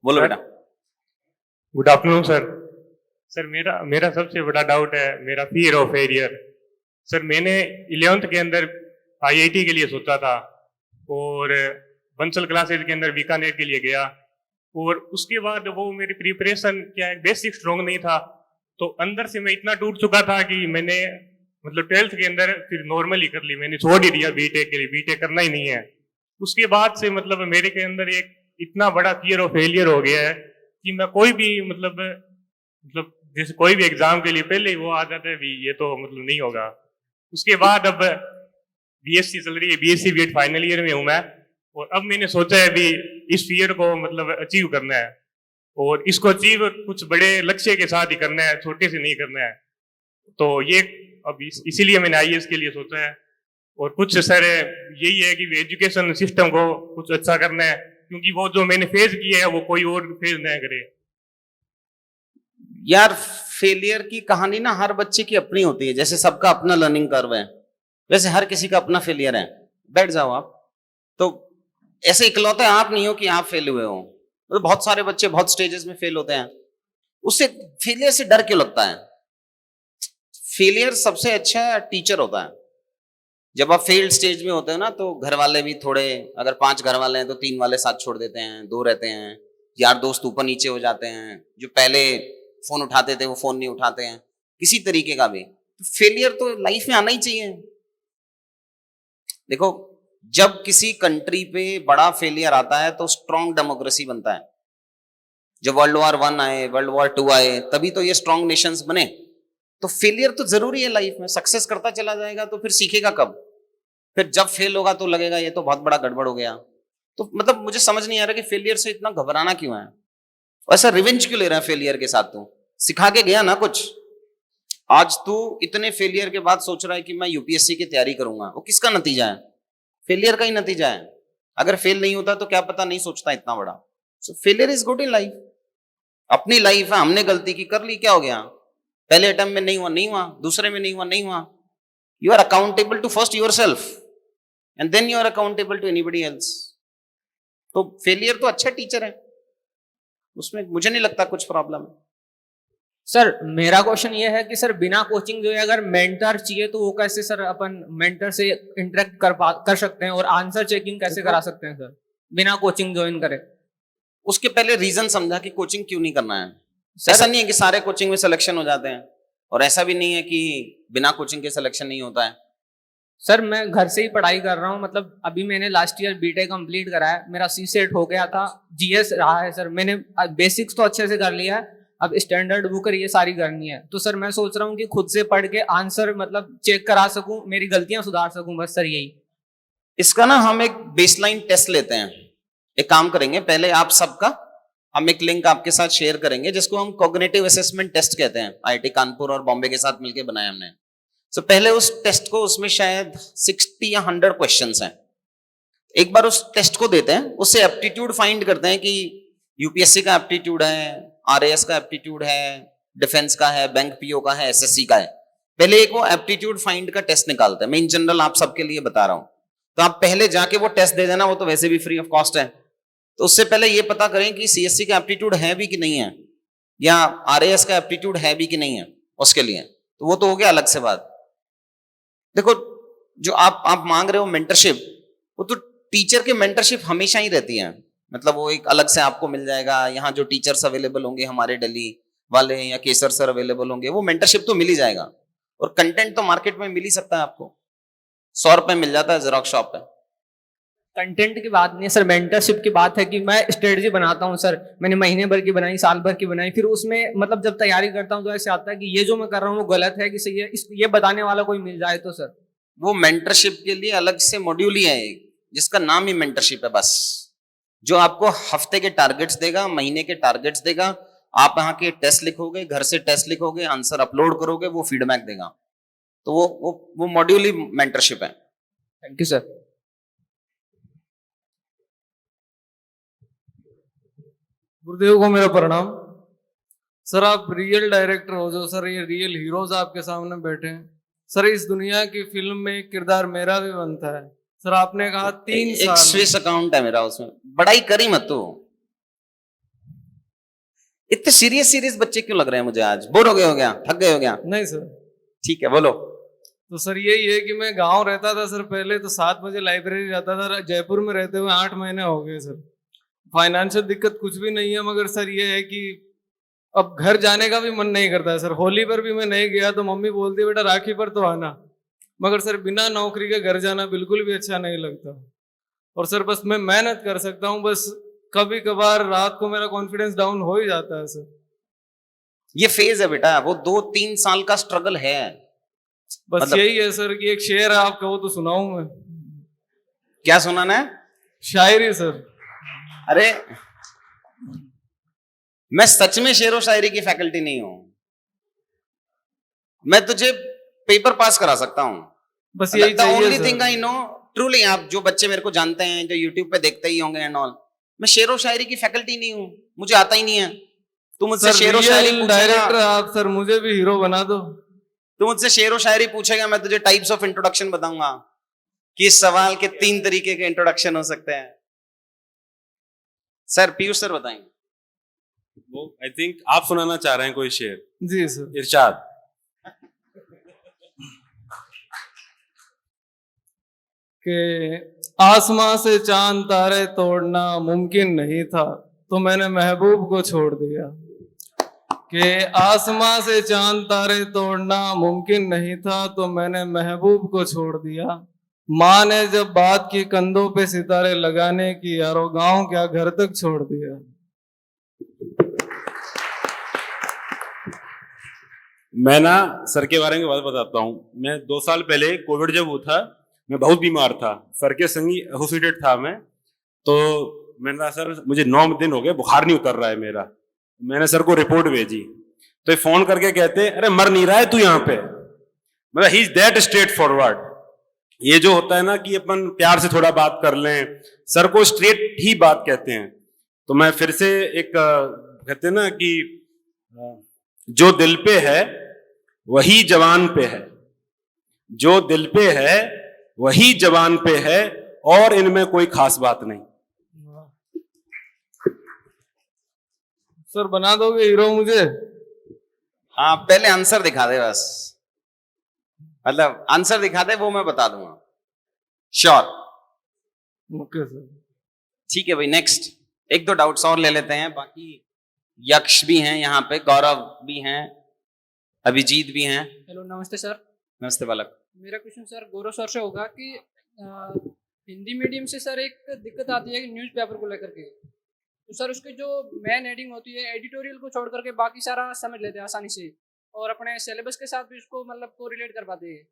बोलो बेटा। Good afternoon sir. सर मेरा सबसे बड़ा डाउट है, मेरा फियर ऑफ फेलियर। सर मैंने 11th के अंदर आईआईटी के लिए सोचा था और बंसल क्लासेज के अंदर बीकानेर के लिए गया, और उसके बाद वो मेरी प्रिपरेशन क्या है, बेसिक स्ट्रॉन्ग नहीं था, तो अंदर से मैं इतना टूट चुका था कि मैंने मतलब 12th के अंदर फिर नॉर्मल ही कर ली, मैंने छोड़ ही दिया बीटेक के लिए, बीटेक करना ही नहीं है। उसके बाद से मतलब मेरे के अंदर एक इतना बड़ा फियर ऑफ फेलियर हो गया है कि मैं कोई भी मतलब जैसे कोई भी एग्जाम के लिए पहले ही वो आ जाता है भी ये तो मतलब नहीं होगा। उसके बाद अब बीएससी चल रही है, बीएससी बीएड फाइनल ईयर में हूं मैं, और अब मैंने सोचा है भी इस फियर को मतलब अचीव करना है, और इसको अचीव कुछ बड़े लक्ष्य के साथ ही करना है, छोटे से नहीं करना है। तो ये अब इसीलिए मैंने आईएएस के लिए सोचा है। और कुछ सर यही है कि एजुकेशन सिस्टम को कुछ अच्छा करना है, क्योंकि वो जो मैंने फेज किया है वो कोई और फेज ना करे। यार फेलियर की कहानी ना हर बच्चे की अपनी होती है, जैसे सबका अपना लर्निंग कर्व है वैसे हर किसी का अपना फेलियर है। बैठ जाओ आप। तो ऐसे इकलौते आप नहीं हो कि आप फेल हुए हो, तो बहुत सारे बच्चे बहुत स्टेजेस में फेल होते हैं। उससे फेलियर से डर क्यों लगता है? फेलियर सबसे अच्छा टीचर होता है। जब आप फेल्ड स्टेज में होते हो ना, तो घर वाले भी थोड़े, अगर 5 घर वाले हैं तो 3 वाले साथ छोड़ देते हैं, 2 रहते हैं, यार दोस्त ऊपर नीचे हो जाते हैं, जो पहले फोन उठाते थे वो फोन नहीं उठाते हैं, किसी तरीके का भी। तो फेलियर तो लाइफ में आना ही चाहिए। देखो, जब किसी कंट्री पे बड़ा फेलियर आता है तो स्ट्रॉन्ग डेमोक्रेसी बनता है। जब वर्ल्ड वॉर 1 आए, वर्ल्ड वॉर 2 आए, तभी तो ये स्ट्रॉन्ग नेशंस बने। तो फेलियर तो जरूरी है लाइफ में। सक्सेस करता चला जाएगा तो फिर सीखेगा कब? फिर जब फेल होगा तो लगेगा ये तो बहुत बड़ा गड़बड़ हो गया। तो मतलब मुझे समझ नहीं आ रहा कि फेलियर से इतना घबराना क्यों है, ऐसा रिवेंज क्यों ले रहा है फेलियर के साथ? तू सिखा के गया ना कुछ। आज तू इतने फेलियर के बाद सोच रहा है कि मैं यूपीएससी की तैयारी करूंगा, वो किसका नतीजा है? फेलियर का ही नतीजा है। अगर फेल नहीं होता तो क्या पता नहीं सोचता इतना बड़ा। सो failure is good in life. अपनी लाइफ है, हमने गलती की, कर ली, क्या हो गया? पहले अटेम्प्ट में नहीं हुआ, दूसरे में नहीं हुआ। You are accountable to first yourself and then you are accountable to anybody else. तो फेलियर तो अच्छा टीचर है, उसमें मुझे नहीं लगता कुछ प्रॉब्लम है। सर मेरा क्वेश्चन ये है कि सर बिना कोचिंग जो है अगर मेंटर चाहिए तो वो कैसे सर अपन मेंटर से इंटरेक्ट कर सकते हैं, और आंसर चेकिंग कैसे करा सकते हैं सर बिना कोचिंग ज्वाइन करे? उसके पहले रीजन समझा कि कोचिंग क्यों नहीं करना है। ऐसा नहीं है कि सारे कोचिंग में सिलेक्शन हो जाते हैं, और ऐसा भी नहीं है कि बिना कोचिंग के सिलेक्शन नहीं होता है। सर मैं घर से ही पढ़ाई कर रहा हूँ, मतलब अभी मैंने लास्ट ईयर बीटेक कंप्लीट करा है, मेरा सीसेट हो गया था, जीएस रहा है सर, मैंने बेसिक्स तो अच्छे से कर लिया है, अब स्टैंडर्ड बुक ये सारी करनी है। तो सर मैं सोच रहा हूँ कि खुद से पढ़ के आंसर मतलब चेक करा सकूं, मेरी गलतियां सुधार सकूं, बस सर यही। इसका ना हम एक बेसलाइन टेस्ट लेते हैं। एक काम करेंगे, पहले आप सबका हम एक लिंक आपके साथ शेयर करेंगे जिसको हम कॉग्निटिव असेसमेंट टेस्ट कहते हैं। आईआईटी कानपुर और बॉम्बे के साथ मिलकर बनाया हमने। तो पहले उस टेस्ट को, उसमें शायद 60 या 100 क्वेश्चंस हैं, एक बार उस टेस्ट को देते हैं, उससे एप्टीट्यूड फाइंड करते हैं कि यूपीएससी का एप्टीट्यूड है, आरएएस का एप्टीट्यूड है, डिफेंस का है, बैंक पीओ का है, एसएससी का है। पहले एक वो एप्टीट्यूड फाइंड का टेस्ट निकालते हैं। मैं इन जनरल आप सबके लिए बता रहा हूं, तो आप पहले जाके वो टेस्ट दे देना, वो तो वैसे भी फ्री ऑफ कॉस्ट है। तो उससे पहले ये पता करें कि सीएससी का एप्टीट्यूड है भी कि नहीं है, या आरएएस का एप्टीट्यूड है भी कि नहीं है उसके लिए। तो वो तो हो गया अलग से बात। देखो, जो आप मांग रहे हो मेंटरशिप, वो तो टीचर की मेंटरशिप हमेशा ही रहती है। मतलब वो एक अलग से आपको मिल जाएगा। यहाँ जो टीचर्स अवेलेबल होंगे हमारे दिल्ली वाले या केसर सर अवेलेबल होंगे, वो मेंटरशिप तो मिल ही जाएगा। और कंटेंट तो मार्केट में मिल ही सकता है आपको, 100 रुपए मिल जाता है जेरॉक्स शॉप पे। कंटेंट की बात नहीं है सर, मेंटरशिप की बात है कि मैं स्ट्रेटजी बनाता हूँ सर, मैंने महीने भर की बनाई, साल भर की बनाई, फिर उसमें मतलब जब तैयारी करता हूँ तो ऐसे आता है कि ये जो मैं कर रहा हूँ वो गलत है कि सही है, ये बताने वाला कोई मिल जाए तो सर। वो मेंटरशिप के लिए अलग से मॉड्यूल ही है एक, जिसका नाम ही मेंटरशिप है बस, जो आपको हफ्ते के टारगेट्स देगा, महीने के टारगेट्स देगा। आप यहाँ के टेस्ट लिखोगे, घर से टेस्ट लिखोगे, आंसर अपलोड करोगे, वो फीडबैक देगा। तो वो मॉड्यूल ही मेंटरशिप है। Thank you sir. गुरुदेव को मेरा प्रणाम। सर आप रियल डायरेक्टर हो, जो सर ये रियल हीरोज आपके सामने बैठे हैं। सर इस दुनिया की फिल्म में किरदार मेरा भी बनता है। सर आपने कहा 3 साल, एक स्विस अकाउंट है मेरा, उसमें बड़ाई करी मत तू। इतने सीरियस बच्चे क्यों लग रहे हैं मुझे आज? बोर हो गए हो गया, थक गए हो गया? नहीं सर। ठीक है, बोलो। तो सर यही है कि मैं गांव रहता था सर, पहले तो 7 बजे लाइब्रेरी जाता था। जयपुर में रहते हुए 8 महीने हो गए सर। फाइनेंशियल दिक्कत कुछ भी नहीं है, मगर सर ये है कि अब घर जाने का भी मन नहीं करता है सर। होली पर भी मैं नहीं गया तो मम्मी बोलती है बेटा राखी पर तो आना, मगर सर बिना नौकरी के घर जाना बिल्कुल भी अच्छा नहीं लगता। और सर बस मैं मेहनत कर सकता हूँ, बस कभी कभार रात को मेरा कॉन्फिडेंस डाउन हो ही जाता है सर। ये फेज है बेटा, वो 2-3 साल का स्ट्रगल है। बस मतलब यही है सर कि एक शेर है आपका, वो तो सुनाऊं मैं। क्या सुनाना है? शायरी सर। अरे मैं सच में शेरो शायरी की फैकल्टी नहीं हूं। मैं तुझे पेपर पास करा सकता हूँ। बस यही चाहिए only sir. Thing I know truly, आप जो बच्चे मेरे को जानते हैं, जो यूट्यूब पे देखते ही होंगे एंड ऑल, मैं शेरो शायरी की फैकल्टी नहीं हूँ, मुझे आता ही नहीं है। तू मुझसे सर शेरो शायरी रियल डायरेक्टर पूछेगा, आप सर, मुझे भी हीरो बना दो। तू मुझसे शेरो शायरी पूछेगा, मैं तुझे टाइप्स ऑफ इंट्रोडक्शन बताऊंगा कि इस सवाल के 3 तरीके के इंट्रोडक्शन हो सकते हैं। सर पीयूष सर बताएंगे। वो आई थिंक आप सुनाना चाह रहे हैं कोई शेर। जी सर। इरशाद। कि आसमां से चांद तारे तोड़ना मुमकिन नहीं था तो मैंने महबूब को छोड़ दिया। कि आसमां से चांद तारे तोड़ना मुमकिन नहीं था तो मैंने महबूब को छोड़ दिया। माँ ने जब बात की कंधों पे सितारे लगाने की, यारो गांव क्या घर तक छोड़ दिया। मैं ना सर के बारे में बात बताता हूँ। मैं 2 साल पहले कोविड जब हुआ था, मैं बहुत बीमार था, सर के संग एसोसिएटेड था मैं। तो मैंने कहा सर मुझे 9 दिन हो गए, बुखार नहीं उतर रहा है मेरा। मैंने सर को रिपोर्ट भेजी तो ये फोन करके कहते अरे मर नहीं रहा है तू यहाँ पे। मतलब he is that straight forward. ये जो होता है ना कि अपन प्यार से थोड़ा बात कर लें, सर को स्ट्रेट ही बात कहते हैं। तो मैं फिर से एक कहते हैं ना कि जो दिल पे है वही जवान पे है, जो दिल पे है वही जवान पे है, और इनमें कोई खास बात नहीं। सर बना दोगे हीरो मुझे? हाँ पहले आंसर दिखा दे बस, मतलब आंसर दिखा दे वो मैं बता दूंगा। श्योर? Okay sir. ठीक है भाई, नेक्स्ट 1-2 डाउट्स और ले लेते हैं। बाकी यक्ष भी हैं यहाँ पे, गौरव भी हैं, अभिजीत भी हैं। हेलो नमस्ते सर। नमस्ते बालक। मेरा क्वेश्चन सर गौरव सर से होगा कि हिंदी मीडियम से सर एक दिक्कत आती है न्यूज़पेपर को लेकर के। तो सर उसकी जो मेन हेडिंग होती है, एडिटोरियल को छोड़ करके बाकी सारा समझ लेते हैं आसानी से, और अपने सिलेबस के साथ भी उसको मतलब को रिलेट कर पाते हैं।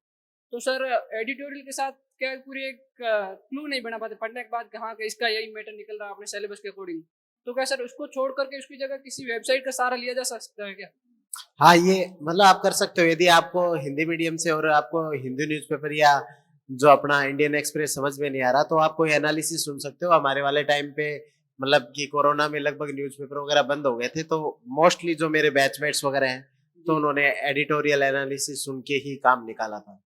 तो सर एडिटोरियल के साथ क्या पूरी एक क्लू नहीं बना पाते पढ़ने के बाद, कहाँ का इसका यही मैटर निकल रहा है अपने सिलेबस के अकॉर्डिंग। तो क्या सर उसको छोड़ करके उसकी जगह किसी वेबसाइट का सहारा लिया जा सकता है क्या? हाँ, ये मतलब आप कर सकते हो। यदि आपको हिंदी मीडियम से और आपको हिंदी न्यूज़पेपर या जो अपना इंडियन एक्सप्रेस समझ में नहीं आ रहा, तो आप कोई एनालिसिस सुन सकते हो। हमारे वाले टाइम पे मतलब कि कोरोना में लगभग न्यूज़पेपर वगैरह बंद हो गए थे, तो मोस्टली जो मेरे बैचमेट्स वगैरह हैं तो उन्होंने एडिटोरियल एनालिसिस सुन के ही काम निकाला था।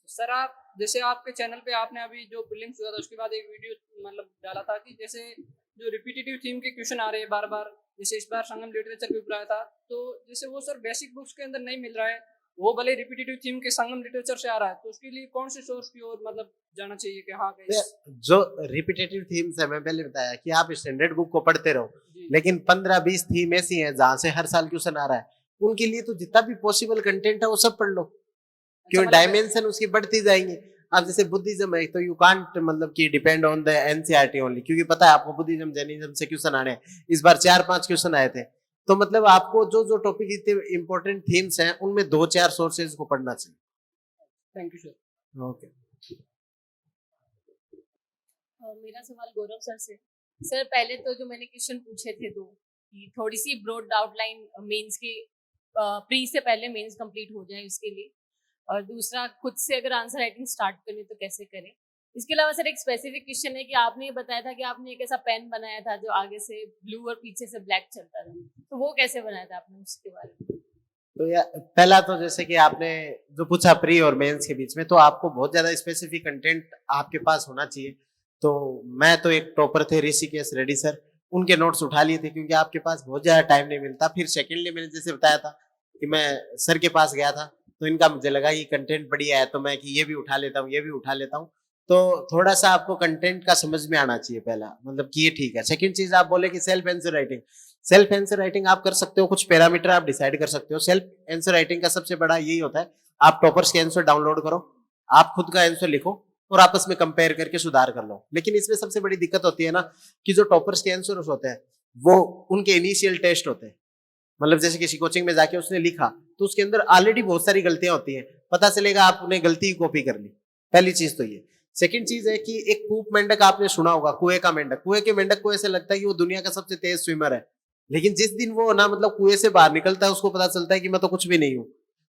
सर आप जैसे आपके चैनल पे आपने अभी जो प्रीलिम्स हुआ था उसके बाद एक वीडियो मतलब डाला था कि जैसे जो रिपीटेटिव थीम के क्वेश्चन आ रहे हैं बार बार, जैसे इस बार संगम लिटरेचर पेपर आया था, तो जैसे वो सर बेसिक बुक्स के अंदर नहीं मिल रहा है, वो भले रिपीटेटिव थीम के संगम लिटरेचर से आ रहा है, तो उसके लिए कौन से सोर्स की ओर मतलब जाना चाहिए कि हाँ जो रिपीटेटिव थीम्स है, मैं पहले बताया कि आप स्टैंडर्ड बुक को पढ़ते रहो, लेकिन 15-20 थीम ऐसी हैं जहाँ से हर साल क्वेश्चन आ रहा है, उनके लिए तो जितना भी पॉसिबल कंटेंट है वो सब पढ़ लो, क्योंकि डायमेंशन उसकी बढ़ती जाएंगी। अब जैसे बुद्धिज्म है तो यू कांट मतलब कि depend on the NCERT only, क्योंकि पता है आपको बुद्धिज्म जैनिज्म से क्वेश्चन आने हैं। इस बार 4-5 क्वेश्चन आए थे, तो मतलब आपको जो जो टॉपिक इतने इंपॉर्टेंट थीम्स हैं उनमें 2-4 सोर्सेज को पढ़ना चाहिए। Thank you sir. ओके। मेरा सवाल गौरव सर से। सर पहले तो जो मैंने क्वेश्चन पूछे थे दो, कि थोड़ी सी ब्रॉड आउटलाइन मेंस के प्री से पहले मेंस कंप्लीट हो जाए उसके लिए, और दूसरा खुद से अगर आंसर राइटिंग स्टार्ट करनी तो कैसे करें। इसके अलावा सर एक स्पेसिफिक क्वेश्चन है कि आपने ये बताया था कि आपने एक ऐसा पेन बनाया था जो आगे से ब्लू और पीछे से ब्लैक चलता था, तो वो कैसे बनाया था आपने, उसके बारे में। तो या पहला तो जैसे कि आपने जो पूछा प्री और मेंस के बीच में, तो आपको बहुत ज्यादा स्पेसिफिक कंटेंट आपके पास होना चाहिए। तो मैं तो एक टॉपर थे ऋषिकेश रेड्डी सर, उनके नोट्स उठा लिए थे क्योंकि आपके पास बहुत ज्यादा टाइम नहीं मिलता। फिर सेकेंडली मैंने जैसे बताया था कि मैं सर के पास गया था, तो इनका मुझे लगा ये कंटेंट बढ़िया है, तो मैं कि ये भी उठा लेता हूँ, ये भी उठा लेता हूँ। तो थोड़ा सा आपको कंटेंट का समझ में आना चाहिए पहला, मतलब कि ये ठीक है। सेकंड चीज आप बोले कि self answer writing, self answer writing आप कर सकते हो, कुछ पैरामीटर आप डिसाइड कर सकते हो। सेल्फ आंसर राइटिंग का सबसे बड़ा यही होता है, आप टॉपर्स के आंसर डाउनलोड करो, आप खुद का आंसर लिखो और आपस में कंपेयर करके सुधार कर लो। लेकिन इसमें सबसे बड़ी दिक्कत होती है ना कि जो टॉपर्स के आंसर होते हैं वो उनके इनिशियल टेस्ट होते हैं, मतलब जैसे किसी कोचिंग में जाके उसने लिखा तो उसके अंदर ऑलरेडी बहुत सारी गलतियां होती हैं, पता चलेगा आपने गलती कॉपी कर ली। पहली चीज तो ये। सेकंड चीज है कि एक कूप मेंढक आपने सुना होगा, कुएं का मेंढक। कुएं के मेंढक को ऐसे लगता है कि वो दुनिया का सबसे तेज स्विमर है, लेकिन जिस दिन वो ना मतलब कुएं से बाहर निकलता है उसको पता चलता है कि मैं तो कुछ भी नहीं हूँ।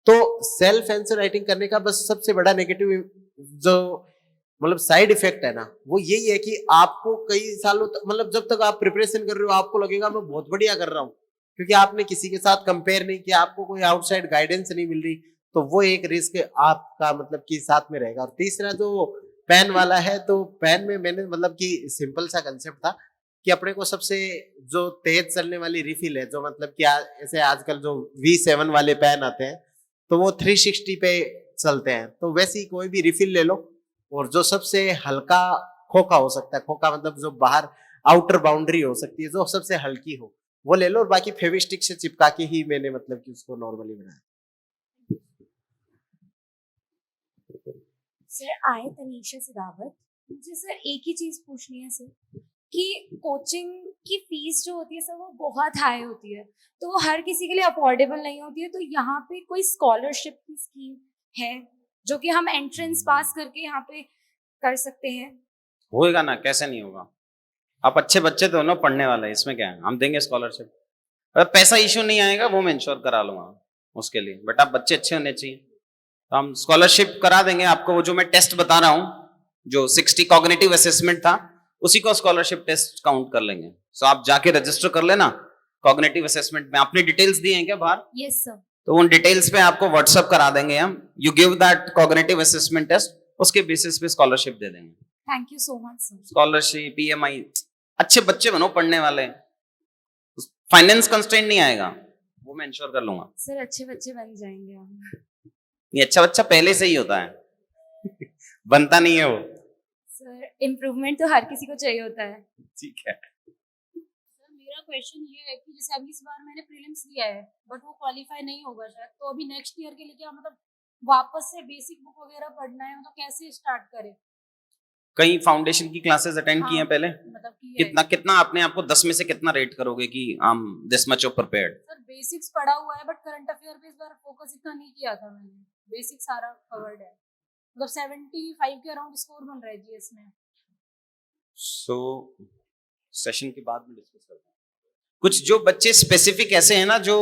तो सेल्फ आंसर राइटिंग करने का बस सबसे बड़ा नेगेटिव जो मतलब साइड इफेक्ट है ना, वो यही है कि आपको कई सालों तक मतलब जब तक आप प्रिपरेशन कर रहे हो आपको लगेगा मैं बहुत बढ़िया कर रहा हूँ, क्योंकि आपने किसी के साथ कंपेयर नहीं किया, आपको कोई आउटसाइड गाइडेंस नहीं मिल रही, तो वो एक रिस्क आपका मतलब कि साथ में रहेगा। और तीसरा जो पेन वाला है, तो पेन में मैंने मतलब कि सिंपल सा कंसेप्ट था कि अपने को सबसे जो तेज चलने वाली रिफिल है, जो मतलब कि ऐसे आजकल जो V7 वाले पेन आते हैं तो वो 360 पे चलते हैं, तो वैसी कोई भी रिफिल ले लो, और जो सबसे हल्का खोखा हो सकता है, खोखा मतलब जो बाहर आउटर बाउंड्री हो सकती है, जो सबसे हल्की हो वो ले लो, और बाकी फेविस्टिक से चिपका के ही मैंने मतलब कि उसको नॉर्मली बनाया। सर आए तनीषा सिदावत, मुझे सर एक ही चीज पूछनी है सर कि कोचिंग की फीस जो होती है सर वो बहुत हाई होती है, तो वो हर किसी के लिए अफोर्डेबल नहीं होती है, तो यहाँ पे कोई स्कॉलरशिप की स्कीम है जो कि हम एंट्रेंस पास करके यहाँ पे कर सकते हैं? होएगा ना, कैसे नहीं होगा। आप अच्छे बच्चे तो ना, पढ़ने वाले, इसमें क्या है, हम देंगे स्कॉलरशिप। अगर पैसा इशू नहीं आएगा वो मैं इंश्योर करा लूंगा उसके लिए, बट आप बच्चे अच्छे होने चाहिए, तो हम स्कॉलरशिप करा देंगे आपको। वो जो मैं टेस्ट बता रहा हूँ, जो 60 कॉग्निटिव असेसमेंट था, उसी को स्कॉलरशिप टेस्ट काउंट कर लेंगे। सो आप जाके रजिस्टर कर लेना कॉग्निटिव असेसमेंट में। आपने डिटेल्स दी हैं क्या बाहर? Yes sir. तो उन डिटेल्स पे आपको व्हाट्सएप करा देंगे हम। You give that cognitive assessment test, उसके बेसिस पे स्कॉलरशिप दे देंगे। Thank you so much sir. Scholarship, EMI, अच्छे बच्चे बनो पढ़ने वाले, फाइनेंस कंस्ट्रेंट नहीं आएगा, वो मैं इंश्योर कर लूंगा। सर अच्छे बच्चे बन जाएंगे हम। ये अच्छा बच्चा पहले से ही होता है बनता नहीं है वो। सर इम्प्रूवमेंट तो हर किसी को चाहिए होता है। ठीक है। सर मेरा क्वेश्चन ये है कि जैसे अभी इस बार मैंने प्रीलिम्स दिया है बट वो क्वालिफाई नहीं होगा शायद, तो अभी नेक्स्ट ईयर के लिए क्या मतलब वापस से बेसिक बुक वगैरह पढ़ना है, मतलब कैसे स्टार्ट करें? कई फाउंडेशन की क्लासेस अटेंड की हैं पहले? मतलब कि कितना आपने आपको 10 में से कितना रेट करोगे कि I am this much of prepared? Sir basics पढ़ा हुआ है बट करंट अफेयर पे इस बार फोकस इतना नहीं किया था मैंने, बेसिक सारा कवर्ड है, मतलब 75 के अराउंड स्कोर बन रहा है जीएस में। सो सेशन के बाद में डिस्कस करते हैं। कुछ जो बच्चे स्पेसिफिक ऐसे हैं ना, जो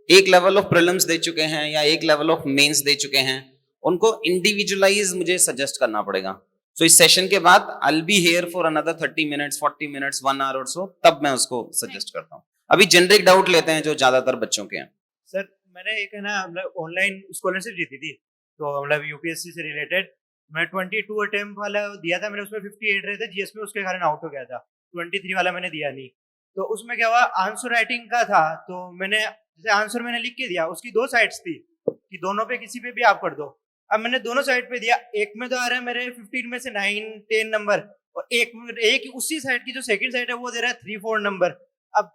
एक लेवल ऑफ प्रीलिम्स दे चुके हैं या एक लेवल ऑफ मेंस दे चुके हैं, उनको इंडिविजुअलाइज मुझे सजेस्ट करना पड़ेगा। सो इस सेशन के बाद I will be here for another 30 minutes 40 minutes 1 hour और सो, तब मैं उसको सजेस्ट करता हूँ। अभी जेनरिक डाउट लेते हैं जो ज्यादातर बच्चों के हैं। सर मैंने एक है ना मतलब ऑनलाइन स्कॉलरशिप जीती थी, तो मतलब यूपीएससी से रिलेटेड मैं 22 अटेम्प्ट वाला दिया था मैंने, उसमें 58 रहे थे जीएस में, उसके कारण आउट हो गया था। 23 वाला मैंने दिया नहीं, तो उसमें क्या हुआ, आंसर राइटिंग का था, तो मैंने जैसे आंसर मैंने लिख के दिया, उसकी 2 साइड्स थी कि दोनों पे किसी पे भी आप कर दो। अब मैंने दोनों साइड पे दिया, एक में तो आ रहा है मेरे 15 में से 9 10 नंबर, और एक उसी साइड की जो सेकंड साइड है वो दे रहा है 3 4 नंबर। अब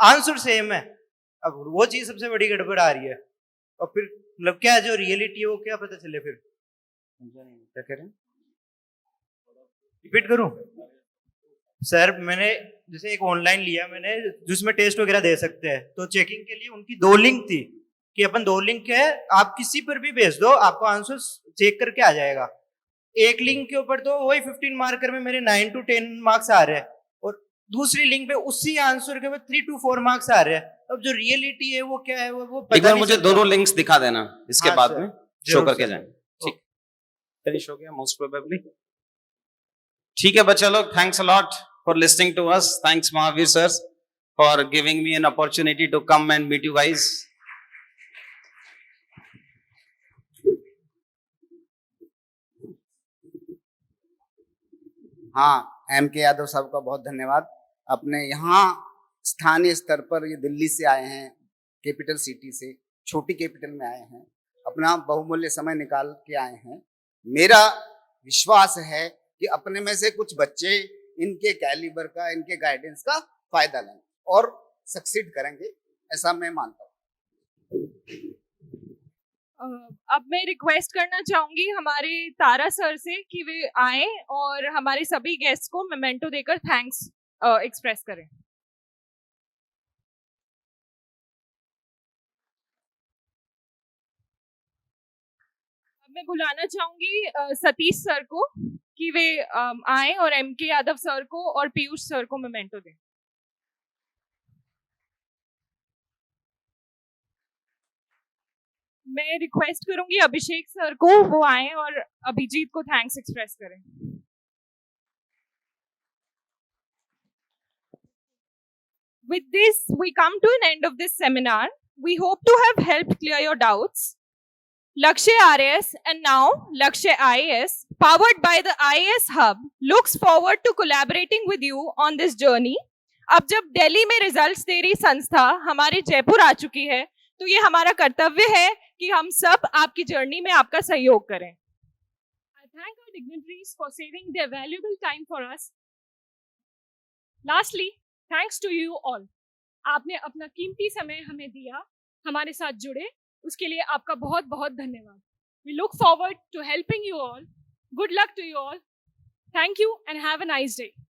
आंसर सेम है, अब वो चीज सबसे बड़ी गड़बड़ आ रही है। और फिर मतलब क्या जो रियलिटी है वो क्या पता चले फिर? क्या कह रहे हैं? रिपीट करूं? सर मैंने जैसे एक ऑनलाइन लिया मैंने जिसमें टेस्ट वगैरह दे सकते हैं, तो चेकिंग के लिए उनकी 2 लिंक थी कि अपन 2 लिंक है, आप किसी पर भी भेज दो आपको आंसर चेक करके आ जाएगा। एक लिंक के ऊपर तो वही 15 मार्कर में मेरे 9 to 10 मार्क्स आ रहे हैं, और दूसरी लिंक पे उसी आंसर के ऊपर 3 to 4 मार्क्स आ रहे हैं। अब जो रियलिटी है वो क्या है वो एक बार मुझे दोनों लिंक्स दिखा देना, इसके बाद में शो करके जाएं। ठीक, फिनिश हो गया मोस्ट प्रोबेबली। ठीक है बच्चा लोग, thanks a lot for listening to us. Thanks Mahavir sir for giving me an opportunity to come and meet you guys. हाँ, M.K. यादव साहब का बहुत धन्यवाद। अपने यहाँ स्थानीय स्तर पर ये दिल्ली से आए हैं, कैपिटल सिटी से, छोटी कैपिटल में आए हैं, अपना बहुमूल्य समय निकाल के आए हैं। मेरा विश्वास है कि अपने में से कुछ बच्चे इनके कैलिबर का, इनके गाइडेंस का फायदा लेंगे और सक्सीड करेंगे, ऐसा मैं मानता हूँ। अब मैं रिक्वेस्ट करना चाहूंगी हमारे तारा सर से कि वे आए और हमारे सभी गेस्ट को मेमेंटो देकर थैंक्स एक्सप्रेस करें। अब मैं बुलाना चाहूंगी सतीश सर को कि वे आए और M.K. यादव सर को और पीयूष सर को मेमेंटो दें। मैं रिक्वेस्ट करूंगी अभिषेक सर को, वो आए और अभिजीत को थैंक्स एक्सप्रेस करें. With this, we come to an end of this seminar. We hope to have helped clear your doubts. Lakshya RAS and now Lakshya IAS, powered by the IAS Hub, looks forward to collaborating with you on this journey. अब जब दिल्ली में results दे रही संस्था हमारे जयपुर आ चुकी है, तो ये हमारा कर्तव्य है कि हम सब आपकी जर्नी में आपका सहयोग करें. I thank our dignitaries for saving their valuable time for us. Lastly, thanks to you all. आपने अपना कीमती समय हमें दिया, हमारे साथ जुड़े, उसके लिए आपका बहुत बहुत धन्यवाद. We look forward to helping you all. Good luck to you all. Thank you and have a nice day.